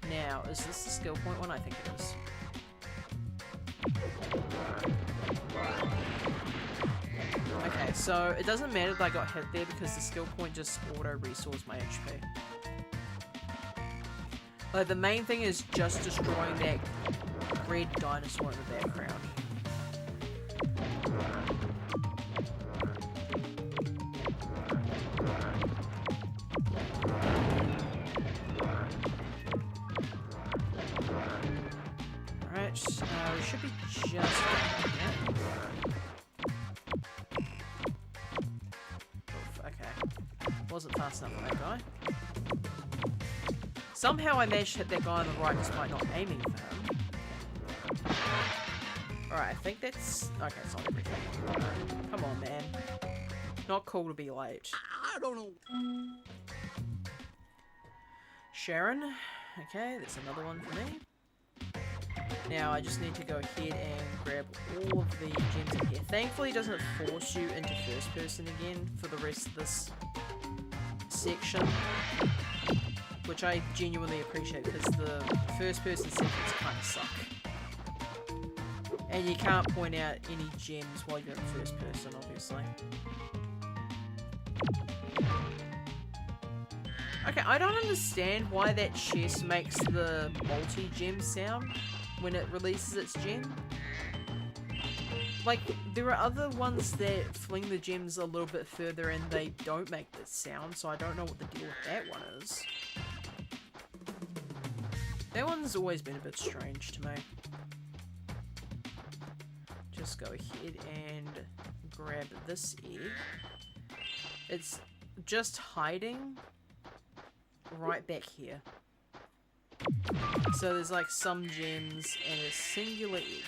Now, is this the skill point one? I think it is. Okay, so it doesn't matter that I got hit there because the skill point just auto-restores my HP. Like, the main thing is just destroying that red dinosaur in the background. Alright, we should be just done here. Oof, okay. Wasn't fast enough for that guy. Somehow I managed to hit that guy on the right despite not aiming for him. Alright, I think that's... Okay, it's not everything. Come on, man. Not cool to be late. I don't know. Sharon. Okay, that's another one for me. Now, I just need to go ahead and grab all of the gems in here. Thankfully, it doesn't force you into first person again for the rest of this section. Which I genuinely appreciate, because the first person sections kind of suck. And you can't point out any gems while you're in first person, obviously. Okay, I don't understand why that chest makes the multi-gem sound when it releases its gem. Like, there are other ones that fling the gems a little bit further and they don't make this sound, so I don't know what the deal with that one is. That one's always been a bit strange to me. Just go ahead and grab this egg. It's just hiding right back here. So there's like some gems and a singular egg.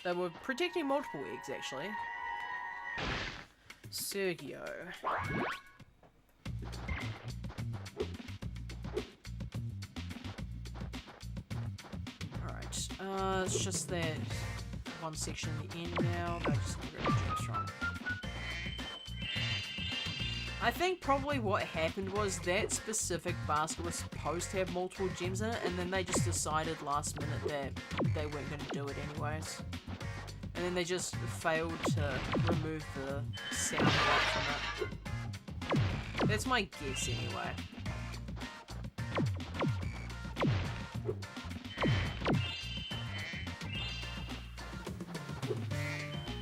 They were protecting multiple eggs, actually. Sergio. Alright. It's just that one section at the end now that I just need to grab gems from. I think probably what happened was that specific basket was supposed to have multiple gems in it, and then they just decided last minute that they weren't going to do it anyways. And then they just failed to remove the sound block from it. That's my guess anyway.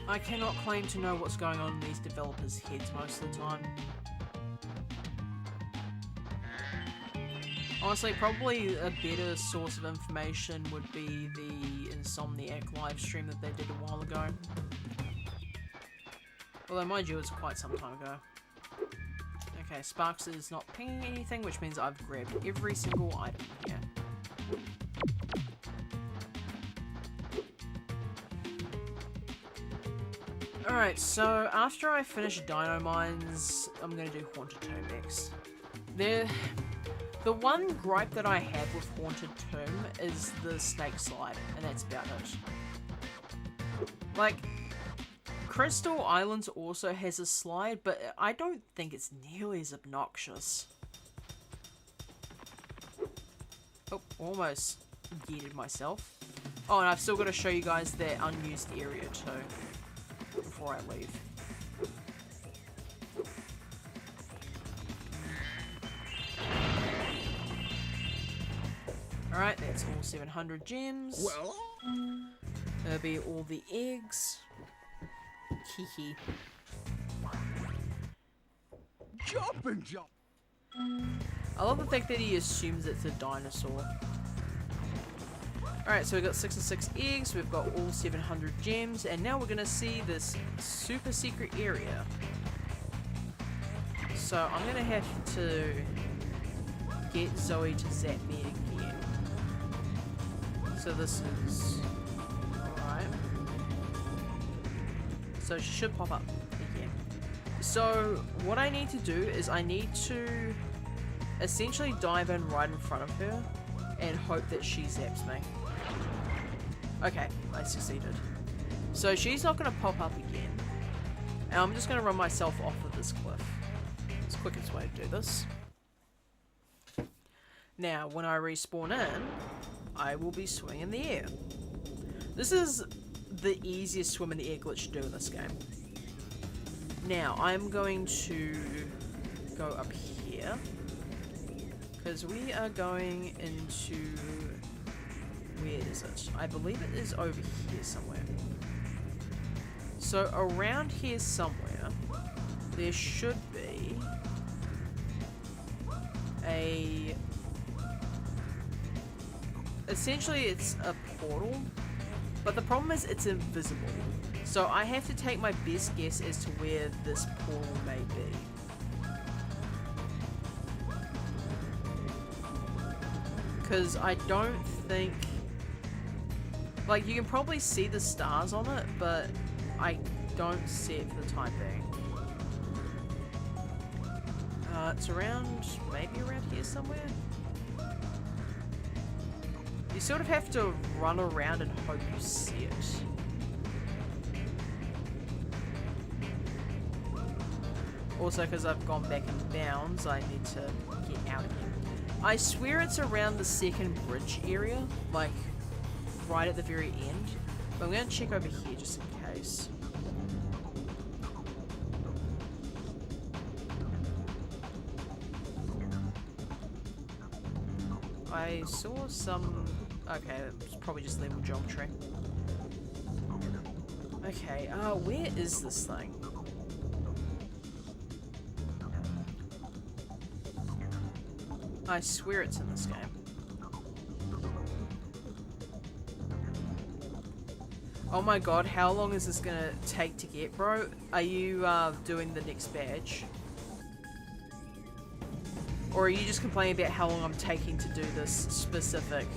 I cannot claim to know what's going on in these developers' heads most of the time. Honestly, probably a better source of information would be the Insomniac live stream that they did a while ago. Although, mind you, it's quite some time ago. Okay, Sparks is not pinging anything, which means I've grabbed every single item here. Alright, so after I finish Dino Mines, I'm gonna do Haunted Tomb next. The one gripe that I have with Haunted Tomb is the snake slide, and that's about it. Like, Crystal Islands also has a slide, but I don't think it's nearly as obnoxious. Oh, almost yeeted myself. Oh, and I've still got to show you guys that unused area too, before I leave. Alright, that's all 700 gems. Well, That'll be all the eggs. Hehe. jump and jump. I love the fact that he assumes it's a dinosaur. Alright, so we've got 66 eggs, we've got all 700 gems, and now we're gonna see this super secret area. So I'm gonna have to get Zoe to zap me again. So this is... alright. So she should pop up again. So what I need to do is I need to essentially dive in right in front of her and hope that she zaps me. Okay, I succeeded. So she's not going to pop up again. And I'm just going to run myself off of this cliff. It's the quickest way to do this. Now, when I respawn in, I will be swimming in the air. This is the easiest swim in the air glitch to do in this game. Now, I'm going to go up here, because we are going into... where is it? I believe it is over here somewhere. So around here somewhere, there should be a... essentially it's a portal, but the problem is it's invisible. So I have to take my best guess as to where this portal may be. Because I don't think... like, you can probably see the stars on it, but I don't see it for the time being. It's around... maybe around here somewhere? You sort of have to run around and hope you see it. Also, because I've gone back in bounds, I need to get out again. I swear it's around the second bridge area, like right at the very end. But I'm going to check over here just in case. I saw some... okay, it's probably just level geometry. Okay, where is this thing? I swear it's in this game. Oh my god, how long is this gonna take to get, bro? Are you doing the next badge? Or are you just complaining about how long I'm taking to do this specific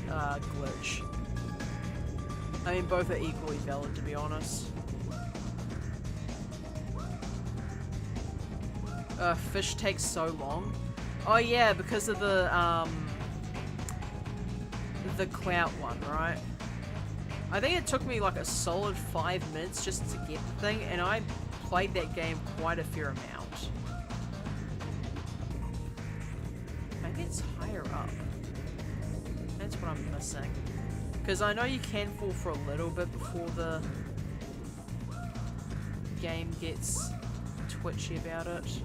glitch? I mean, both are equally valid, to be honest. Fish takes so long. Oh yeah, because of the the clout one, right? I think it took me like a solid 5 minutes just to get the thing, and I played that game quite a fair amount. Maybe it's higher up. That's what I'm missing. Because I know you can fall for a little bit before the game gets twitchy about it.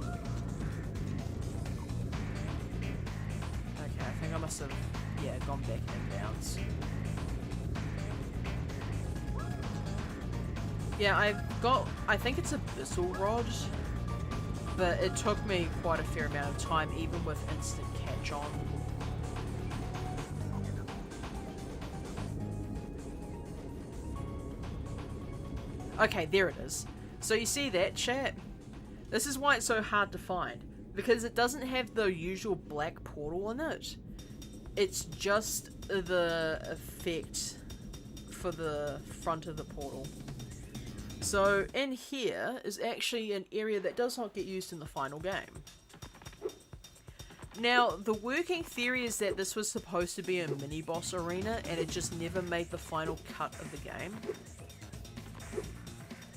Okay, I think I must have, yeah, gone back in bounds. Yeah, I think it's a Bissell Rod, but it took me quite a fair amount of time, even with instant catch on. Okay, there it is. So you see that, chat? This is why it's so hard to find, because it doesn't have the usual black portal in it. It's just the effect for the front of the portal. So in here is actually an area that does not get used in the final game. Now, the working theory is that this was supposed to be a mini-boss arena and it just never made the final cut of the game.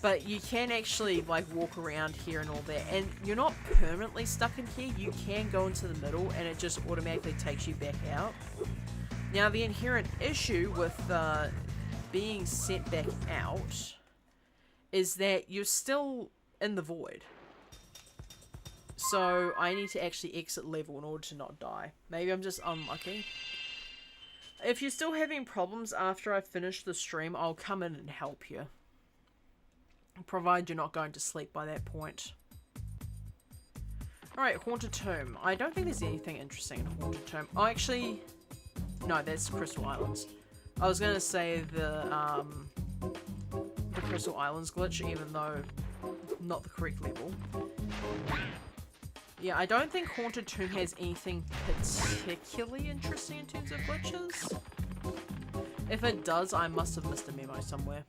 But you can actually like walk around here and all that, and you're not permanently stuck in here. You can go into the middle and it just automatically takes you back out. Now, the inherent issue with being sent back out is that you're still in the void. So I need to actually exit level in order to not die. Maybe I'm just unlucky. If you're still having problems after I finish the stream, I'll come in and help you. Provided you're not going to sleep by that point. Alright, Haunted Tomb. I don't think there's anything interesting in Haunted Tomb. Oh, actually... No, that's Crystal Islands. I was gonna say the Crystal Islands glitch, even though not the correct level. Yeah, I don't think Haunted Tomb has anything particularly interesting in terms of glitches. If it does, I must have missed a memo somewhere.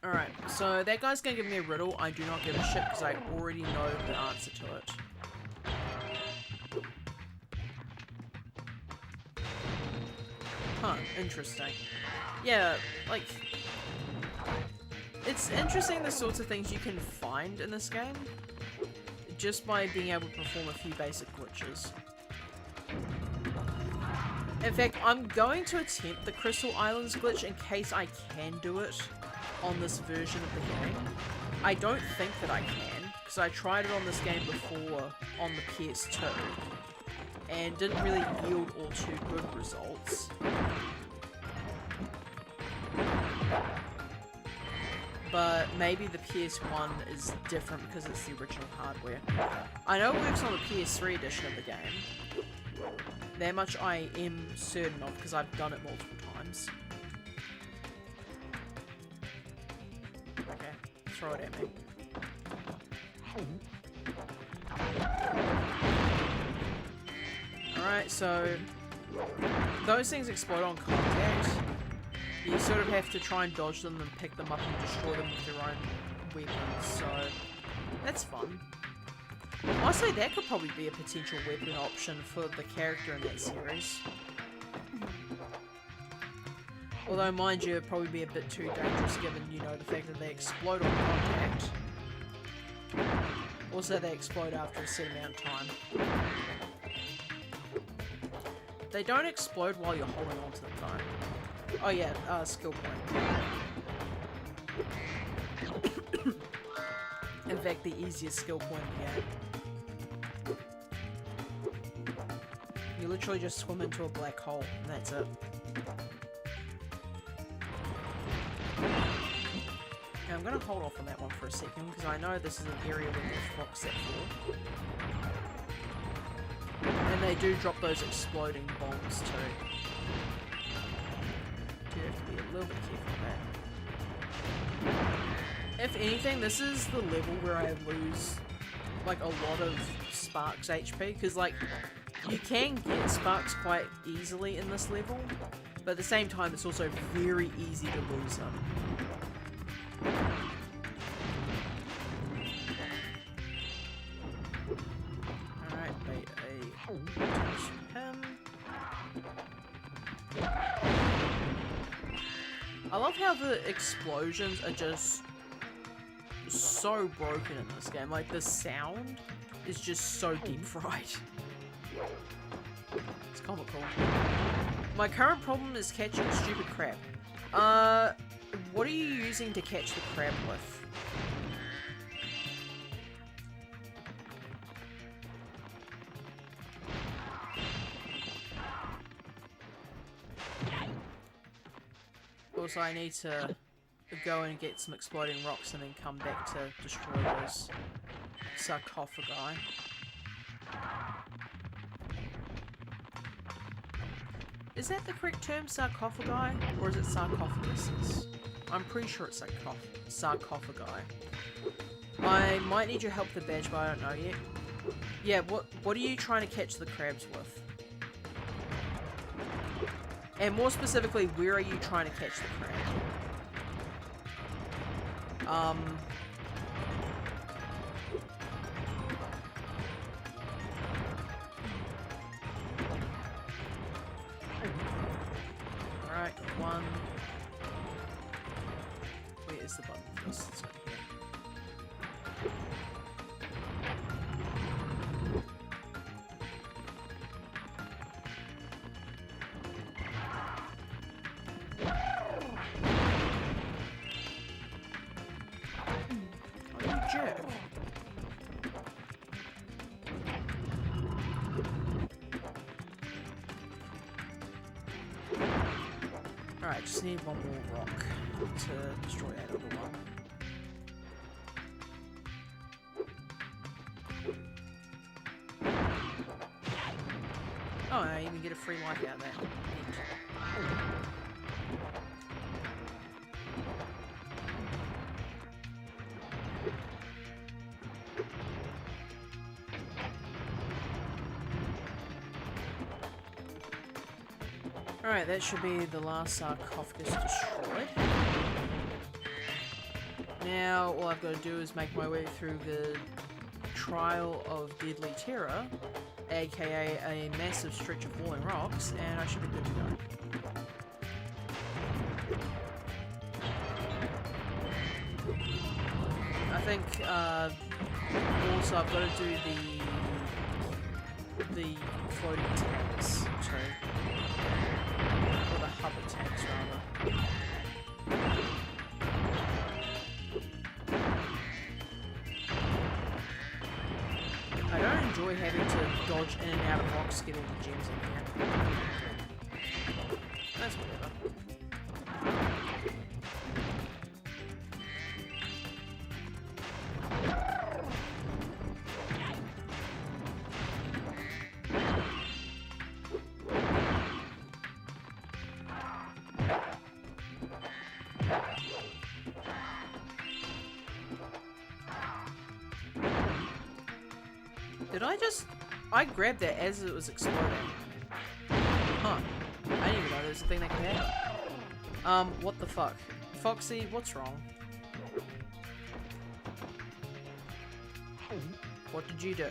Alright, so that guy's gonna give me a riddle. I do not give a shit because I already know the answer to it. Huh, interesting. Yeah, like... It's interesting the sorts of things you can find in this game just by being able to perform a few basic glitches. In fact, I'm going to attempt the Crystal Islands glitch in case I can do it on this version of the game. I don't think that I can, because I tried it on this game before on the PS2 and didn't really yield all too good results. But maybe the PS1 is different because it's the original hardware. I know it works on the PS3 edition of the game. That much I am certain of because I've done it multiple times. Okay, throw it at me. Alright, so those things explode on contact. You sort of have to try and dodge them and pick them up and destroy them with your own weapons, so that's fun. Honestly, that could probably be a potential weapon option for the character in that series. Although, mind you, it'd probably be a bit too dangerous given, you know, the fact that they explode on contact. Also, they explode after a certain amount of time. They don't explode while you're holding onto them, though. Oh yeah, skill point. In fact, the easiest skill point in the game. You literally just swim into a black hole, and that's it. Now I'm gonna hold off on that one for a second, because I know this is an area where there's rocks set for. And they do drop those exploding bombs too. You have to be a little bit careful of that. If anything, this is the level where I lose like a lot of Sparks HP, because like you can get Sparks quite easily in this level, But at the same time, it's also very easy to lose them. Alright, bait him. I love how the explosions are just so broken in this game. Like, the sound is just so deep fried. It's comical. My current problem is catching a stupid crab. What are you using to catch the crab with? Also, I need to go and get some exploding rocks and then come back to destroy those sarcophagi. Is that the correct term, sarcophagi? Or is it sarcophaguses? I'm pretty sure it's sarcophagi. I might need your help with the badge, but I don't know yet. Yeah, what are you trying to catch the crabs with? And more specifically, where are you trying to catch the crab? Alright, one. Where is the button for this? It's over here. Jerk. Alright, just need one more rock to destroy that other one. Oh, I even get a free life out of that. Neat. Alright, that should be the last sarcophagus destroyed. Now, all I've got to do is make my way through the Trial of Deadly Terror, aka a massive stretch of falling rocks, and I should be good to go. I think, also I've got to do the floating tanks, too. Or the hover tanks, rather. I don't enjoy having to dodge in and out of rocks to get all the gems in here. That's whatever. Did I just... I grabbed that as it was exploding. Huh. I didn't even know there was a thing that could happen. What the fuck? Foxy, what's wrong? What did you do?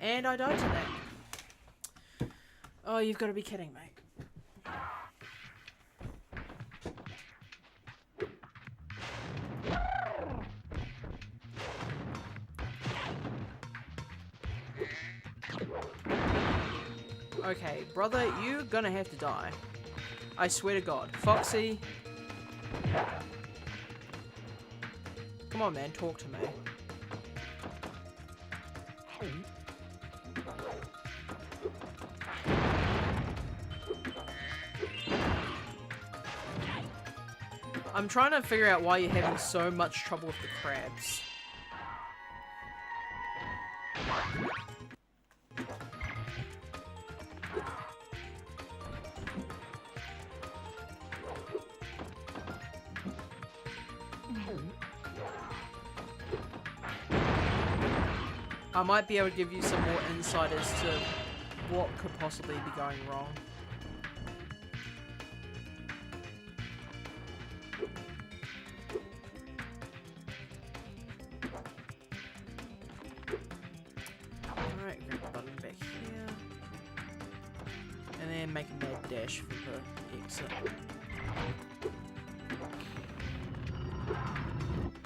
And I died to that. Oh, you've got to be kidding me. Okay, brother, you're gonna have to die. I swear to God. Foxy. Come on, man, talk to me. I'm trying to figure out why you're having so much trouble with the crabs. I might be able to give you some more insight as to what could possibly be going wrong. Alright, grab the button back here. And then make a mad dash for the exit.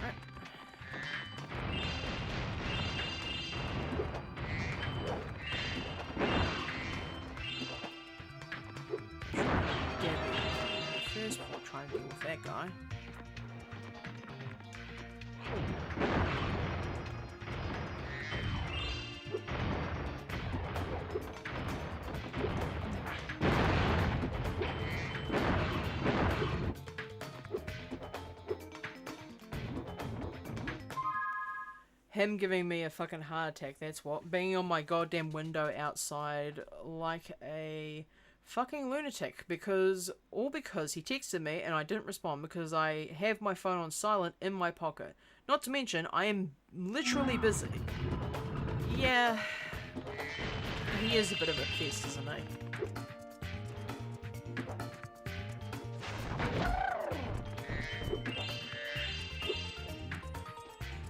Alright. First, we'll try and deal with that guy. Him giving me a fucking heart attack, that's what. Being on my goddamn window outside like a fucking lunatic. Because he texted me and I didn't respond because I have my phone on silent in my pocket. Not to mention, I am literally busy. Yeah. He is a bit of a pest, isn't he?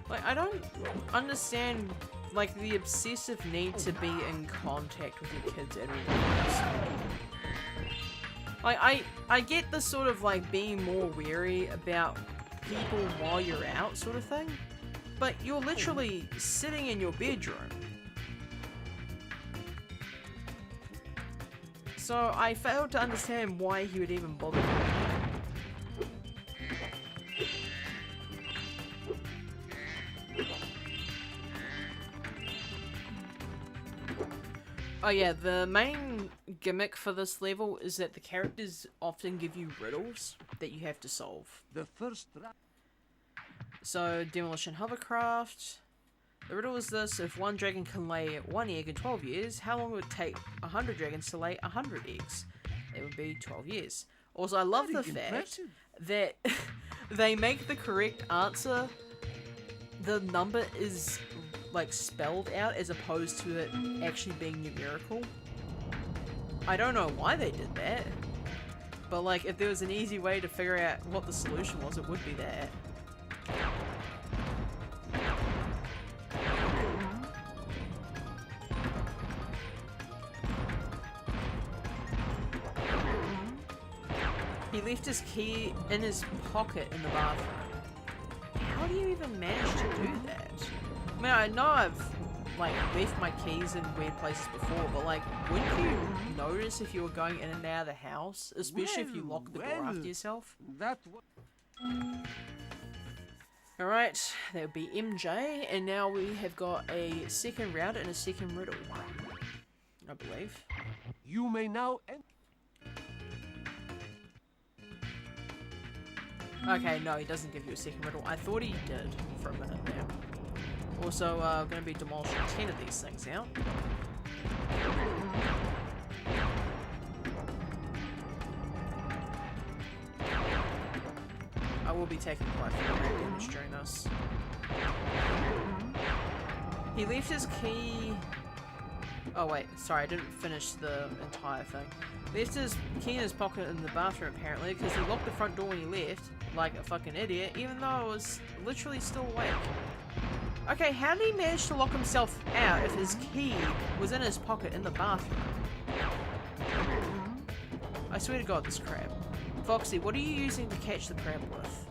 Like, I don't understand, like, the obsessive need to be in contact with your kids every day. Like, I get the sort of, like, being more wary about people while you're out sort of thing, but you're literally sitting in your bedroom. So I failed to understand why he would even bother doing that. Oh yeah, the main gimmick for this level is that the characters often give you riddles that you have to solve. The first So, demolition hovercraft. The riddle is this: if one dragon can lay one egg in 12 years, how long would it take 100 dragons to lay 100 eggs? It would be 12 years. Also, I love the fact that they make the correct answer, the number is like spelled out as opposed to it actually being numerical. I don't know why they did that, but like if there was an easy way to figure out what the solution was, it would be that. He left his key in his pocket in the bathroom. How do you even manage to do that? I mean, I know I've like left my keys in weird places before, but like, wouldn't you notice if you were going in and out of the house, especially if you lock the door after yourself? Alright, that would be MJ, and now we have got a second round and a second riddle, I believe. You may now enter. Okay, no, he doesn't give you a second riddle. I thought he did for a minute there. Also, going to be demolishing 10 of these things out. I will be taking quite a bit of damage during this. He left his key... Oh wait, sorry, I didn't finish the entire thing. Left his key in his pocket in the bathroom apparently, because he locked the front door when he left, like a fucking idiot, even though I was literally still awake. Okay, how did he manage to lock himself out if his key was in his pocket in the bathroom? I swear to God, this crab. Foxy, what are you using to catch the crab with?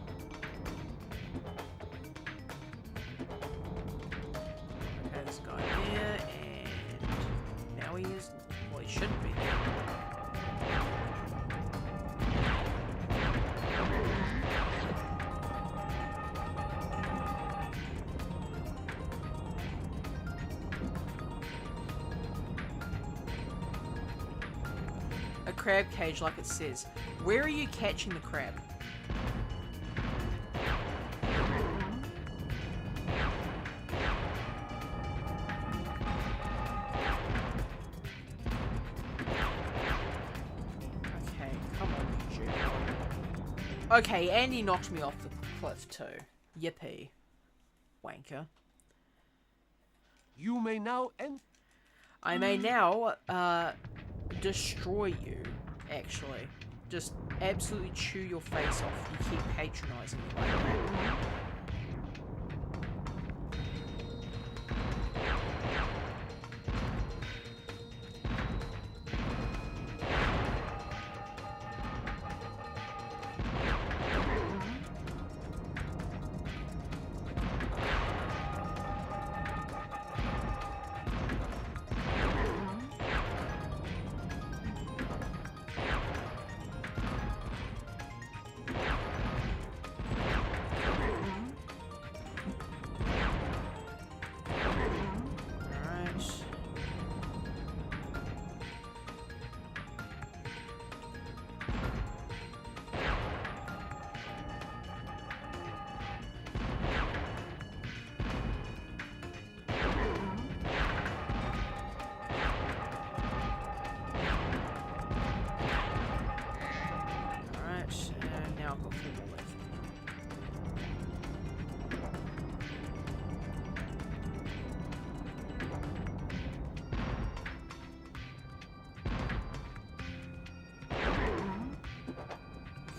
Okay, this guy there, and now he is... well, he shouldn't be there. Crab cage like it says. Where are you catching the crab? Okay, come on, you jerk. Okay, and he knocked me off the cliff too. Yippee. Wanker. You may now enter. I may now, destroy you, actually. Just absolutely chew your face off. You keep patronizing me like that. Now I've got 4 more left.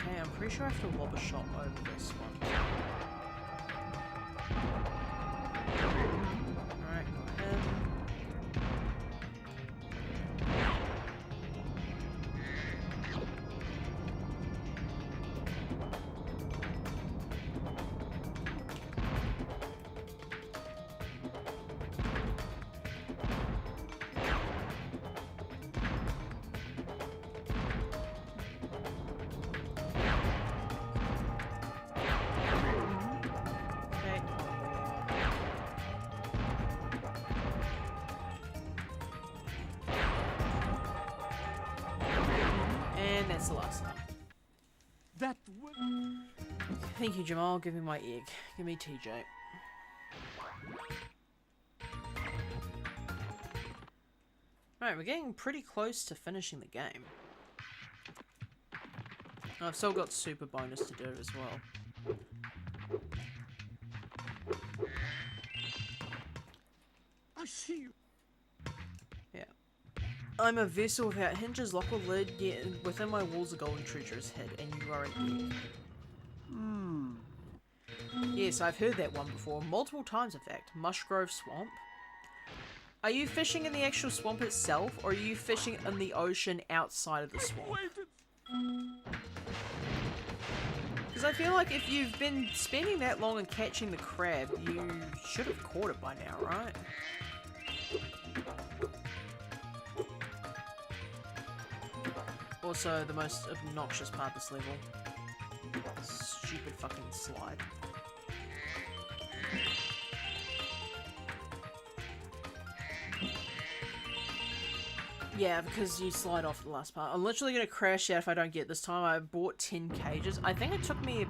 Okay, I'm pretty sure I have to lob a shot over this one. Alright, go ahead. That's the last one. That will. Thank you, Jamal. Give me my egg. Give me TJ. Alright, we're getting pretty close to finishing the game. I've still got super bonus to do as well. I see you. Yeah. I'm a vessel without hinges, lock or lid, yet within my walls a golden treasure is hid, and you are an egg. Yes, I've heard that one before, multiple times in fact. Mushgrove Swamp. Are you fishing in the actual swamp itself, or are you fishing in the ocean outside of the swamp? Because I feel like if you've been spending that long and catching the crab, you should have caught it by now, right? Also, the most obnoxious part of this level. Stupid fucking slide. Yeah, because you slide off the last part. I'm literally going to crash out if I don't get it this time. I bought 10 cages. I think it took me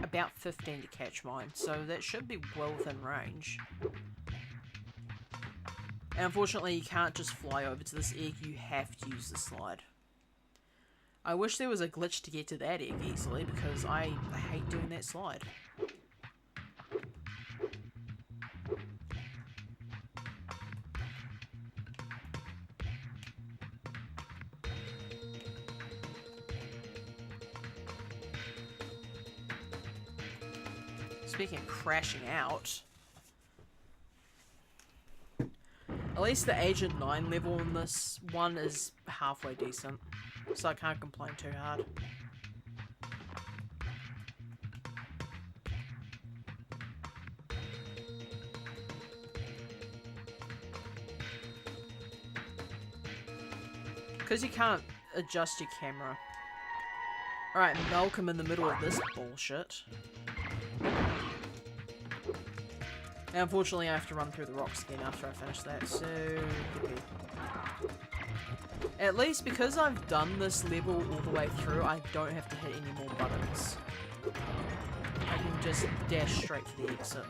about 15 to catch mine, so that should be well within range. And unfortunately, you can't just fly over to this egg. You have to use the slide. I wish there was a glitch to get to that egg easily, because I hate doing that slide. Speaking of crashing out, at least the Agent 9 level in this one is halfway decent, so I can't complain too hard. Because you can't adjust your camera. Alright, Malcolm in the middle of this bullshit. And unfortunately I have to run through the rocks again after I finish that, so... At least because I've done this level all the way through, I don't have to hit any more buttons. I can just dash straight for the exit.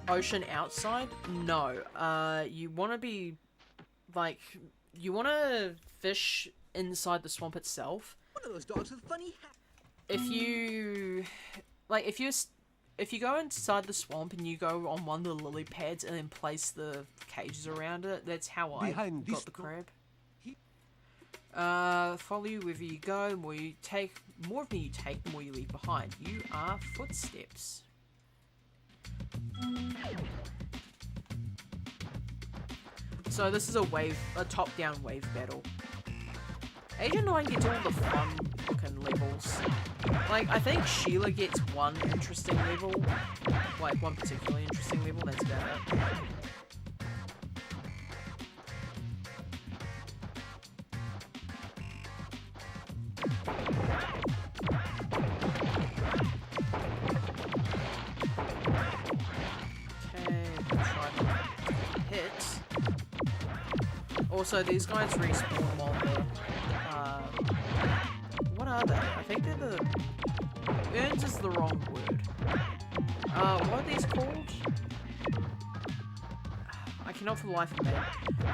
Ocean outside? No. You want to be, like, you want to fish inside the swamp itself. One of those dogs with funny hat. if you if you go inside the swamp and you go on one of the lily pads and then place the cages around it, that's how I Behind this got the door. crab. Follow you wherever you go. The more of me you take, the more you leave behind. You are footsteps. So this is a top-down wave battle. Agent 9 gets all the fun looking levels. Like, I think Sheila gets one interesting level. Like, one particularly interesting level, that's about it. Also, these guys respawn while the, what are they? I think they're the... Urns is the wrong word. What are these called? I cannot for the life of me.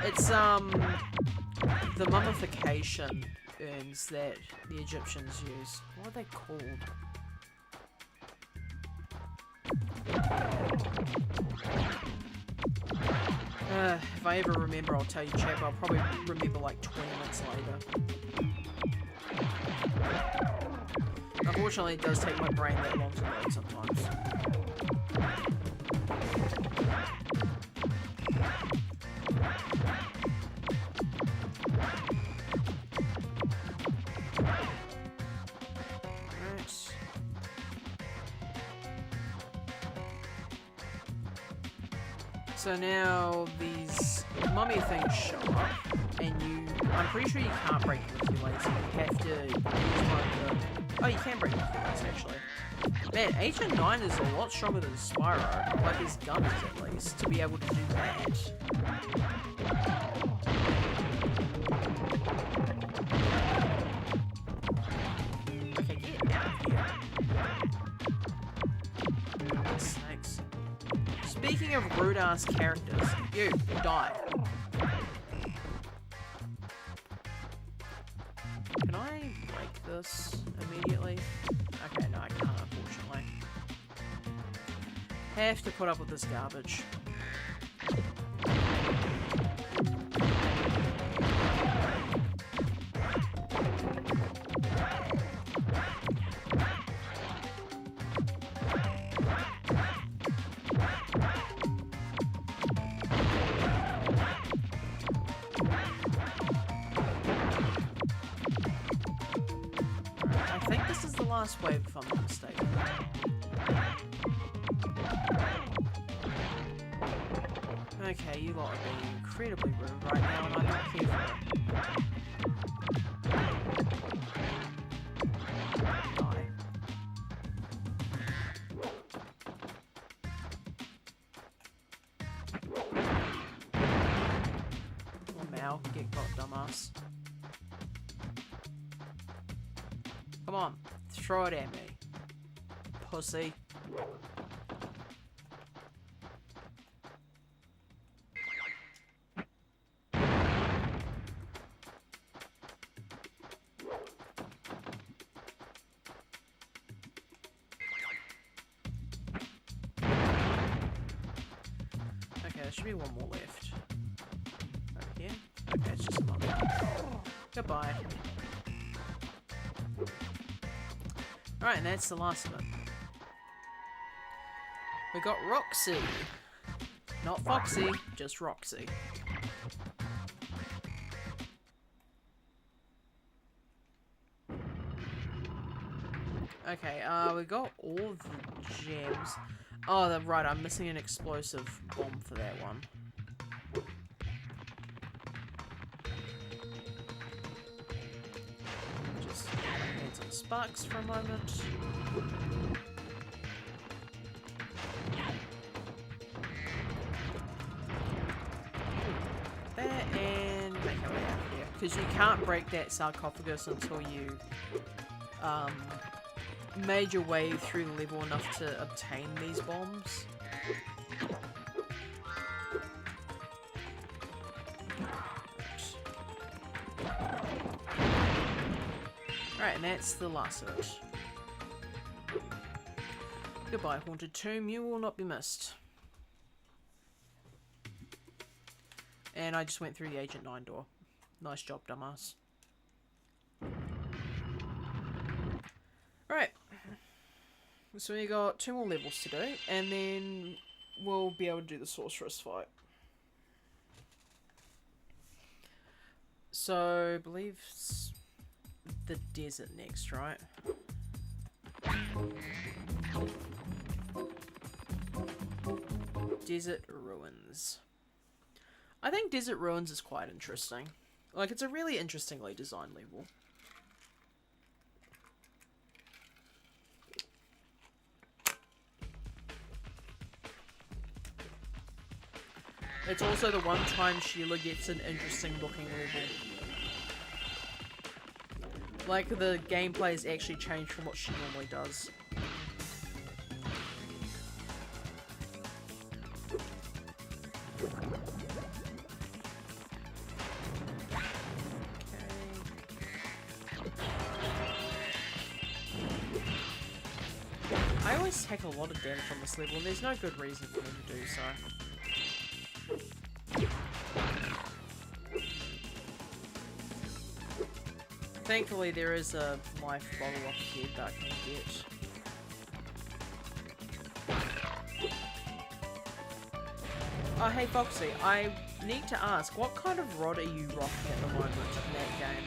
It's, the mummification urns that the Egyptians use. What are they called? If I ever remember, I'll tell you, chap. I'll probably remember like 20 minutes later. Unfortunately, it does take my brain that long to load sometimes. So now these mummy things show up, and I'm pretty sure you can't break them with your laser. You have to use one of the... Oh, you can break them with your laser, actually. Man, Agent 9 is a lot stronger than Spyro, like his gun is at least, to be able to do that. Okay, get out of here. Snakes. Speaking of rude-ass characters, you, die. Can I break this immediately? Okay, no, I can't, unfortunately. Have to put up with this garbage. Last wave, if I'm not mistaken. Okay, you lot are being incredibly rude right now, and I'm not here for it. Die. Oh, Mal, get got, dumbass. Come on. Throw it at me, pussy. Okay, there should be one more left. Over here? Okay, it's just a mummy. Goodbye. Alright, and that's the last of it. We got Roxy. Not Foxy, just Roxy. Okay, we got all of the gems. Oh, right, I'm missing an explosive bomb for that one. Just add some sparks for a moment. There, and make our way out of here. Because you can't break that sarcophagus until you made your way through the level enough to obtain these bombs. Alright, and that's the last of it. Goodbye, Haunted Tomb. You will not be missed. And I just went through the Agent 9 door. Nice job, dumbass. Right. So we got 2 more levels to do, and then we'll be able to do the Sorceress fight. So, I believe it's the desert next, right? Desert Ruins. I think Desert Ruins is quite interesting. Like, it's a really interestingly designed level. It's also the one time Sheila gets an interesting looking level. Like, the gameplay has actually changed from what she normally does. I always take a lot of damage on this level, and there's no good reason for me to do so. Thankfully, there is a life bottle up here that I can get. Oh, hey Foxy, I need to ask, what kind of rod are you rocking at the moment in that game?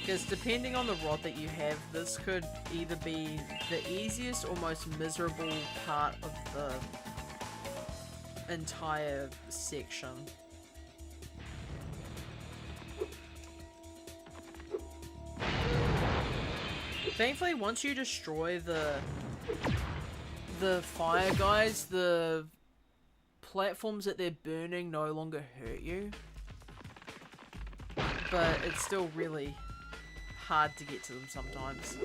Because depending on the rod that you have, this could either be the easiest or most miserable part of the entire section. Thankfully, once you destroy the fire guys, the platforms that they're burning no longer hurt you. But it's still really hard to get to them sometimes.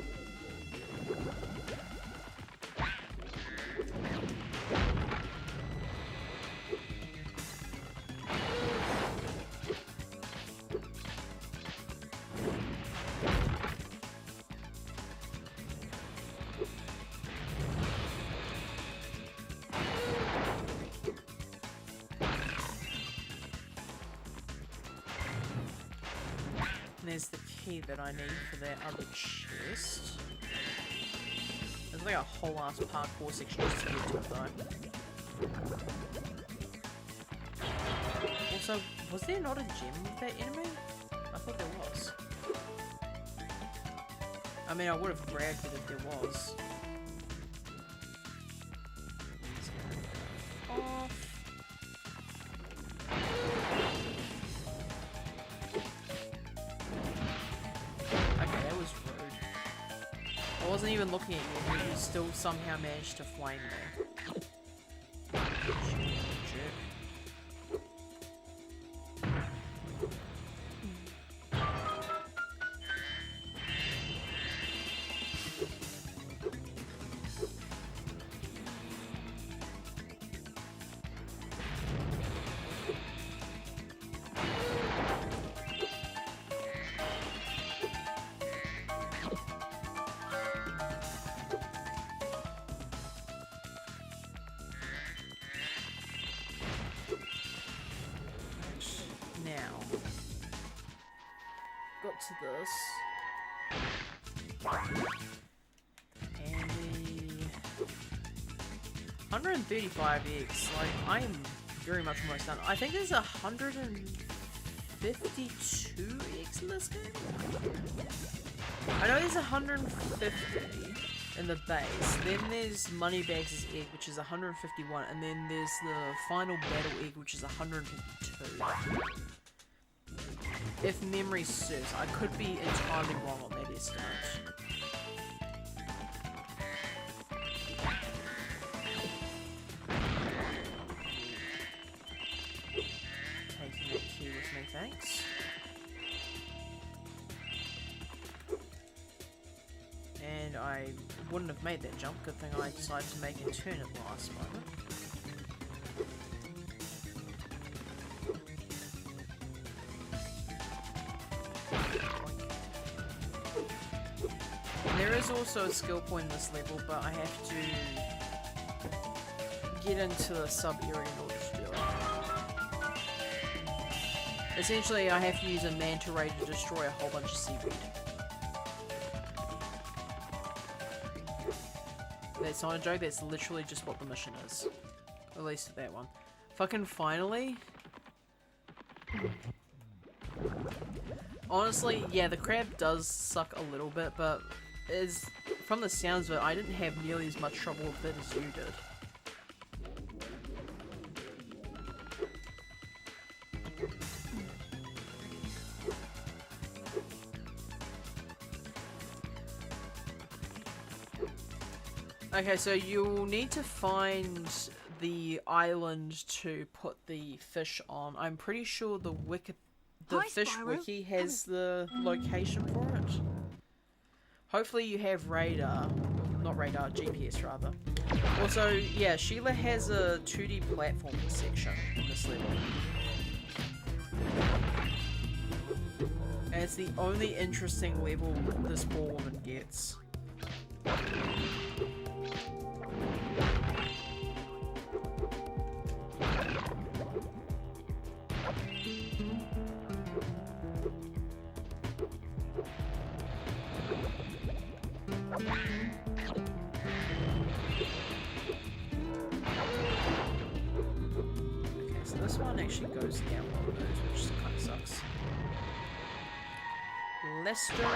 There's the key that I need for that other chest. There's like a whole ass parkour section just to get to it though. Also, was there not a gem with that enemy? I thought there was. I mean, I would have grabbed it if there was. Off. I wasn't even looking at you, but you still somehow managed to flame me. Jerk. To this. And the 135x, like, I am very much almost done. I think there's 152x in this game? I know there's 150 in the base, then there's Moneybags' egg, which is 151, and then there's the final battle egg, which is 152. If memory serves, I could be entirely wrong on that estimate. Taking that key with me, thanks. And I wouldn't have made that jump. Good thing I decided to make a turn at the last moment. also a skill point in this level, but I have to get into the sub-area in order to do it. Essentially, I have to use a manta ray to destroy a whole bunch of seaweed. That's not a joke, that's literally just what the mission is. At least that one. Fucking finally. Honestly, yeah, the crab does suck a little bit, but from the sounds of it, I didn't have nearly as much trouble with it as you did. Okay, so you'll need to find the island to put the fish on. I'm pretty sure the Hi, fish Spyro. wiki has the location for it. Hopefully you have radar. Not radar, GPS rather. Also, yeah, Sheila has a 2D platforming section in this level. And it's the only interesting level this poor woman gets. This one actually goes down one of those, which kind of sucks. Lester.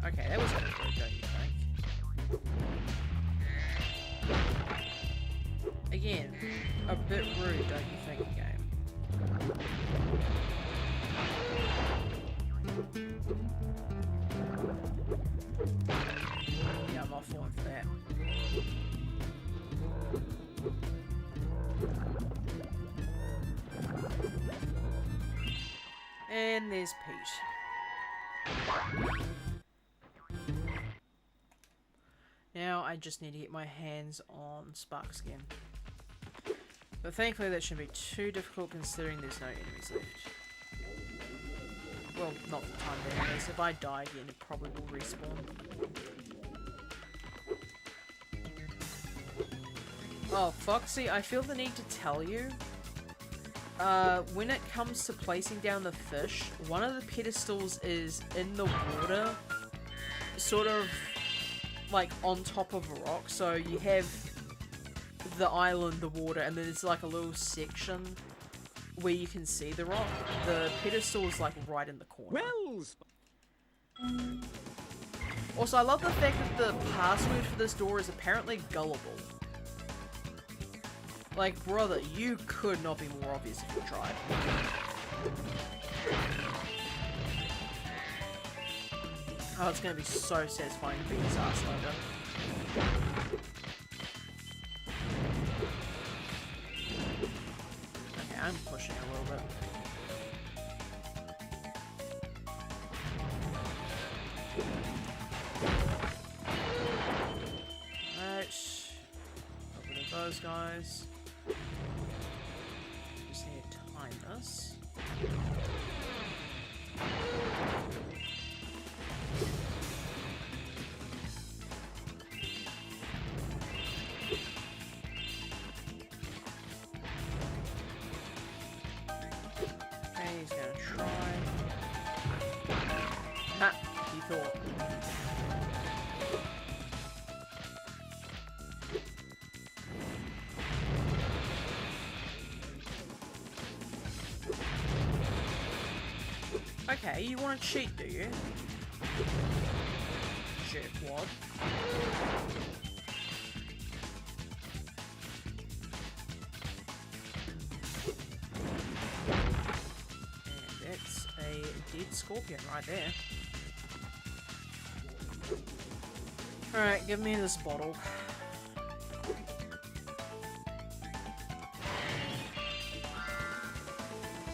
Okay, that was pretty good, don't you think? Again, a bit rude, don't you think, game? Yeah, I'm not falling for that. And there's Pete. Now I just need to get my hands on Spark Skin. But thankfully that shouldn't be too difficult considering there's no enemies left. Well, not for the time being, anyways. If I die again, it probably will respawn. Oh, Foxy, I feel the need to tell you. When it comes to placing down the fish, one of the pedestals is in the water, sort of like on top of a rock. So you have the island, the water, and then there's like a little section where you can see the rock. The pedestal is like right in the corner. Also, I love the fact that the password for this door is apparently gullible. Like, brother, you could not be more obvious if you tried. Oh, it's gonna be so satisfying to beat his ass later. Okay, I'm pushing a little bit. Alright. Over to those guys. Just need to time this. Okay, he's gonna try. Ha! He thought. Okay, you want to cheat, do you? Jerkwad. And that's a dead scorpion right there. Alright, give me this bottle.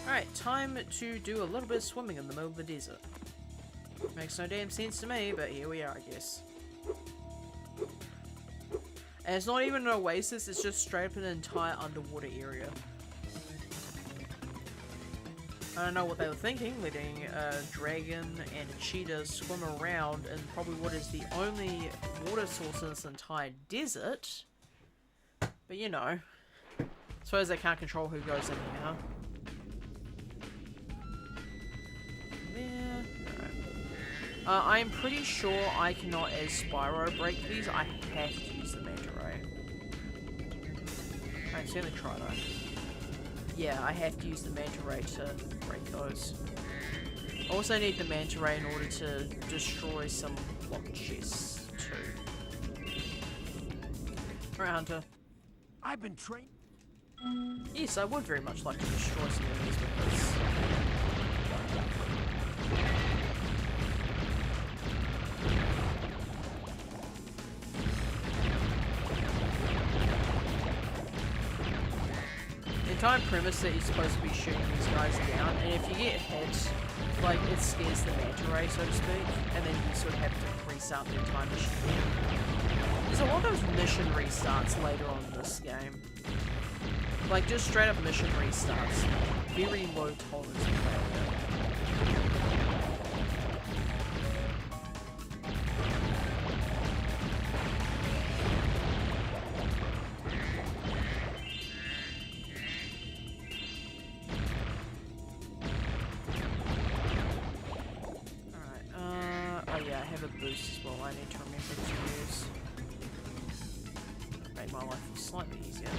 Alright, time to do a little bit of swimming in the middle of the desert. Makes no damn sense to me, but here we are, I guess. And it's not even an oasis, it's just straight up an entire underwater area. I don't know what they were thinking, letting a dragon and a cheetah swim around in probably what is the only water source in this entire desert. But you know, I suppose they can't control who goes in here, huh? There. Alright. I'm pretty sure I cannot, as Spyro, break these. I have to use the manta ray. Alright, certainly try though. Yeah, I have to use the manta ray to break those. I also need the manta ray in order to destroy some block chests too. Alright, Hunter. I've been trained. Yes, I would very much like to destroy some enemies with this. The entire premise that you're supposed to be shooting these guys down, and if you get hit, like, it scares the manta ray, so to speak, and then you sort of have to restart the entire mission again. There's a lot of mission restarts later on in this game. Like, just straight up mission restarts. Very low tolerance for failure. Alright, oh yeah, I have a boost as well I need to remember to use. Make my life slightly easier.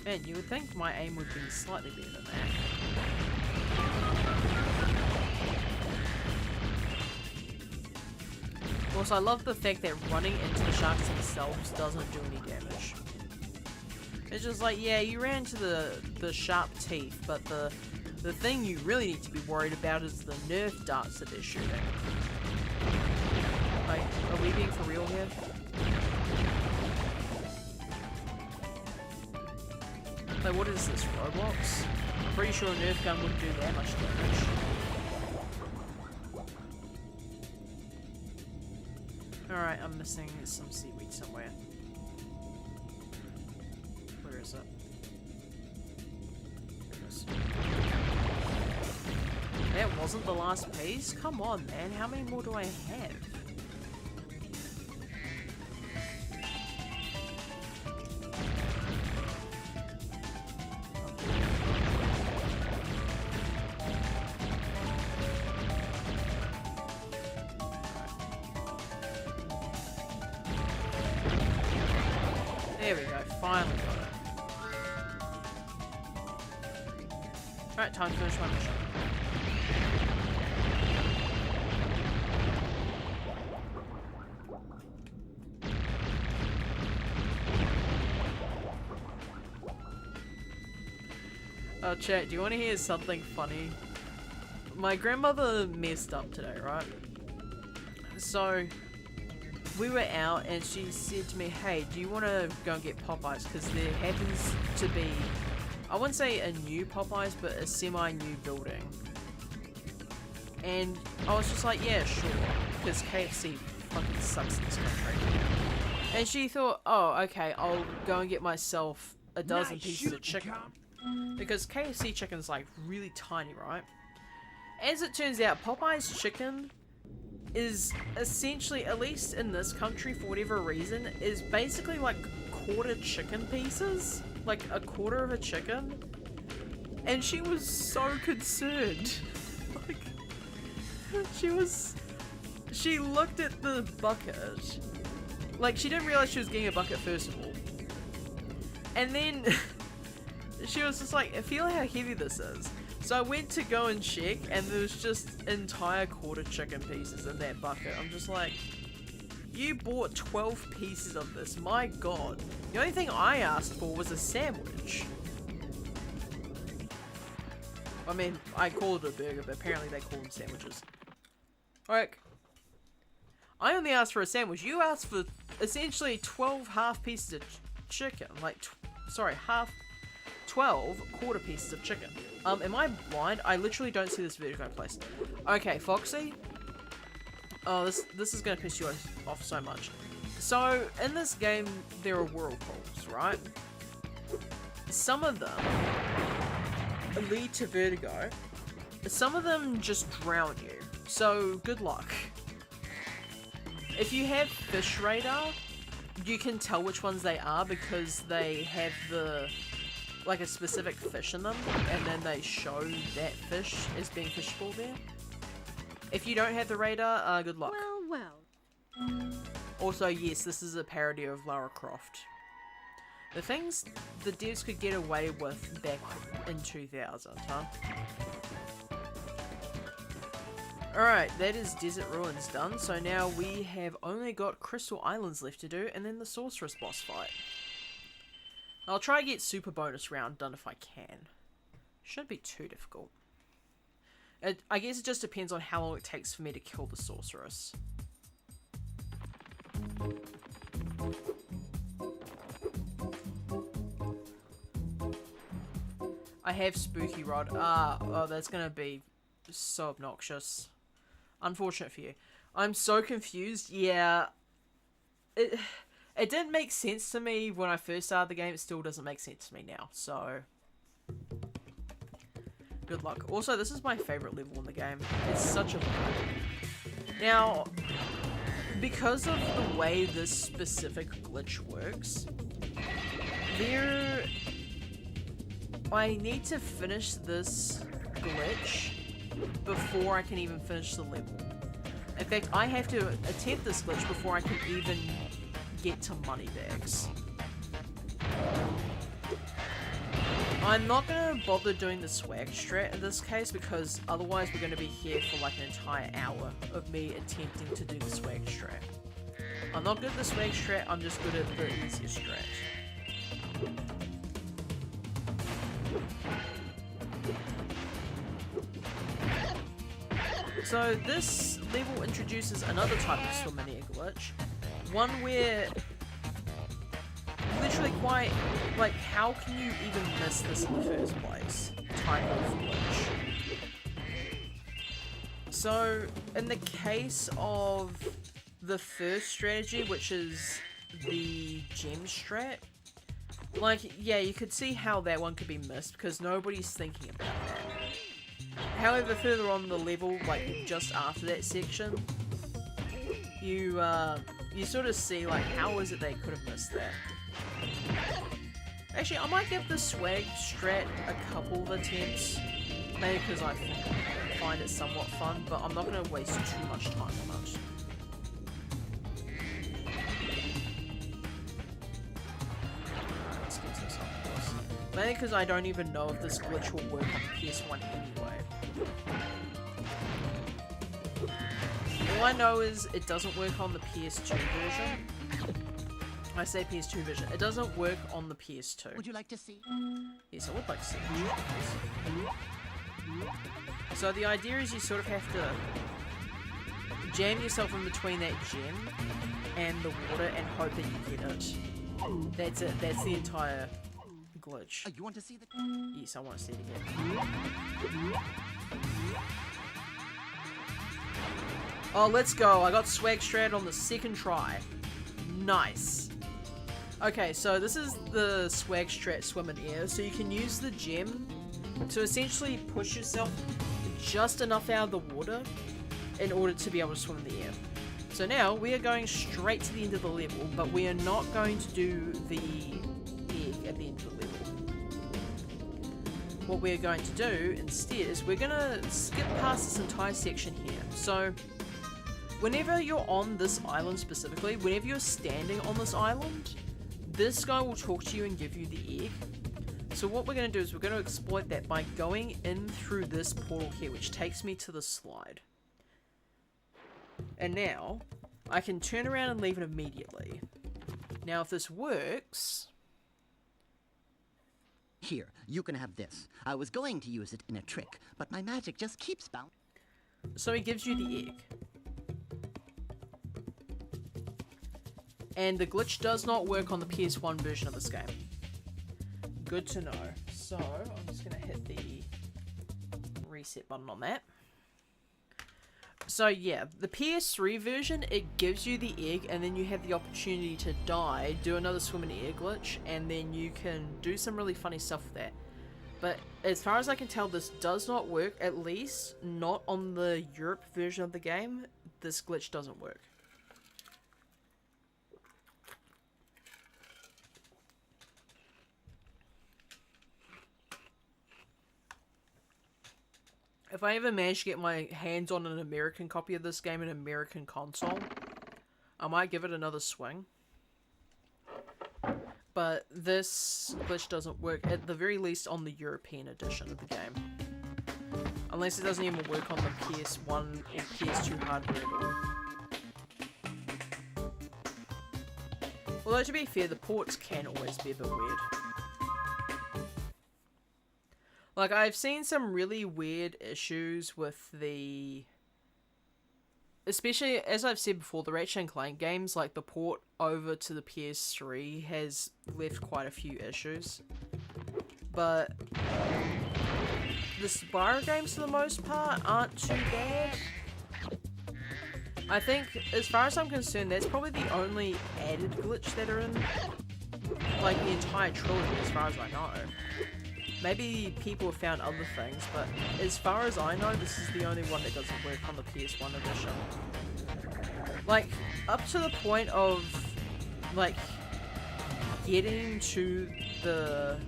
Man, you would think my aim would be slightly better than that. Also, I love the fact that running into the sharks themselves doesn't do any damage. It's just like, yeah, you ran into the sharp teeth, but the thing you really need to be worried about is the nerf darts that they're shooting. Like, are we being for real here? Like, what is this, Roblox? I'm pretty sure a nerf gun wouldn't do that much damage. Alright, I'm missing some seaweed somewhere. Where is it? There it is. That wasn't the last piece? Come on, man. How many more do I have? There we go, finally got it. Alright, time to finish my mission. Oh, chat, do you want to hear something funny? My grandmother messed up today, right? So, we were out and she said to me, hey, do you want to go and get Popeyes? Because there happens to be, I wouldn't say a new Popeyes, but a semi-new building. And I was just like, yeah, sure. Because KFC fucking sucks in this country. And she thought, oh, okay, I'll go and get myself a dozen pieces of chicken. Because KFC chicken's like really tiny, right? As it turns out, Popeyes chicken is essentially, at least in this country for whatever reason, is basically like quarter chicken pieces. Like a quarter of a chicken. And she was so concerned. Like, she looked at the bucket. Like, she didn't realize she was getting a bucket first of all. And then she was just like, I feel how heavy this is. So I went to go and check, and there was just entire quarter chicken pieces in that bucket. I'm just like, you bought 12 pieces of this, my god. The only thing I asked for was a sandwich. I mean, I called it a burger, but apparently they call them sandwiches. Like, I only asked for a sandwich. You asked for essentially 12 half pieces of chicken. Like, sorry, 12 quarter pieces of chicken. Am I blind? I literally don't see this vertigo place. Okay, Foxy. Oh, this is gonna piss you off so much. So, in this game, there are whirlpools, right? Some of them lead to vertigo. Some of them just drown you. So, good luck. If you have Fish Radar, you can tell which ones they are because they have like a specific fish in them, and then they show that fish as being fishable there. If you don't have the radar, good luck. Well. Also, yes, this is a parody of Lara Croft. The things the devs could get away with back in 2000, huh? Alright, that is Desert Ruins done, so now we have only got Crystal Islands left to do, and then the Sorceress boss fight. I'll try to get Super Bonus Round done if I can. Shouldn't be too difficult. I guess it just depends on how long it takes for me to kill the Sorceress. I have Spooky Rod. Oh, that's gonna be so obnoxious. Unfortunate for you. I'm so confused. Yeah. It didn't make sense to me when I first started the game. It still doesn't make sense to me now. So, good luck. Also, this is my favorite level in the game. It's such a vibe. Now, because of the way this specific glitch works, I need to finish this glitch before I can even finish the level. In fact, I have to attempt this glitch before I can even get to money bags. I'm not gonna bother doing the swag strat in this case because otherwise we're gonna be here for like an entire hour of me attempting to do the swag strat. I'm not good at the swag strat, I'm just good at the easier strat. So this level introduces another type of swim in air glitch. One where literally quite, like, how can you even miss this in the first place type of glitch. So in the case of the first strategy, which is the gem strat, like, yeah, you could see how that one could be missed because nobody's thinking about that. However, further on the level, like just after that section, you sort of see like how is it they could have missed that. Actually, I might give the swag strat a couple of attempts, maybe because I find it somewhat fun, but I'm not going to waste too much time on it. Mainly because I don't even know if this glitch will work on the PS1 anyway. All I know is it doesn't work on the PS2 version. I say PS2 version. It doesn't work on the PS2. Would you like to see? Yes, I would like to see it. So the idea is you sort of have to jam yourself in between that gem and the water and hope that you get it. That's it. That's the entire glitch. You want to see the? Yes, I want to see it again. Oh, let's go. I got swag strat on the second try. Nice. Okay, so this is the swag strat swim in air. So you can use the gem to essentially push yourself just enough out of the water in order to be able to swim in the air. So now we are going straight to the end of the level, but we are not going to do the egg at the end of the level. What we're going to do instead is we're going to skip past this entire section here. So whenever you're on this island specifically, whenever you're standing on this island, this guy will talk to you and give you the egg. So what we're going to do is we're going to exploit that by going in through this portal here, which takes me to the slide. And now I can turn around and leave it immediately. Now if this works... Here, you can have this. I was going to use it in a trick, but my magic just keeps bouncing. So he gives you the egg. And the glitch does not work on the PS1 version of this game. Good to know. So, I'm just going to hit the reset button on that. So yeah, the PS3 version, it gives you the egg and then you have the opportunity to die, do another swim in the air glitch, and then you can do some really funny stuff with that. But as far as I can tell, this does not work, at least not on the Europe version of the game. This glitch doesn't work. If I ever manage to get my hands on an American copy of this game, an American console, I might give it another swing. But this glitch doesn't work, at the very least on the European edition of the game. Unless it doesn't even work on the PS1 or PS2 hardware at all. Although to be fair, the ports can always be a bit weird. Like, I've seen some really weird issues with the... Especially, as I've said before, the Ratchet & Clank games, like the port over to the PS3 has left quite a few issues. But the Spyro games, for the most part, aren't too bad. I think, as far as I'm concerned, that's probably the only added glitch that are in, like, the entire trilogy, as far as I know. Maybe people have found other things, but as far as I know, this is the only one that doesn't work on the PS1 edition. Like, up to the point of, like, getting to the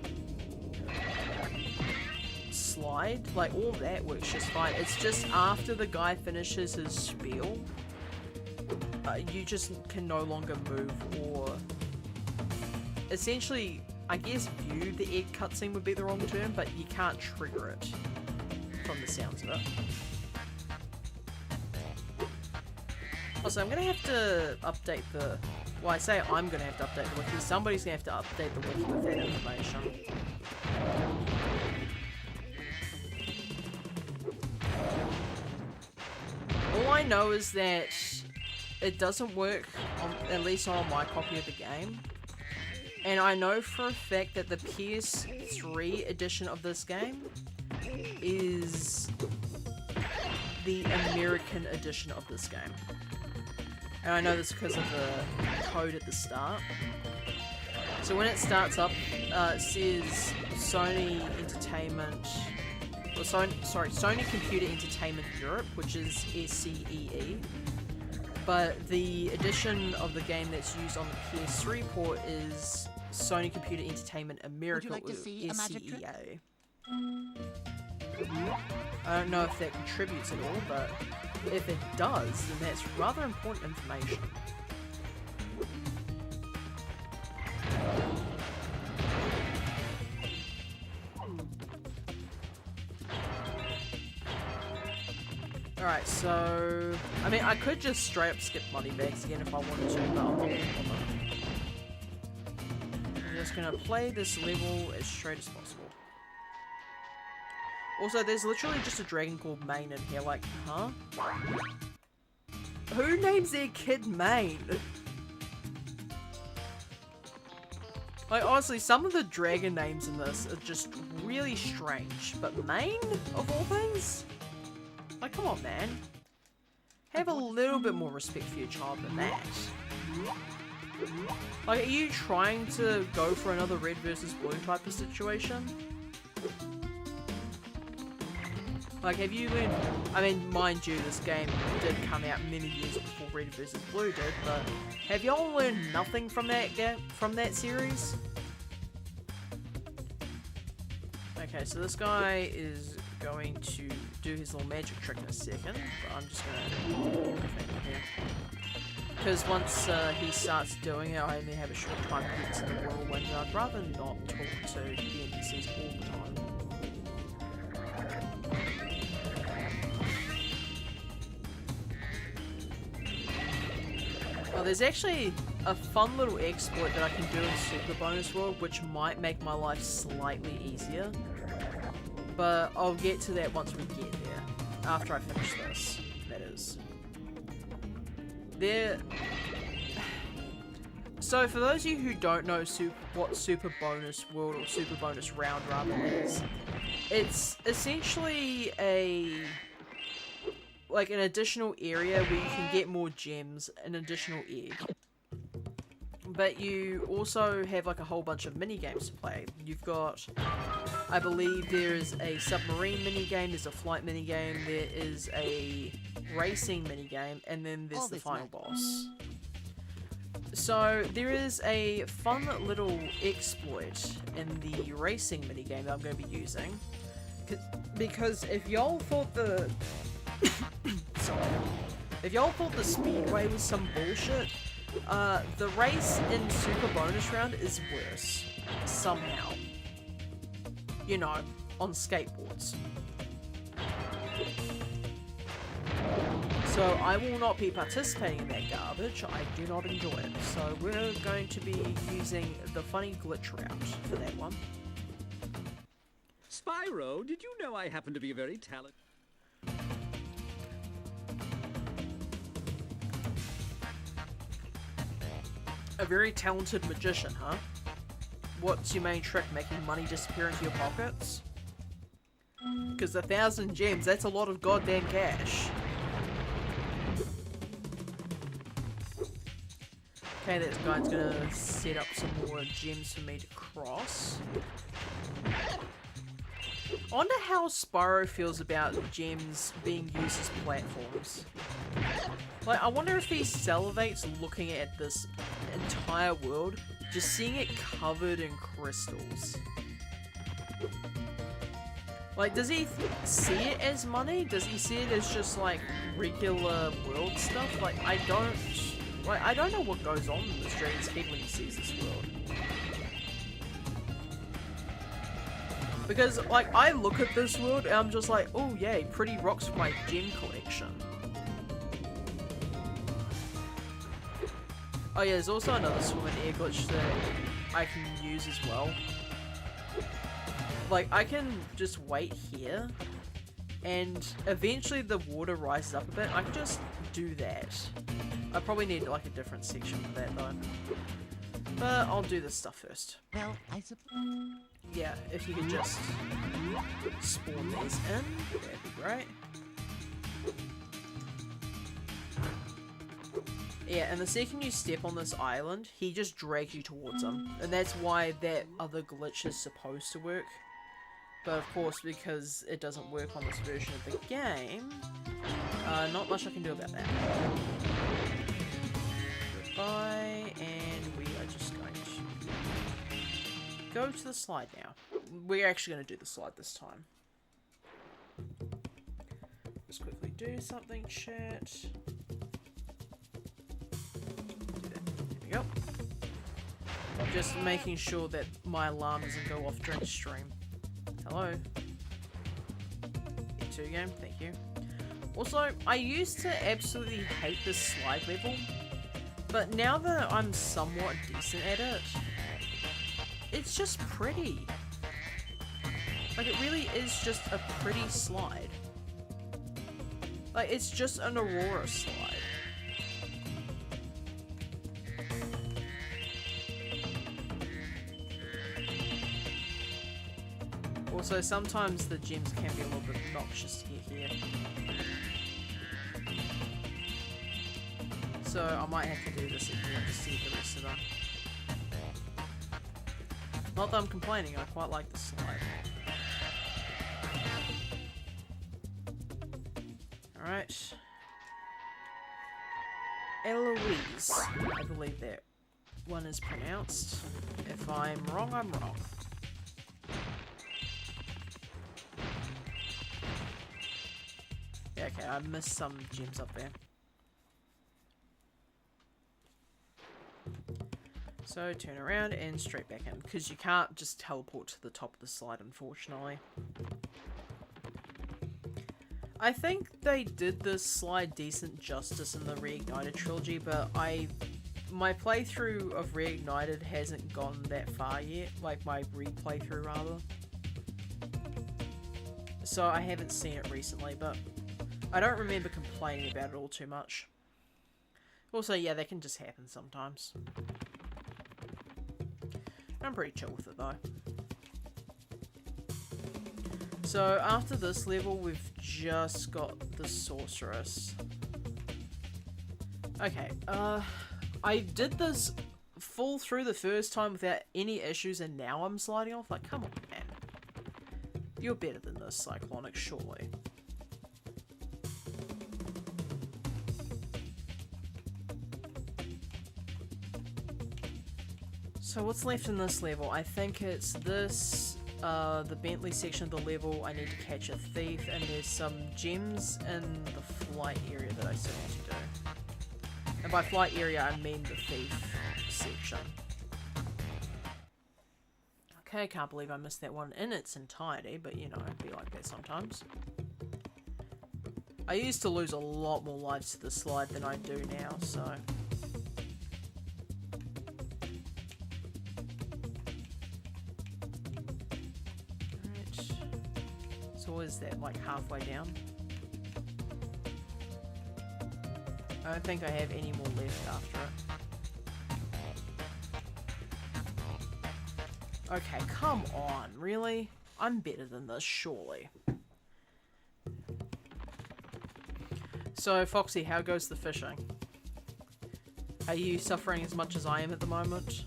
slide, like, all that works just fine. It's just after the guy finishes his spiel, you just can no longer move, or essentially... I guess view the egg cutscene would be the wrong term, but you can't trigger it from the sounds of it. Also, I'm going to have to update the... Well, I say I'm going to have to update the wiki. Somebody's going to have to update the wiki with that information. All I know is that it doesn't work, at least on my copy of the game. And I know for a fact that the PS3 edition of this game is the American edition of this game. And I know this because of the code at the start. So when it starts up, it says Sony Entertainment... Or Sony Computer Entertainment Europe, which is SCEE. But the edition of the game that's used on the PS3 port is Sony Computer Entertainment America, Would you like to see a magic trick? SCEA. I don't know if that contributes at all, but if it does, then that's rather important information. Alright, so... I mean, I could just straight up skip money bags again if I wanted to, but I'm not going to bother. I'm just going to play this level as straight as possible. Also, there's literally just a dragon called Main in here, like, huh? Who names their kid Main? Like, honestly, some of the dragon names in this are just really strange, but Main, of all things? Like, come on, man. Have a little bit more respect for your child than that. Like, are you trying to go for another red versus blue type of situation? Like, have you learned... I mean, mind you, this game did come out many years before Red vs. Blue did, but have y'all learned nothing from that series? Okay, so this guy is going to do his little magic trick in a second, but I'm just gonna do everything here. Because once he starts doing it, I only have a short time to get to the whirlwind, and I'd rather not talk to the NPCs all the time. Well, there's actually a fun little exploit that I can do in Super Bonus World, which might make my life slightly easier. But I'll get to that once we get there. After I finish this, that is. So for those of you who don't know what Super Bonus World or Super Bonus Round rather is, it's essentially like an additional area where you can get more gems, an additional egg. But you also have like a whole bunch of mini games to play. You've got, I believe there's a submarine mini game, there's a flight mini game, there is a racing mini game, and then there's the final boss. So there is a fun little exploit in the racing mini game that I'm going to be using, because if y'all thought the if y'all thought the speedway was some bullshit, the race in Super Bonus Round is worse somehow. You know, on skateboards. So I will not be participating in that garbage, I do not enjoy it. So we're going to be using the funny glitch route for that one. Spyro, did you know I happen to be a very talented... A very talented magician, huh? What's your main trick, making money disappear into your pockets? Because 1,000 gems, that's a lot of goddamn cash. Okay, that guy's gonna set up some more gems for me to cross. I wonder how Spyro feels about gems being used as platforms. Like, I wonder if he salivates looking at this entire world, just seeing it covered in crystals. Like, does he see it as money? Does he see it as just, like, regular world stuff? Like, I don't know what goes on in this Dragon's head when he sees this world. Because, like, I look at this world and I'm just like, oh yay, pretty rocks for my gem collection. Oh yeah, there's also another swim and air glitch that I can use as well. Like, I can just wait here, and eventually the water rises up a bit. I can just do that. I probably need, like, a different section for that, though. But I'll do this stuff first. Well, I suppose... Yeah, if you could just spawn these in, that'd be great. Yeah, and the second you step on this island, he just drags you towards him. And that's why that other glitch is supposed to work. But of course, because it doesn't work on this version of the game, not much I can do about that. Goodbye, and we are just going to go to the slide now. We're actually going to do the slide this time. Just quickly do something, chat. There we go. Just making sure that my alarm doesn't go off during the stream. Hello. E2 game, thank you. Also, I used to absolutely hate this slide level, but now that I'm somewhat decent at it, it's just pretty. Like, it really is just a pretty slide. Like, it's just an Aurora slide. Also, sometimes the gems can be a little bit obnoxious to get here. So I might have to do this again to see the rest of them. Not that I'm complaining, I quite like the slide. Alright. Eloise, I believe that one is pronounced. If I'm wrong, I'm wrong. Yeah, okay, I missed some gems up there. So turn around and straight back in, because you can't just teleport to the top of the slide, unfortunately. I think they did this slide decent justice in the Reignited trilogy, but my playthrough of Reignited hasn't gone that far yet, like my replaythrough rather. So I haven't seen it recently, but I don't remember complaining about it all too much. Also, yeah, that can just happen sometimes. I'm pretty chill with it though. So after this level, we've just got the sorceress. Okay, I did this full through the first time without any issues, and now I'm sliding off. Like, come on, man. You're better than this, Cyclonic, surely. So what's left in this level? I think it's this, the Bentley section of the level. I need to catch a thief, and there's some gems in the flight area that I still need to do. And by flight area, I mean the thief section. Okay, I can't believe I missed that one in its entirety, but you know, it'd be like that sometimes. I used to lose a lot more lives to the slide than I do now, so... Alright. So is that, like, halfway down? I don't think I have any more left after it. Okay, come on, really? I'm better than this, surely. So, Foxy, how goes the fishing? Are you suffering as much as I am at the moment?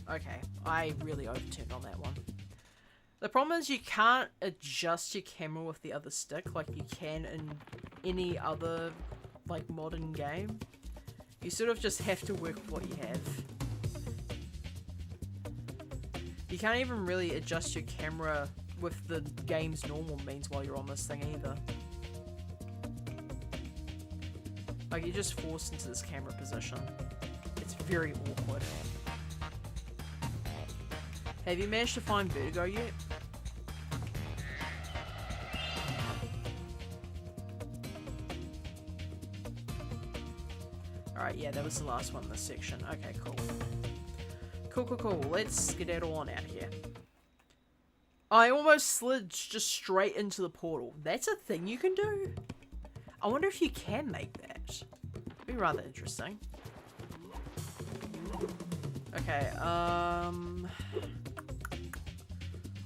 Okay, I really overturned on that one. The problem is you can't adjust your camera with the other stick like you can in any other, like, modern game. You sort of just have to work with what you have. You can't even really adjust your camera with the game's normal means while you're on this thing either. Like, you're just forced into this camera position. It's very awkward. Have you managed to find Vertigo yet? Alright, yeah, that was the last one in this section. Okay, cool. Cool. Let's get it all on out here. I almost slid just straight into the portal. That's a thing you can do? I wonder if you can make that. It'd be rather interesting. Okay,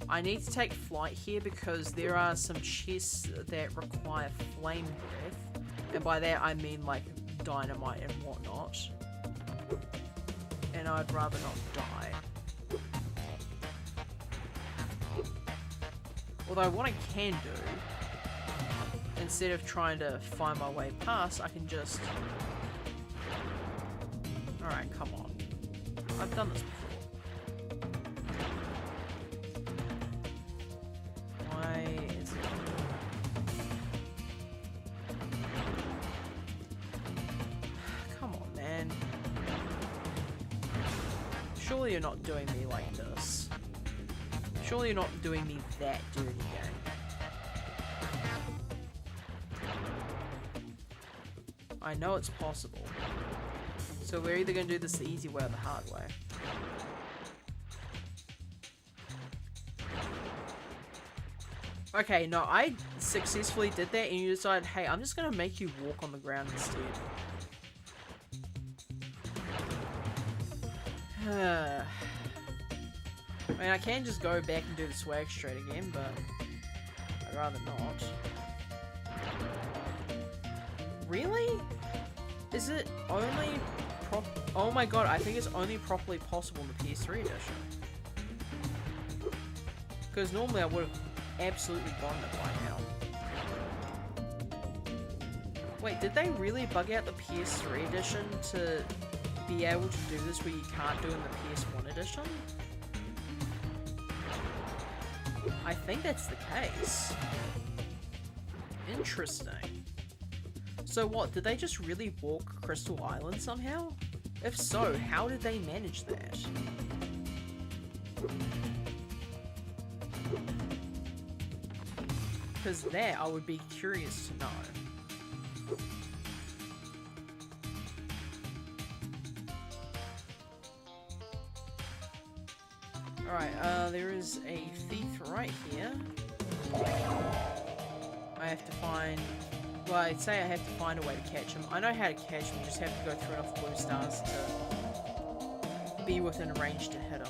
I need to take flight here because there are some chests that require flame breath. And by that I mean, like, dynamite and whatnot. And I'd rather not die. Although what I can do, instead of trying to find my way past, I can just... Alright, come on. I've done this before. Why is it... Come on, man. Surely you're not doing me like this. Surely you're not doing me that dirty, game. I know it's possible. So we're either going to do this the easy way or the hard way. Okay, no, I successfully did that and you decided, hey, I'm just going to make you walk on the ground instead. I mean, I can just go back and do the swag straight again, but I'd rather not. Really? Is it only oh my god, I think it's only properly possible in the PS3 edition. Because normally I would have absolutely gotten it by now. Wait, did they really bug out the PS3 edition to be able to do this where you can't do it in the PS1 edition? I think that's the case. Interesting. So what, did they just really walk Crystal Island somehow? If so, how did they manage that? Because that I would be curious to know. Alright, there is a thief right here. I have to find Well, I'd say I have to find a way to catch him. I know how to catch him, just have to go through enough blue stars to be within range to hit him.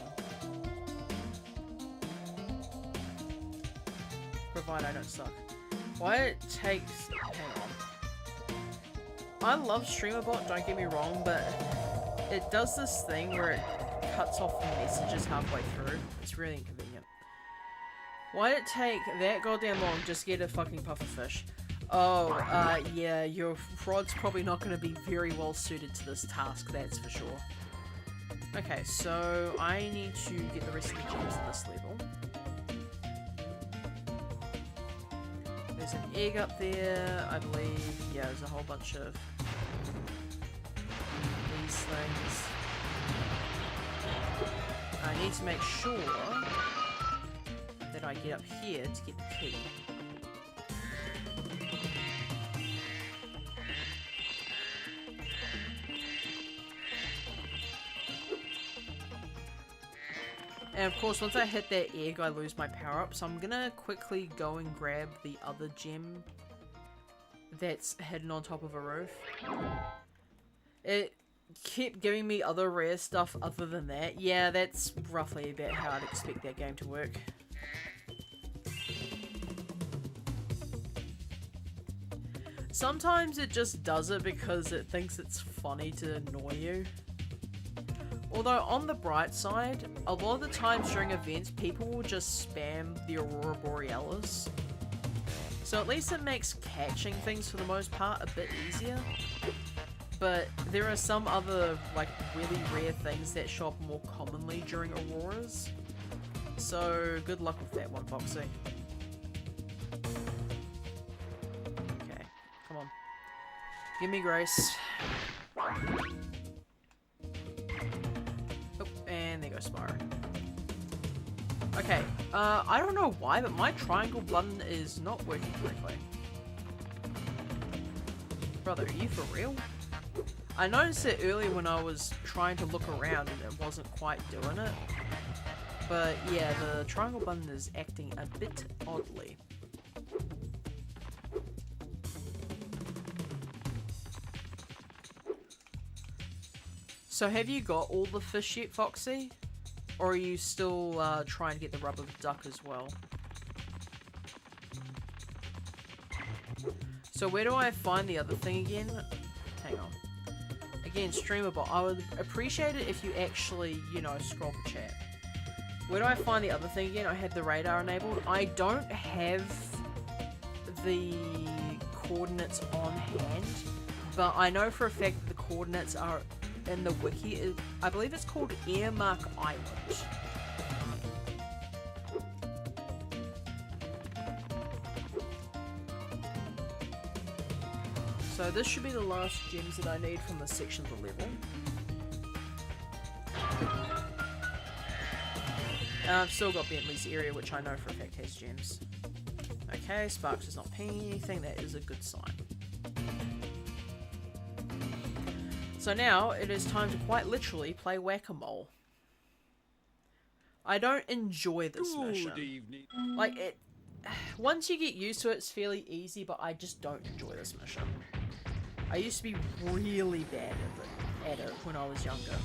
Provided I don't suck. Why it takes... Hang on. I love StreamerBot, don't get me wrong, but it does this thing where it cuts off the messages halfway through. It's really inconvenient. Why did it take that goddamn long just to get a fucking pufferfish? Oh, yeah, your fraud's probably not going to be very well suited to this task, that's for sure. Okay, so I need to get the rest of the gems at this level. There's an egg up there, I believe. Yeah, there's a whole bunch of these things. I need to make sure that I get up here to get the key. And of course, once I hit that egg, I lose my power-up, so I'm gonna quickly go and grab the other gem that's hidden on top of a roof. It kept giving me other rare stuff other than that. Yeah, that's roughly about how I'd expect that game to work. Sometimes it just does it because it thinks it's funny to annoy you. Although, on the bright side, a lot of the times during events, people will just spam the Aurora Borealis. So at least it makes catching things, for the most part, a bit easier. But there are some other, like, really rare things that show up more commonly during Auroras. So, good luck with that one, Foxy. Okay, come on. Give me grace. And there goes Spyro. Okay, I don't know why, but my triangle button is not working correctly. Brother, are you for real? I noticed it earlier when I was trying to look around and it wasn't quite doing it. But yeah, the triangle button is acting a bit oddly. So have you got all the fish yet, Foxy? Or are you still trying to get the rubber duck as well? So where do I find the other thing again? Hang on. Again, StreamerBot, I would appreciate it if you actually, you know, scroll the chat. Where do I find the other thing again? I have the radar enabled. I don't have the coordinates on hand, but I know for a fact that the coordinates are in the wiki. I believe it's called Earmark Island. So this should be the last gems that I need from this section of the level. I've still got Bentley's area, which I know for a fact has gems. Okay, Sparks is not pinging anything, that is a good sign. So now, it is time to quite literally play whack-a-mole. I don't enjoy this mission. Good evening. Like, it... Once you get used to it, it's fairly easy, but I just don't enjoy this mission. I used to be really bad at it when I was younger.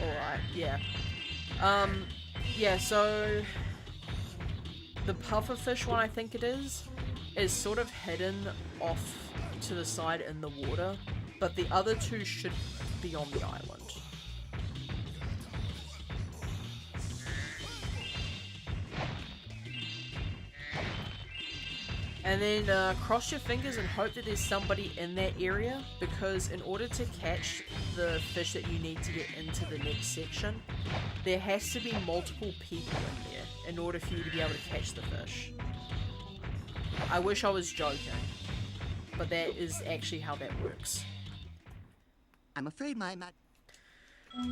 Alright, yeah. Yeah, so... The pufferfish one, I think it is sort of hidden off to the side in the water, but the other two should be on the island. And then cross your fingers and hope that there's somebody in that area, because in order to catch the fish that you need to get into the next section, there has to be multiple people in there in order for you to be able to catch the fish. I wish I was joking, but that is actually how that works. I'm afraid my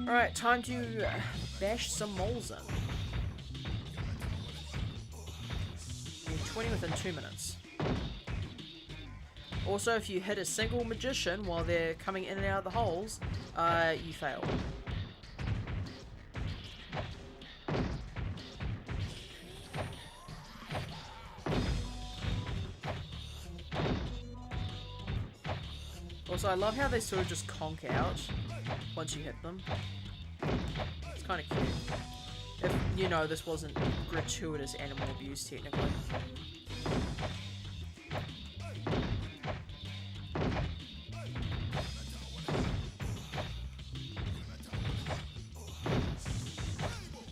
Alright, time to bash some moles in. You're 20 within 2 minutes. Also, if you hit a single magician while they're coming in and out of the holes, you fail. Also, I love how they sort of just conk out once you hit them. It's kind of cute. If, you know, this wasn't gratuitous animal abuse, technically.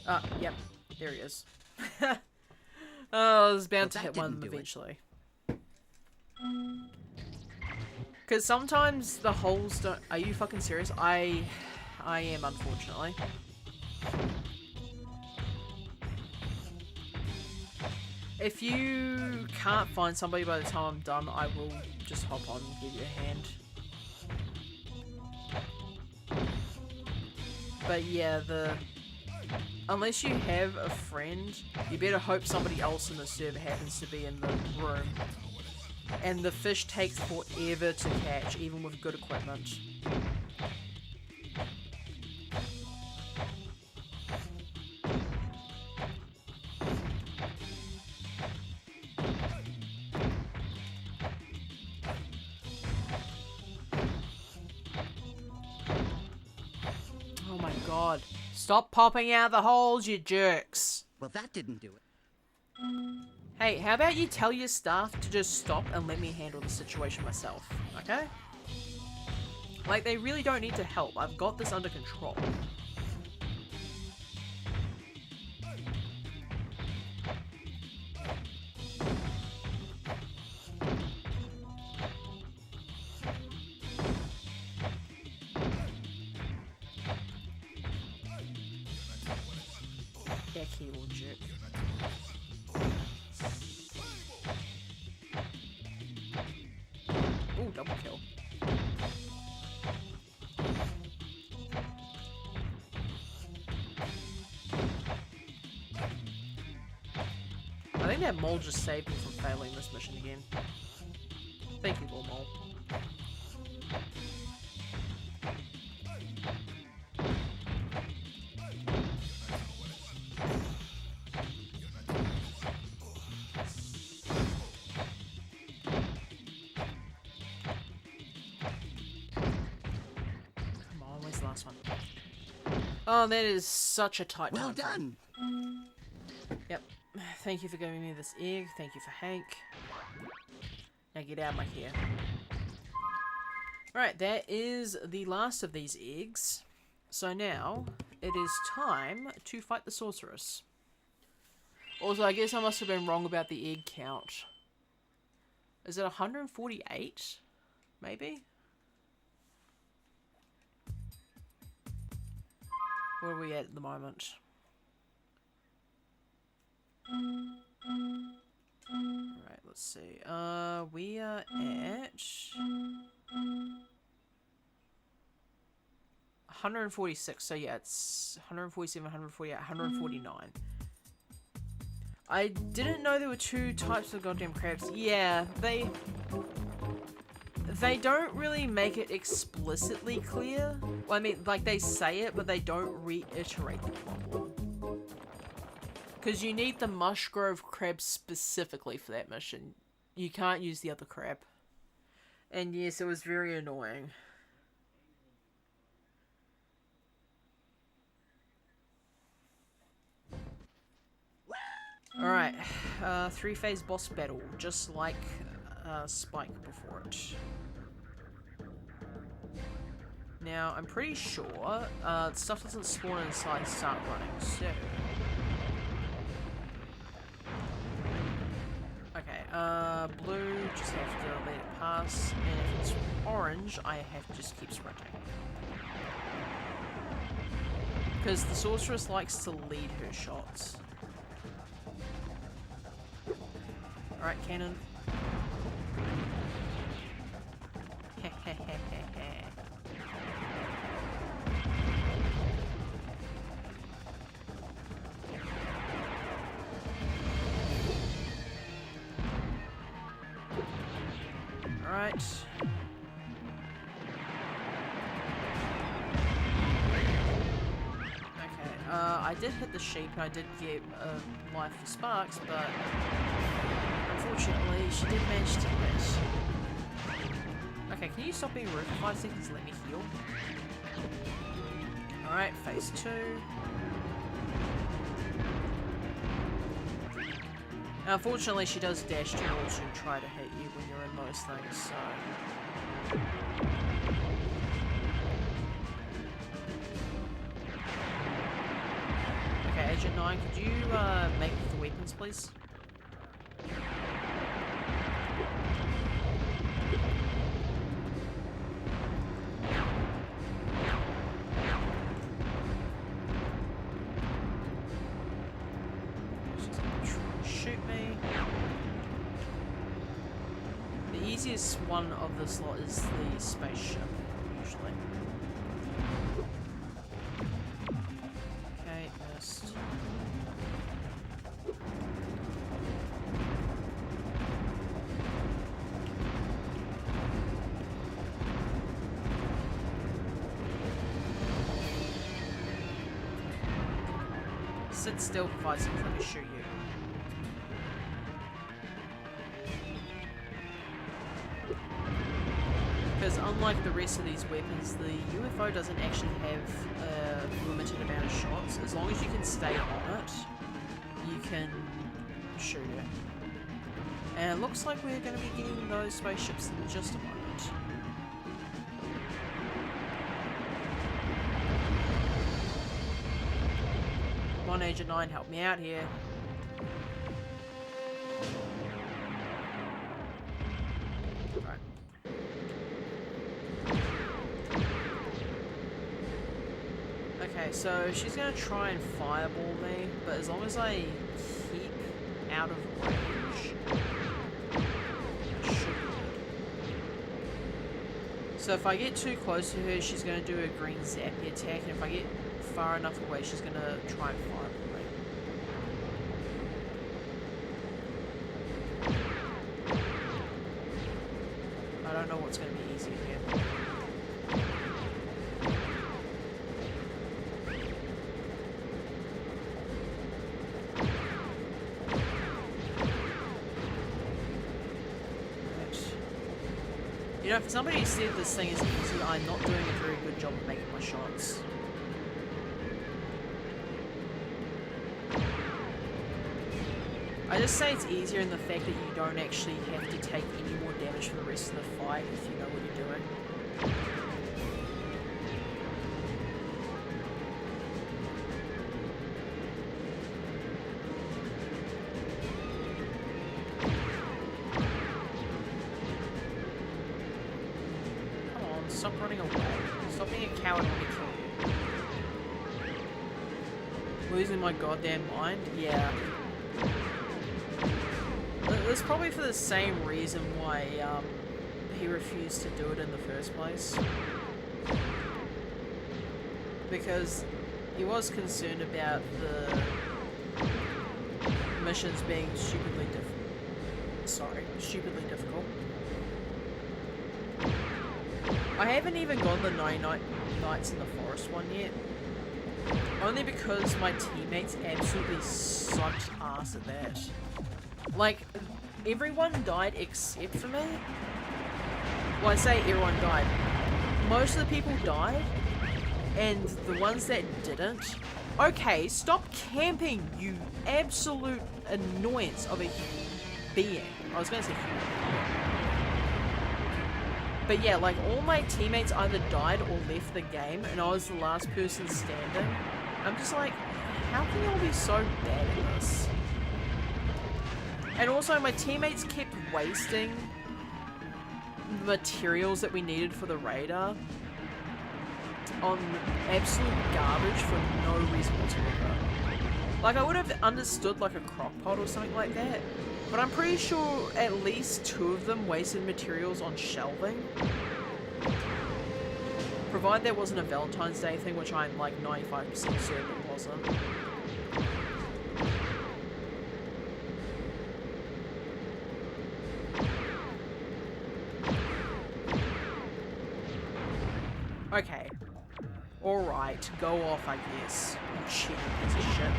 Ah, yep. There he is. Oh, I was bound to hit one of them eventually. Because sometimes the holes don't... Are you fucking serious? I am, unfortunately. If you can't find somebody by the time I'm done, I will just hop on and give you a hand. But yeah, unless you have a friend, you better hope somebody else in the server happens to be in the room. And the fish takes forever to catch, even with good equipment. Oh my god. Stop popping out the holes, you jerks! Well, that didn't do it. Hey, how about you tell your staff to just stop and let me handle the situation myself, okay? Like, they really don't need to help. I've got this under control. Heck, you little jerk. Ooh, double kill. I think that mole just saved me from failing this mission again. Thank you, little mole. Oh, that is such a tight time. Well done. Yep. Thank you for giving me this egg. Thank you for Hank. Now get out of my hair. Right, that is the last of these eggs. So now, it is time to fight the sorceress. Also, I guess I must have been wrong about the egg count. Is it 148? Maybe? Where are we at the moment? Right, let's see. We are at 146. So yeah, it's 147, 148, 149. I didn't know there were two types of goddamn crabs. Yeah, they don't really make it explicitly clear. Well, I mean, like, they say it, but they don't reiterate the problem. Because you need the Mushgrove crab specifically for that mission. You can't use the other crab. And yes, it was very annoying. Alright, three-phase boss battle, just like Spike before it. Now, I'm pretty sure stuff doesn't spawn inside and start running, so... Okay, blue, just have to let it pass, and if it's orange, I have to just keep sprinting. Because the sorceress likes to lead her shots. Alright, cannon. Alright. Okay, I did hit the sheep and I did get a life for Sparks, but unfortunately she did manage to hit. Okay, can you stop being rude for 5 seconds and let me heal? Alright, phase 2. Unfortunately, she does dash towards you and try to hit you when you're in most things, so... Okay, Agent 9, could you make the weapons, please? She's gonna try and shoot me. The easiest one of this lot is the spaceship, usually. Okay, missed. Sit still for 5 seconds, let me shoot you. Because unlike the rest of these weapons, the UFO doesn't actually have a limited amount of shots. As long as you can stay on it, you can shoot it. And it looks like we're going to be getting those spaceships in just a moment. Come on, Agent 9, help me out here. Right. Okay, so she's gonna try and fireball me, but as long as I keep out of range, I should be good. So if I get too close to her, she's gonna do a green zappy attack, and if I get far enough away, she's gonna try and fireball me. I don't know what's gonna be easier here. You know, for somebody who said this thing is easy, I'm not doing a very good job of making my shots. I just say it's easier in the fact that you don't actually have to take any more damage for the rest of the fight if you know what you're doing. Come on, stop running away. Stop being a coward when we kill you. Losing my goddamn mind? Yeah. That's probably for the same reason why he refused to do it in the first place. Because he was concerned about the missions being stupidly difficult. I haven't even gone the 99 Nights in the Forest one yet. Only because my teammates absolutely sucked ass at that. Like, everyone died except for me. Well, I say everyone died. Most of the people died, and the ones that didn't... Okay, stop camping, you absolute annoyance of a being. I was gonna say human. But yeah, like, all my teammates either died or left the game, and I was the last person standing. I'm just like, how can you all be so bad at this? And also, my teammates kept wasting the materials that we needed for the radar on absolute garbage for no reason whatsoever. Like, I would have understood, like, a crock pot or something like that, but I'm pretty sure at least 2 of them wasted materials on shelving. Provided there wasn't a Valentine's Day thing, which I'm, like, 95% certain it wasn't. Okay. Alright, go off, I guess. You cheating piece of shit.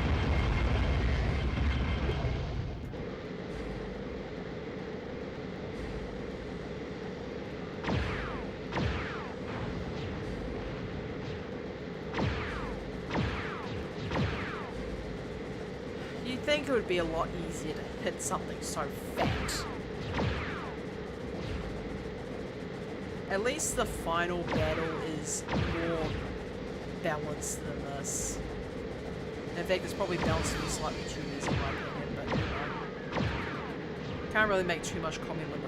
think it would be a lot easier to hit something so fat. At least the final battle is more balanced than this. In fact, it's probably balanced to be slightly too easy in my opinion, but you know. Can't really make too much comment when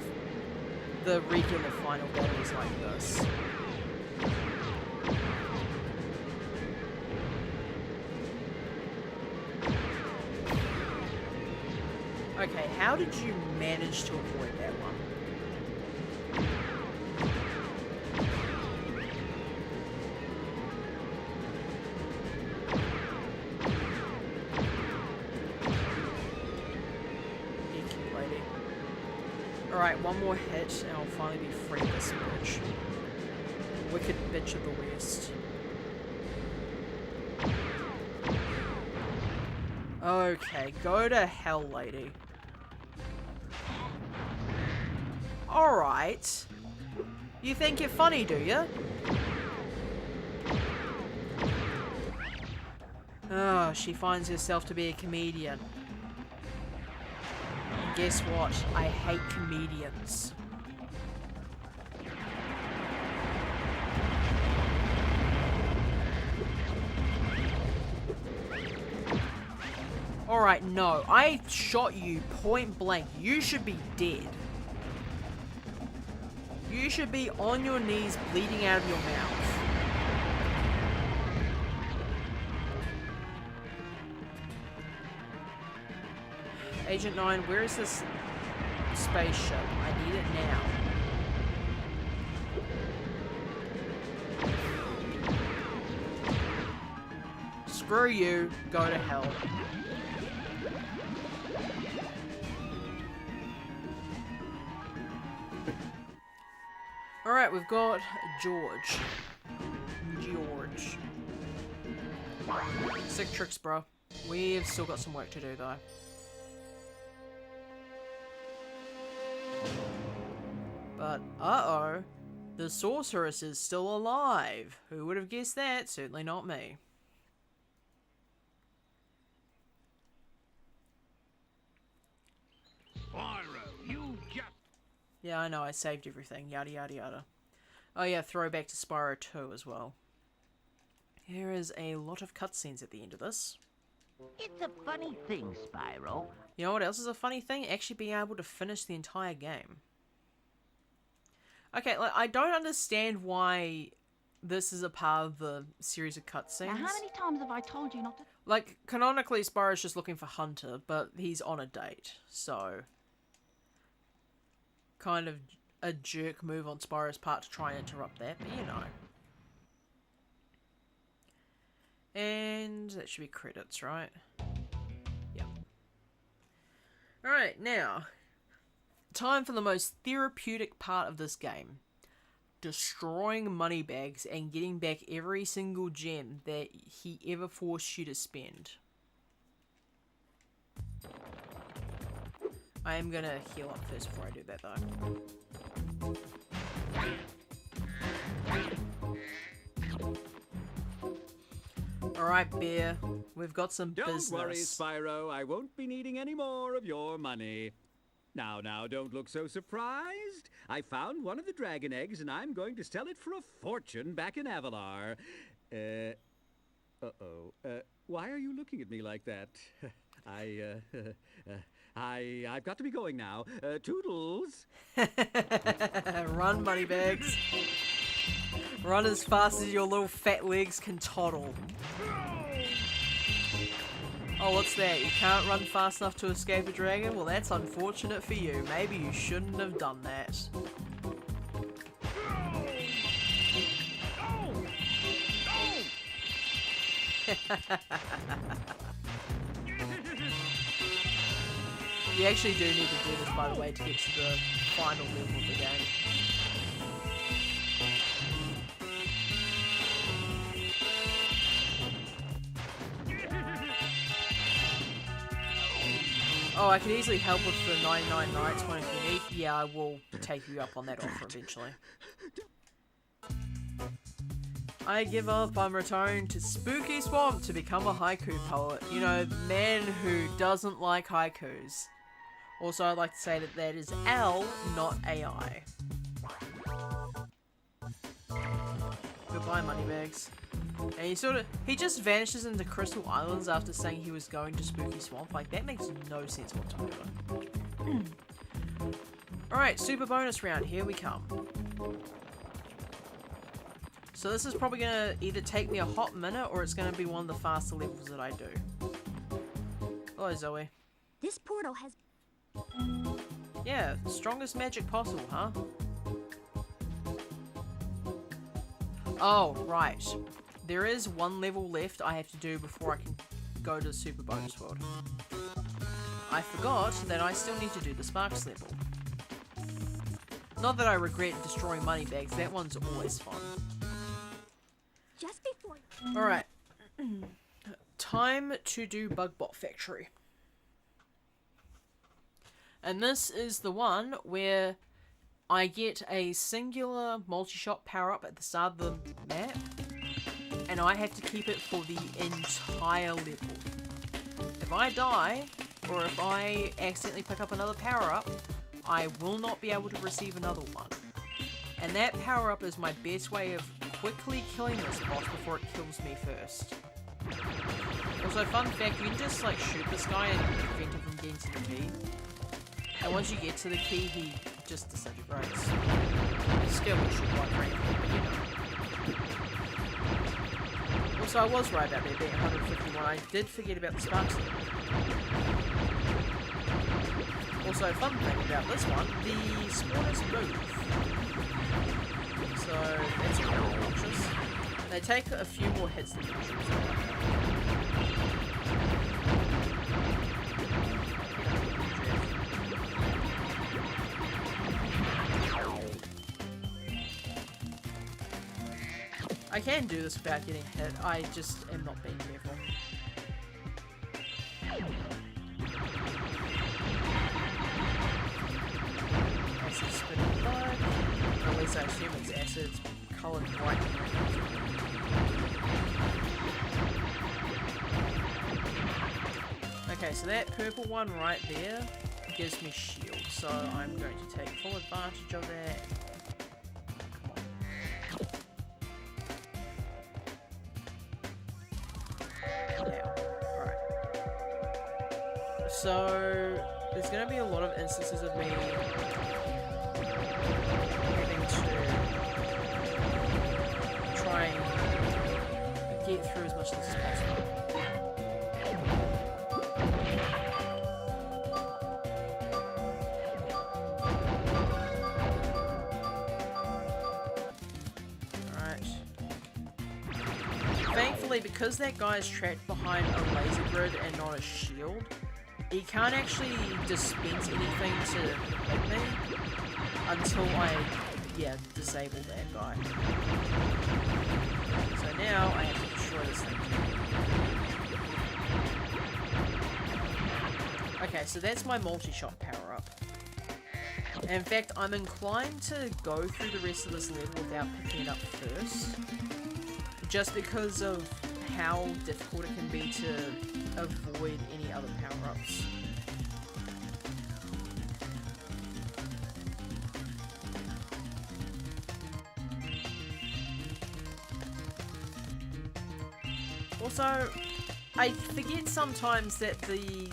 the regular final battle is like this. Okay, how did you manage to avoid that one? Alright, one more hit and I'll finally be free of this bitch. Wicked bitch of the West. Okay, go to hell, lady. Alright. You think you're funny, do you? Oh, she finds herself to be a comedian. And guess what? I hate comedians. Alright, no. I shot you point blank. You should be dead. You should be on your knees bleeding out of your mouth. Agent 9, where is this spaceship? I need it now. Screw you. Go to hell. Alright, we've got George. Sick tricks, bro. We've still got some work to do, though. But, uh-oh. The sorceress is still alive. Who would have guessed that? Certainly not me. Spyro, you just... Yeah, I know, I saved everything. Yada yada yada. Oh yeah, throwback to Spyro 2 as well. Here is a lot of cutscenes at the end of this. It's a funny thing, Spyro. You know what else is a funny thing? Actually being able to finish the entire game. Okay, like, I don't understand why this is a part of the series of cutscenes. Now, how many times have I told you not to... Like, canonically, Spyro's just looking for Hunter, but he's on a date, so... Kind of a jerk move on Spyro's part to try and interrupt that, but you know. And that should be credits, right? Yep. Alright, now... Time for the most therapeutic part of this game. Destroying moneybags and getting back every single gem that he ever forced you to spend. I am gonna heal up first before I do that though. Alright, Bear. We've got some business. Don't worry, Spyro. I won't be needing any more of your money. Now, don't look so surprised. I found one of the dragon eggs, and I'm going to sell it for a fortune back in Avalar. Why are you looking at me like that? I've got to be going now. Toodles. Run, moneybags. Run as fast as your little fat legs can toddle. Oh, what's that? You can't run fast enough to escape a dragon? Well, that's unfortunate for you. Maybe you shouldn't have done that. You actually do need to do this, by the way, to get to the final level of the game. Oh, I can easily help with the 99 Nights one if you need. Yeah, I will take you up on that offer eventually. I give up. I'm retiring to Spooky Swamp to become a haiku poet. You know, the man who doesn't like haikus. Also, I'd like to say that that is L, not AI. Goodbye, Moneybags. And he just vanishes into Crystal Islands after saying he was going to Spooky Swamp. Like, that makes no sense whatsoever. Alright, super bonus round. Here we come. So this is probably going to either take me a hot minute or it's going to be one of the faster levels that I do. Hello, Zoe. This portal has... Yeah, strongest magic possible, huh? Oh, right. There is one level left I have to do before I can go to the super bonus world. I forgot that I still need to do the Sparks level. Not that I regret destroying Moneybags, that one's always fun. Just before... Alright. Time to do Bugbot Factory. And this is the one where I get a singular multi-shot power-up at the start of the map, and I have to keep it for the entire level. If I die, or if I accidentally pick up another power-up, I will not be able to receive another one. And that power-up is my best way of quickly killing this boss before it kills me first. Also, fun fact, you can just like shoot this guy and prevent him from getting to the key. And once you get to the key, he just disintegrates. Skill should quite frankly, but you know. Also, I was right about there being 151. I did forget about the sparks. Also, fun thing about this one, the spawners move. So, that's kind of obnoxious. They take a few more hits than usual. I can do this without getting hit, I just am not being careful. Acid spinning bug. Or at least I assume it's acid, it's coloured white. Okay, so that purple one right there gives me shield, so I'm going to take full advantage of that. So, there's going to be a lot of instances of me having to try and get through as much of this as possible. Alright. Thankfully, because that guy is trapped behind a laser grid and not a shield, he can't actually dispense anything to hit me until I, disable that guy. So now I have to destroy this thing. Okay, so that's my multi-shot power-up. In fact, I'm inclined to go through the rest of this level without picking it up first. Just because of how difficult it can be to avoid any other power-ups. Also, I forget sometimes that the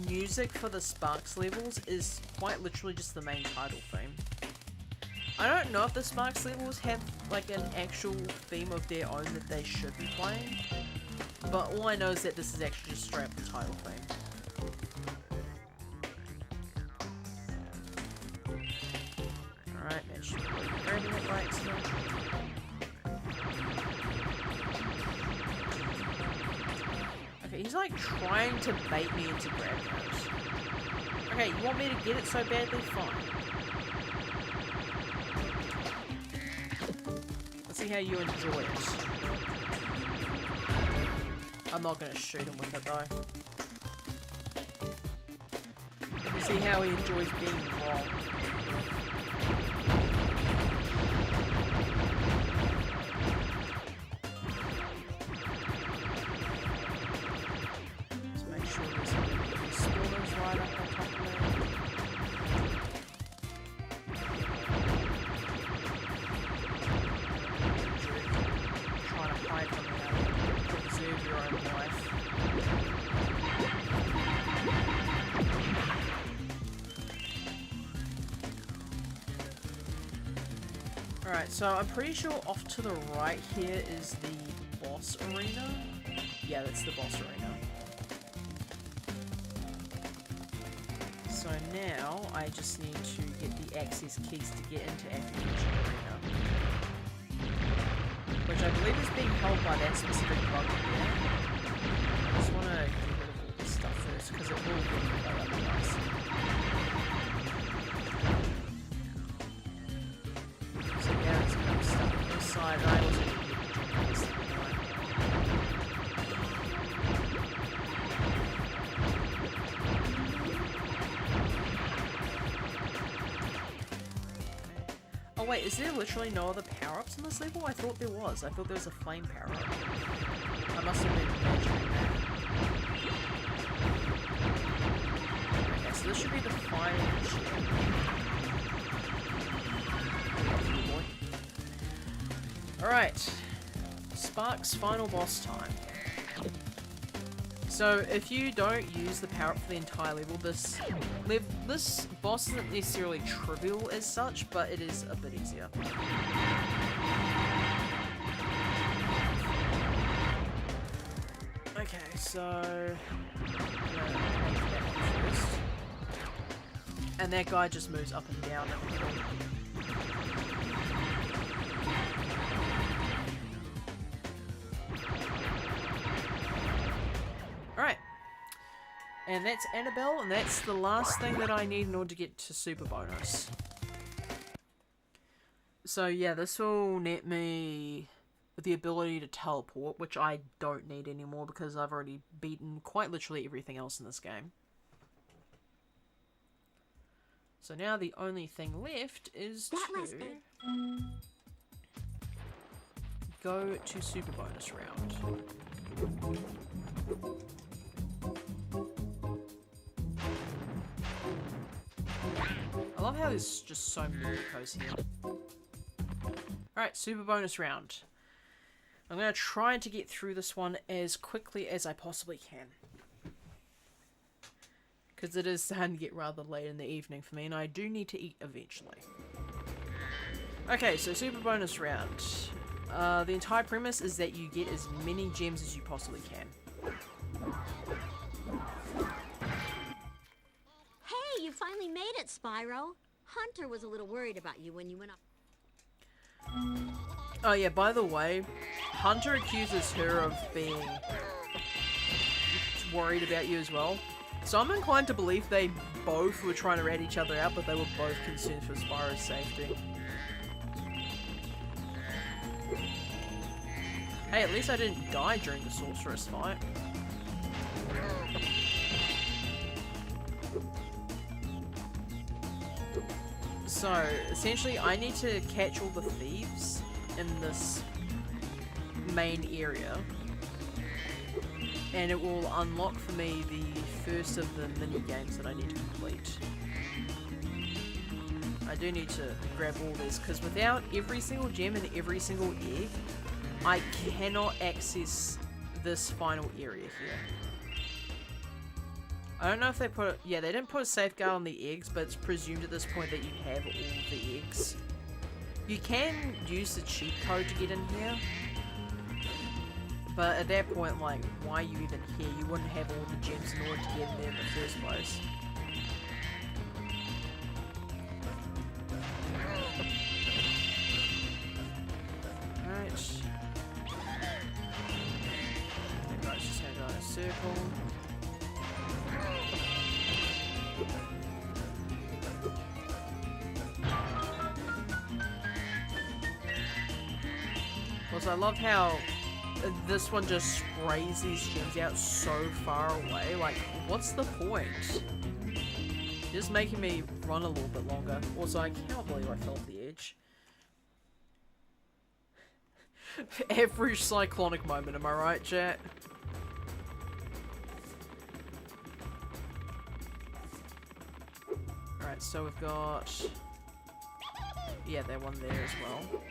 music for the Sparks levels is quite literally just the main title theme. I don't know if the Sparks levels have like an actual theme of their own that they should be playing, but all I know is that this is actually just straight up the title theme. Alright, man, should be grabbing it by accident. Okay, he's like trying to bait me into grab those. Okay, you want me to get it so badly? Fine. Let's see how you enjoy it. I'm not gonna shoot him with it though. Let's see how he enjoys being wrong. Alright, so I'm pretty sure off to the right here is the boss arena. Yeah, that's the boss arena. So now I just need to get the access keys to get into Application Arena. Which I believe is being held by that specific bug here. I just want to get rid of all this stuff first, because it will get me otherwise. So yeah, it's kind of stuck on this side. I also need to get this thing anyway. Oh wait, is there literally no other power-ups in this level? I thought there was. I thought there was a flame power-up. I must have been imagining that. Okay, so this should be the final gem. Alright. Spark's final boss time. So, if you don't use the power-up for the entire level, this boss isn't necessarily trivial as such, but it is a bit easier. Okay, so... first. And that guy just moves up and down at the middle. Alright. And that's Annabelle, and that's the last thing that I need in order to get to Super Bonus. So yeah, this will net me the ability to teleport, which I don't need anymore because I've already beaten quite literally everything else in this game. So now the only thing left is to go to Super Bonus round. I love how there's just so many echoes here. Alright, Super Bonus round. I'm going to try to get through this one as quickly as I possibly can. Because it is starting to get rather late in the evening for me, and I do need to eat eventually. Okay, so Super Bonus round. The entire premise is that you get as many gems as you possibly can. Hey, you finally made it, Spyro. Hunter was a little worried about you when you went up. Oh yeah, by the way, Hunter accuses her of being worried about you as well. So I'm inclined to believe they both were trying to rat each other out, but they were both concerned for Spyro's safety. Hey, at least I didn't die during the sorceress fight. So, essentially, I need to catch all the thieves in this main area. And it will unlock for me the first of the mini games that I need to complete. I do need to grab all this, because without every single gem and every single egg, I cannot access this final area here. I don't know if they put yeah, they didn't put a safeguard on the eggs, but it's presumed at this point that you have all the eggs. You can use the cheat code to get in here, but at that point, like, why are you even here? You wouldn't have all the gems in order to get in there in the first place. Alright. Let's just head on a circle. Also, I love how this one just sprays these gems out so far away. Like, what's the point? Just making me run a little bit longer. Also, I cannot believe I fell off the edge. Average cyclonic moment, am I right, chat? Alright, so we've got... yeah, that one there as well.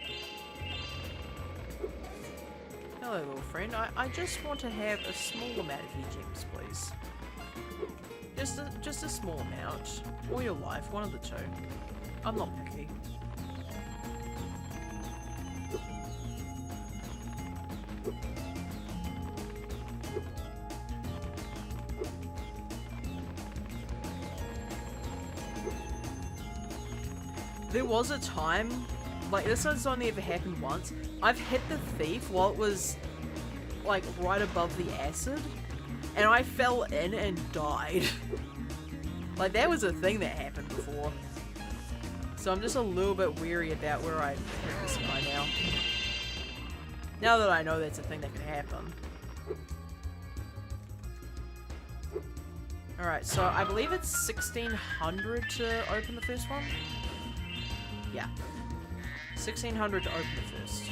Hello, little friend. I just want to have a small amount of your gems, please. Just a small amount. Or your life, one of the two. I'm not picky. there was a time, like this has only ever happened once, I've hit the thief while it was like right above the acid, and I fell in and died. Like that was a thing that happened before. So I'm just a little bit weary about where I hit this guy now. Now that I know that's a thing that could happen. Alright, so I believe it's 1600 to open the first one? Yeah. 1600 to open the first.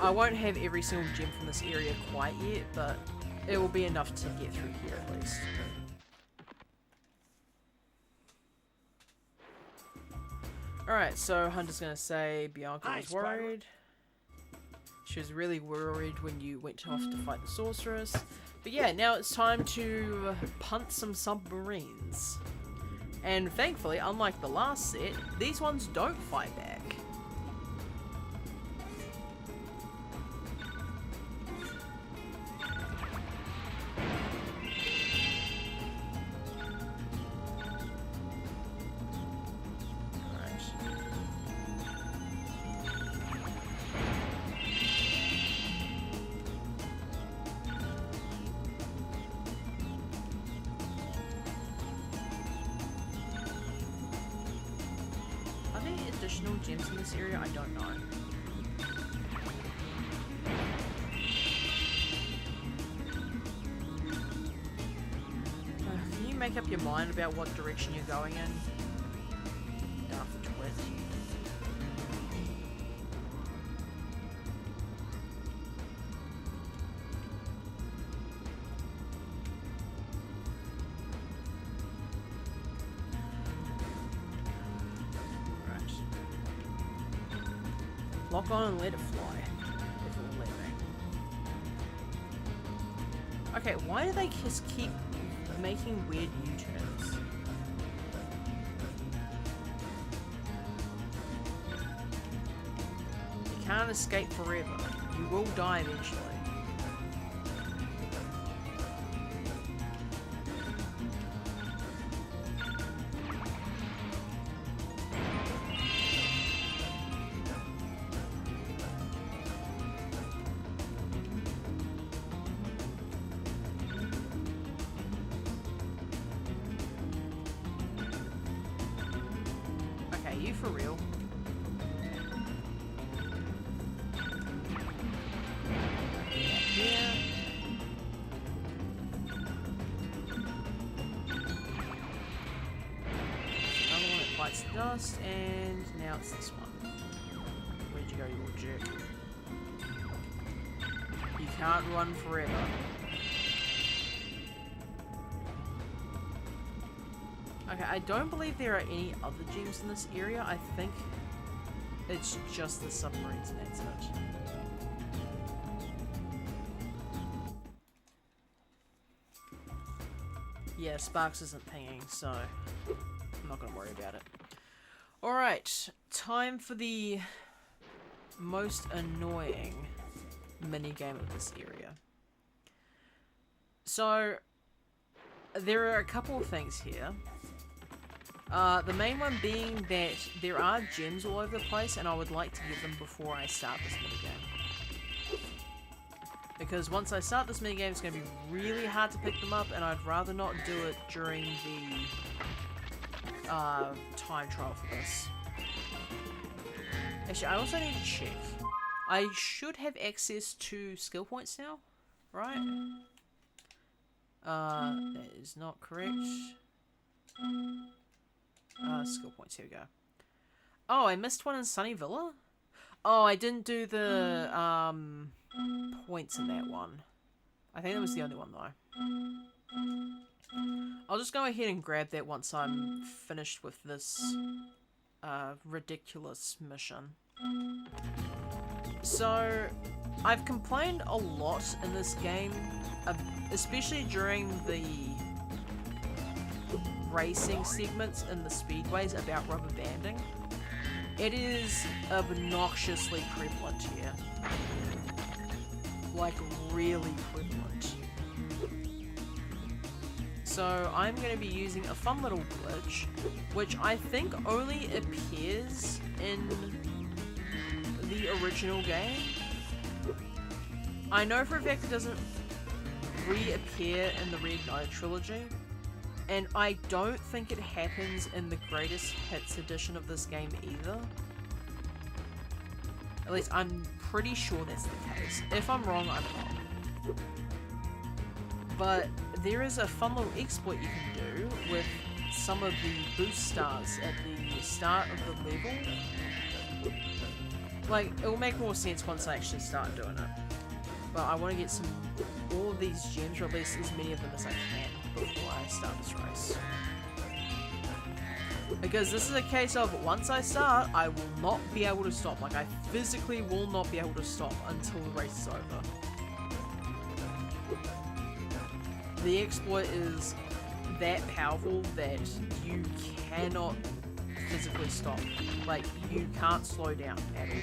I won't have every single gem from this area quite yet, but it will be enough to get through here at least. Alright, so Hunter's gonna say Bianca was worried. She was really worried when you went off to fight the sorceress. But yeah, now it's time to punt some submarines. And thankfully, unlike the last set, these ones don't fight back. Additional gems in this area? I don't know. Can you make up your mind about what direction you're going in? Daft twit. Lock on and let it fly. If it'll let me. Okay, why do they just keep making weird U-turns? You can't escape forever. You will die eventually. You for real? Yeah. Another one that bites dust, and now it's this one. Where'd you go, you little jerk? You can't run forever. Okay, I don't believe there are any other gems in this area. I think it's just the submarines and that's it. Yeah, Sparks isn't pinging, so I'm not gonna worry about it. Alright, time for the most annoying minigame of this area. So, there are a couple of things here. The main one being that there are gems all over the place, and I would like to get them before I start this minigame. Because once I start this minigame, it's going to be really hard to pick them up, and I'd rather not do it during the time trial for this. Actually, I also need to check. I should have access to skill points now, right? That is not correct. Skill points, here we go. Oh, I missed one in Sunny Villa? Oh, I didn't do the, points in that one. I think that was the only one, though. I'll just go ahead and grab that once I'm finished with this, ridiculous mission. So, I've complained a lot in this game, especially during the racing segments in the speedways about rubber banding. It is obnoxiously prevalent here. Like, really prevalent. so I'm going to be using a fun little glitch, which I think only appears in the original game. I know for a fact it doesn't reappear in the Reignite trilogy, and I don't think it happens in the Greatest Hits edition of this game either. At least I'm pretty sure that's the case. If I'm wrong, I'm wrong. But there is a fun little exploit you can do with some of the boost stars at the start of the level. Like, it will make more sense once I actually start doing it. But I want to get all of these gems, or at least as many of them as I can, before I start this race. Because this is a case of, once I start, I will not be able to stop. Like, I physically will not be able to stop until the race is over. The exploit is that powerful that you cannot physically stop. Like, you can't slow down at all.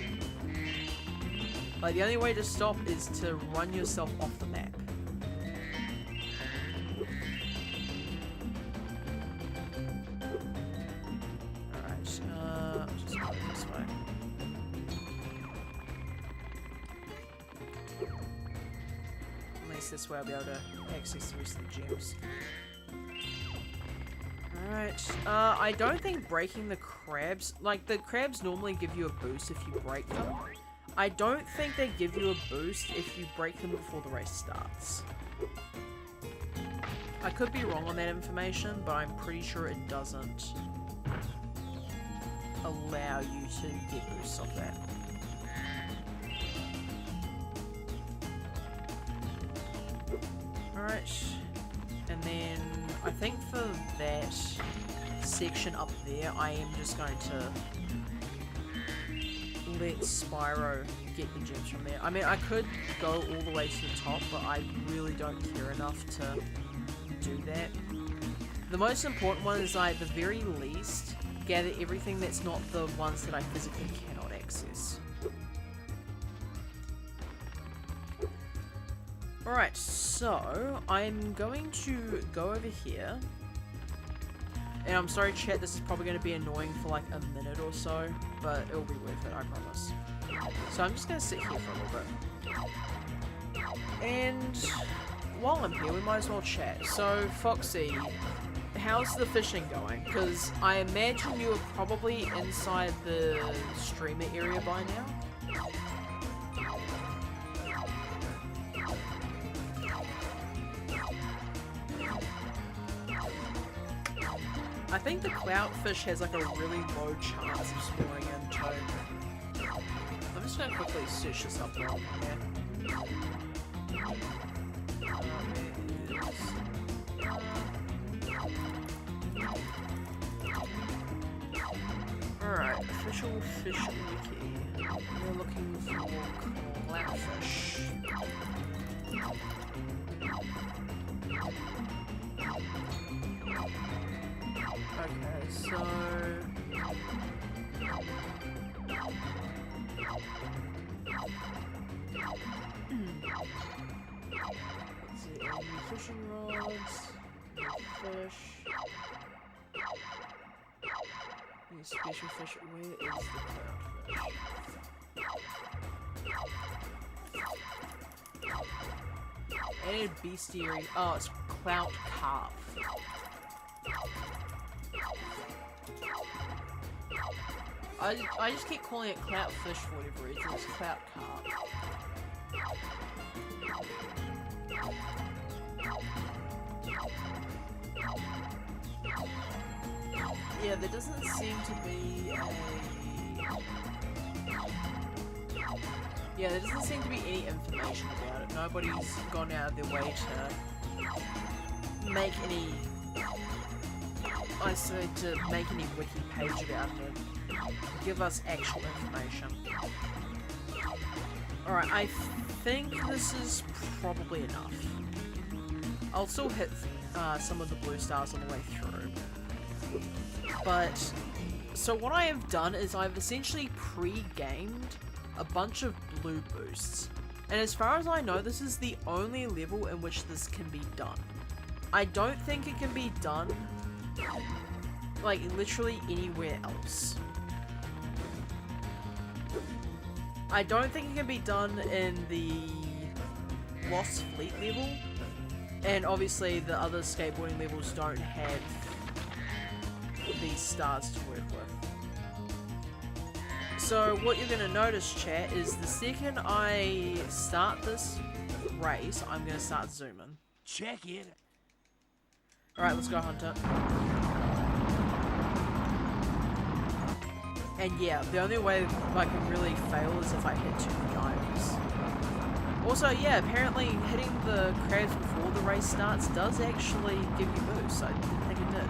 Like, the only way to stop is to run yourself off the map. Alright, I'll just go this way. At least this way I'll be able to access the rest of the gems. Alright, I don't think breaking the crabs, like, the crabs normally give you a boost if you break them. I don't think they give you a boost if you break them before the race starts. I could be wrong on that information, but I'm pretty sure it doesn't allow you to get boosts off that. Alright, and then I think for that section up there, I am just going to let Spyro get the gems from there. I mean, I could go all the way to the top, but I really don't care enough to do that. The most important one is, at the very least, gather everything that's not the ones that I physically cannot access. Alright, so I'm going to go over here. And I'm sorry chat, this is probably going to be annoying for like a minute or so, but it'll be worth it, I promise. So I'm just going to sit here for a little bit. And while I'm here, we might as well chat. So Foxy, how's the fishing going? Because I imagine you're probably inside the streamer area by now. I think the cloutfish has like a really low chance of spawning in too. I'm just gonna quickly search this up while I'm here. Alright, official fish wiki. We're looking for cloutfish. Okay, so... let's see, fishing rods, fish... any special fish, where is the cloutfish? Added bestiary, oh, it's clout carp. I just keep calling it cloutfish for whatever reason. It's clout carp. Yeah, there doesn't seem to be there doesn't seem to be any information about it. Nobody's gone out of their way to make any wiki page about it. Give us actual information. Alright, I think this is probably enough. I'll still hit some of the blue stars on the way through. But, so what I have done is I've essentially pre-gamed a bunch of blue boosts. And as far as I know, this is the only level in which this can be done. I don't think it can be done, like, literally anywhere else. I don't think it can be done in the Lost Fleet level, and obviously the other skateboarding levels don't have these stars to work with. So what you're going to notice, chat, is the second I start this race, I'm going to start zooming. Check it. Alright, let's go, Hunter. And yeah, the only way I can really fail is if I hit too many items. Also, yeah, apparently hitting the crabs before the race starts does actually give you boosts. I didn't think it did.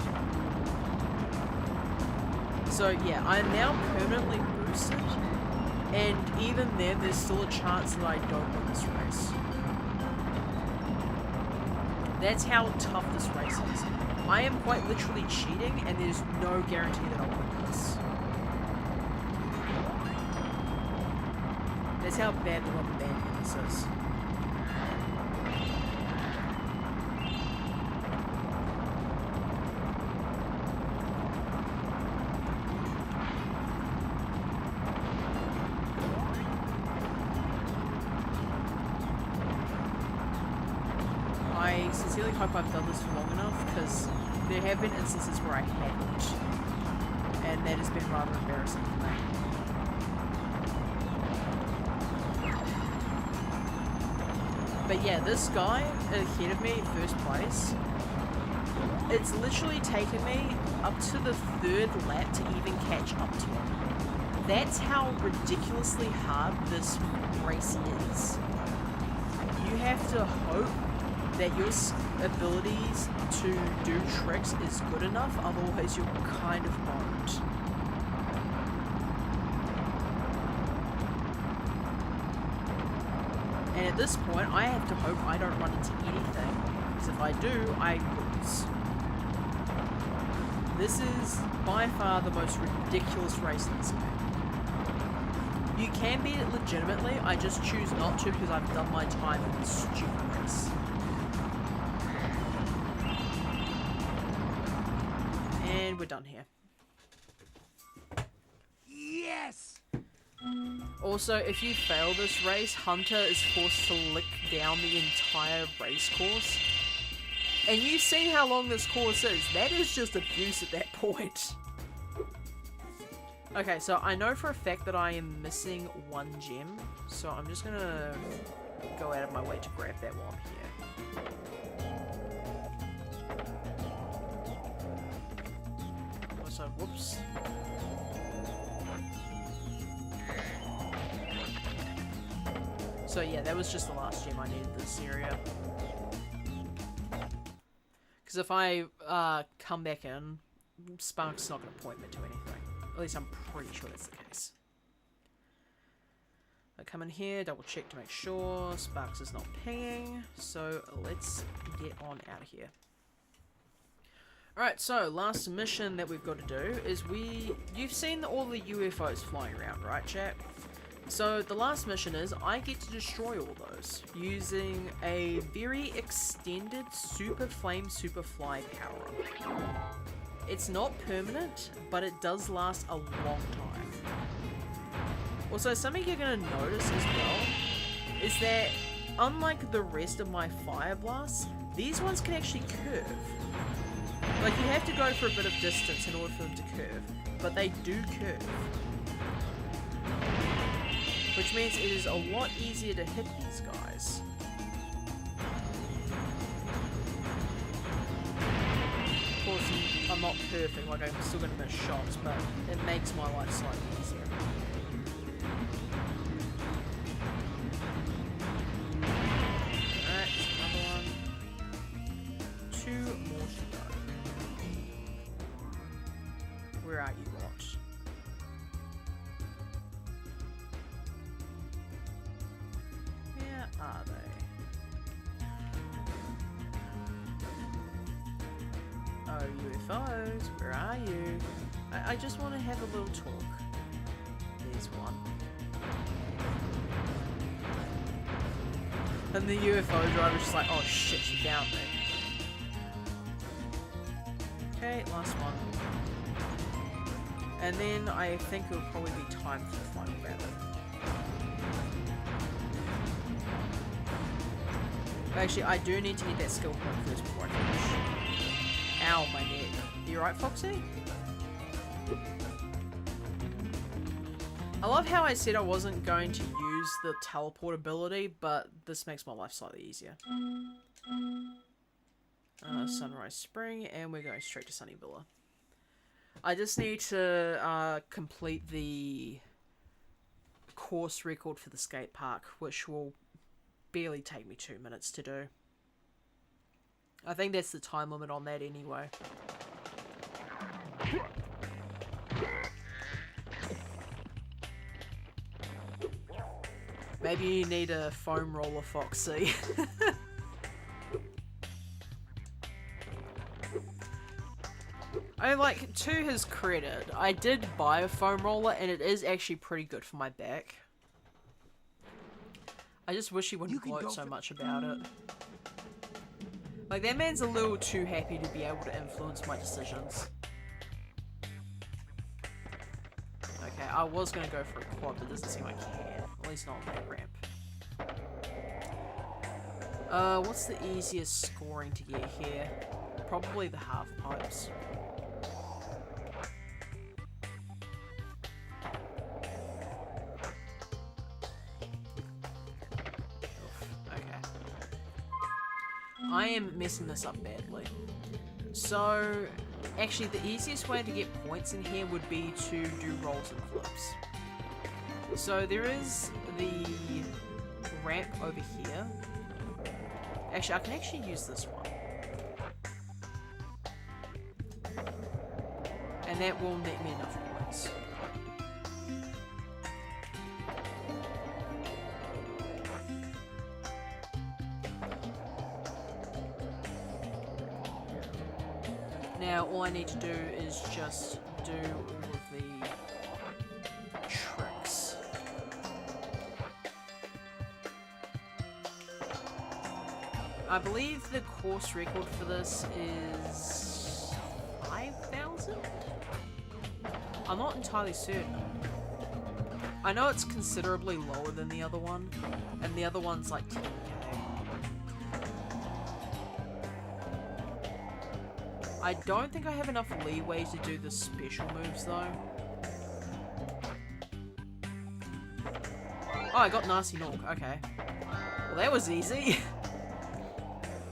So yeah, I am now permanently boosted, and even then, there's still a chance that I don't win this race. That's how tough this race is. I am quite literally cheating, and there's no guarantee that I'll win this. That's how bad the rubber band this is. I sincerely hope I've done this for long enough, because there have been instances where I haven't, and that has been rather embarrassing for me. But yeah, this guy ahead of me in first place, it's literally taken me up to the 3rd lap to even catch up to him. That's how ridiculously hard this race is. You have to hope that your abilities to do tricks is good enough, otherwise you're kind of boned. And at this point, I have to hope I don't run into anything, because if I do, I lose. This is by far the most ridiculous race in this game. You can beat it legitimately, I just choose not to because I've done my time in this stupid race. And we're done here. Yes! Also, if you fail this race, Hunter is forced to lick down the entire race course. And you've seen how long this course is. That is just abuse at that point. Okay, so I know for a fact that I am missing one gem. So I'm just gonna go out of my way to grab that while I'm here. Also, whoops. So yeah, that was just the last gem I needed this area. Because if I come back in, Spark's not going to point me to anything. At least I'm pretty sure that's the case. I come in here, double check to make sure Sparks is not pinging. So let's get on out of here. Alright, so last mission that we've got to do is you've seen all the UFOs flying around, right, chat? So the last mission is I get to destroy all those using a very extended Super Flame Super Fly power-up. It's not permanent, but it does last a long time. Also, something you're going to notice as well is that unlike the rest of my Fire Blasts, these ones can actually curve. Like, you have to go for a bit of distance in order for them to curve, but they do curve. Which means it is a lot easier to hit these guys. Of course, I'm not perfect, like I'm still going to miss shots, but it makes my life slightly easier. Alright, another one. 2 more to go. Where are you, lot? Are they? Oh, UFOs, where are you? I just want to have a little talk. There's one. And the UFO driver's just like, oh shit, she found me. Okay, last one. And then I think it would probably be time for the final battle. Actually, I do need to get that skill point first before I finish. Ow, my neck. You right, Foxy? I love how I said I wasn't going to use the teleport ability, but this makes my life slightly easier. Sunrise Spring, and we're going straight to Sunny Villa. I just need to complete the course record for the skate park, which will barely take me 2 minutes to do. I think that's the time limit on that anyway. Maybe you need a foam roller, Foxy. I like, to his credit, I did buy a foam roller and it is actually pretty good for my back. I just wish he wouldn't gloat so much about it. Like, that man's a little too happy to be able to influence my decisions. Okay, I was gonna go for a quad, but it doesn't seem like I can. At least not on that ramp. What's the easiest scoring to get here? Probably the half pipes. I am messing this up badly. So, actually the easiest way to get points in here would be to do rolls and flips. So there is the ramp over here. Actually, I can actually use this one. And that will net me enough points. Now, all I need to do is just do all of the tricks. I believe the course record for this is 5,000? I'm not entirely certain. I know it's considerably lower than the other one, and the other one's like 10k. I don't think I have enough leeway to do the special moves though. Oh, I got Nasty Nork, okay. Well, that was easy.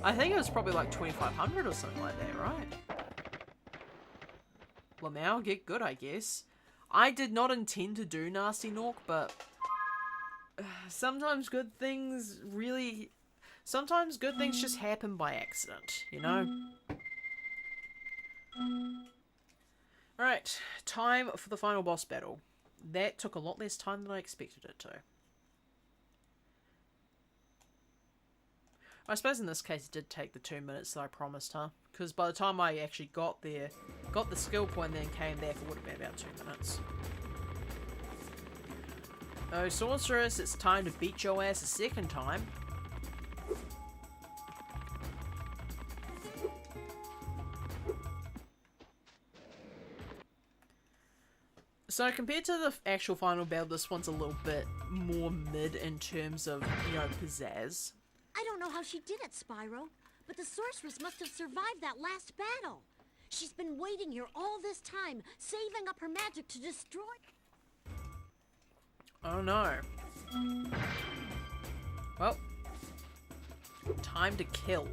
I think it was probably like 2,500 or something like that, right? Well, now get good, I guess. I did not intend to do Nasty Nork, but sometimes good things just happen by accident, you know? Alright, time for the final boss battle. That took a lot less time than I expected it to. I suppose in this case it did take the 2 minutes that I promised, huh? Because by the time I actually got there, got the skill point, then came back, it would have been about 2 minutes. Oh, Sorceress, it's time to beat your ass a second time. So compared to the actual final battle, this one's a little bit more mid in terms of, you know, pizzazz. I don't know how she did it, Spyro, but the sorceress must have survived that last battle. She's been waiting here all this time, saving up her magic to destroy... Oh no. Well, time to kill.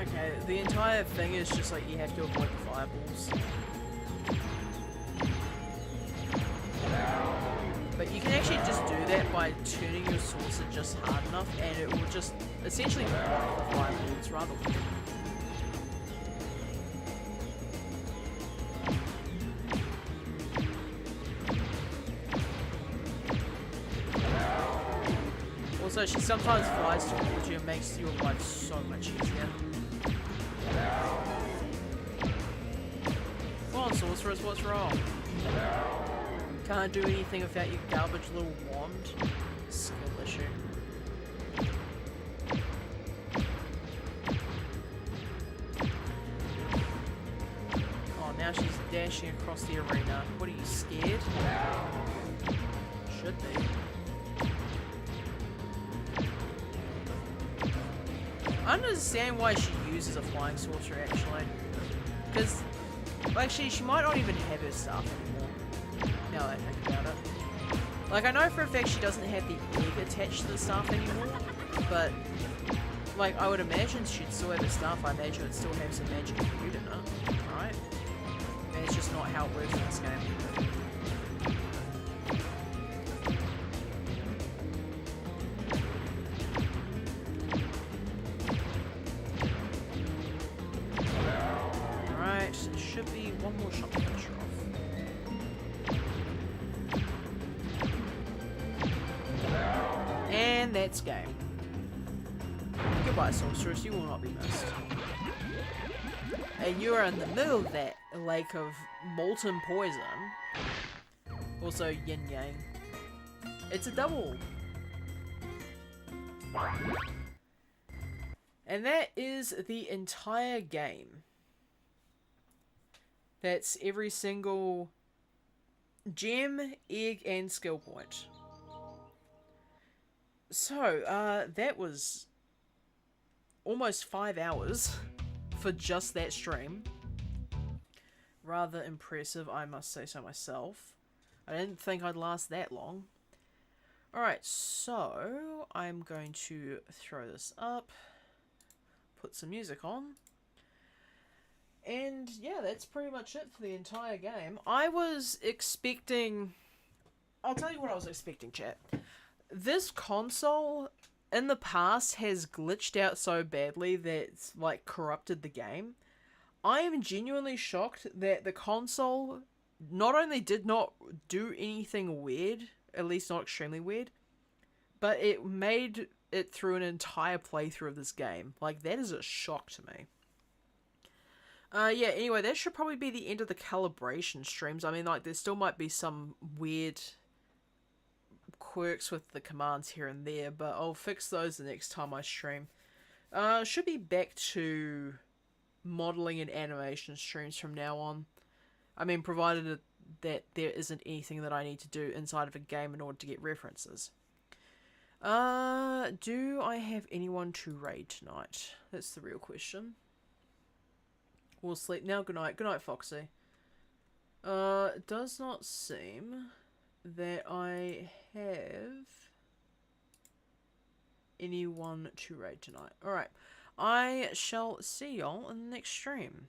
Okay, the entire thing is just like you have to avoid the fireballs. But you can actually just do that by turning your saucer just hard enough and it will just essentially block the fireballs rather than... Also, she sometimes flies towards you and makes your life so much easier. Well, on, sorceress, what's wrong? Can't do anything without your garbage little wand. Skill issue. Oh, now she's dashing across the arena. What, are you scared? Should be. I understand why she uses a flying sorcerer, actually. Because, actually, she might not even have her stuff anymore. Now that I think about it. Like, I know for a fact she doesn't have the egg attached to the staff anymore, but, like, I would imagine she'd still have the staff. I imagine it'd still have some magic imbued in it, right? And it's just not how it works in this game. Alright, it should be one more shot to finish her off. And that's game. Goodbye, sorceress, you will not be missed. And you are in the middle of that lake of molten poison. Also yin yang. It's a double. And that is the entire game. That's every single gem, egg, and skill point. So, that was almost 5 hours for just that stream. Rather impressive, I must say so myself. I didn't think I'd last that long. Alright, so I'm going to throw this up, put some music on, and yeah, that's pretty much it for the entire game. I was expecting... I'll tell you what I was expecting, chat. This console, in the past, has glitched out so badly that it's, like, corrupted the game. I am genuinely shocked that the console not only did not do anything weird, at least not extremely weird, but it made it through an entire playthrough of this game. Like, that is a shock to me. Yeah, anyway, that should probably be the end of the calibration streams. I mean, like, there still might be some weird quirks with the commands here and there, but I'll fix those the next time I stream. Should be back to modeling and animation streams from now on. I mean, provided that there isn't anything that I need to do inside of a game in order to get references. Do I have anyone to raid tonight? That's the real question. We'll sleep now. Good night. Good night, Foxy. It does not seem that I have anyone to raid tonight. Alright. I shall see y'all in the next stream.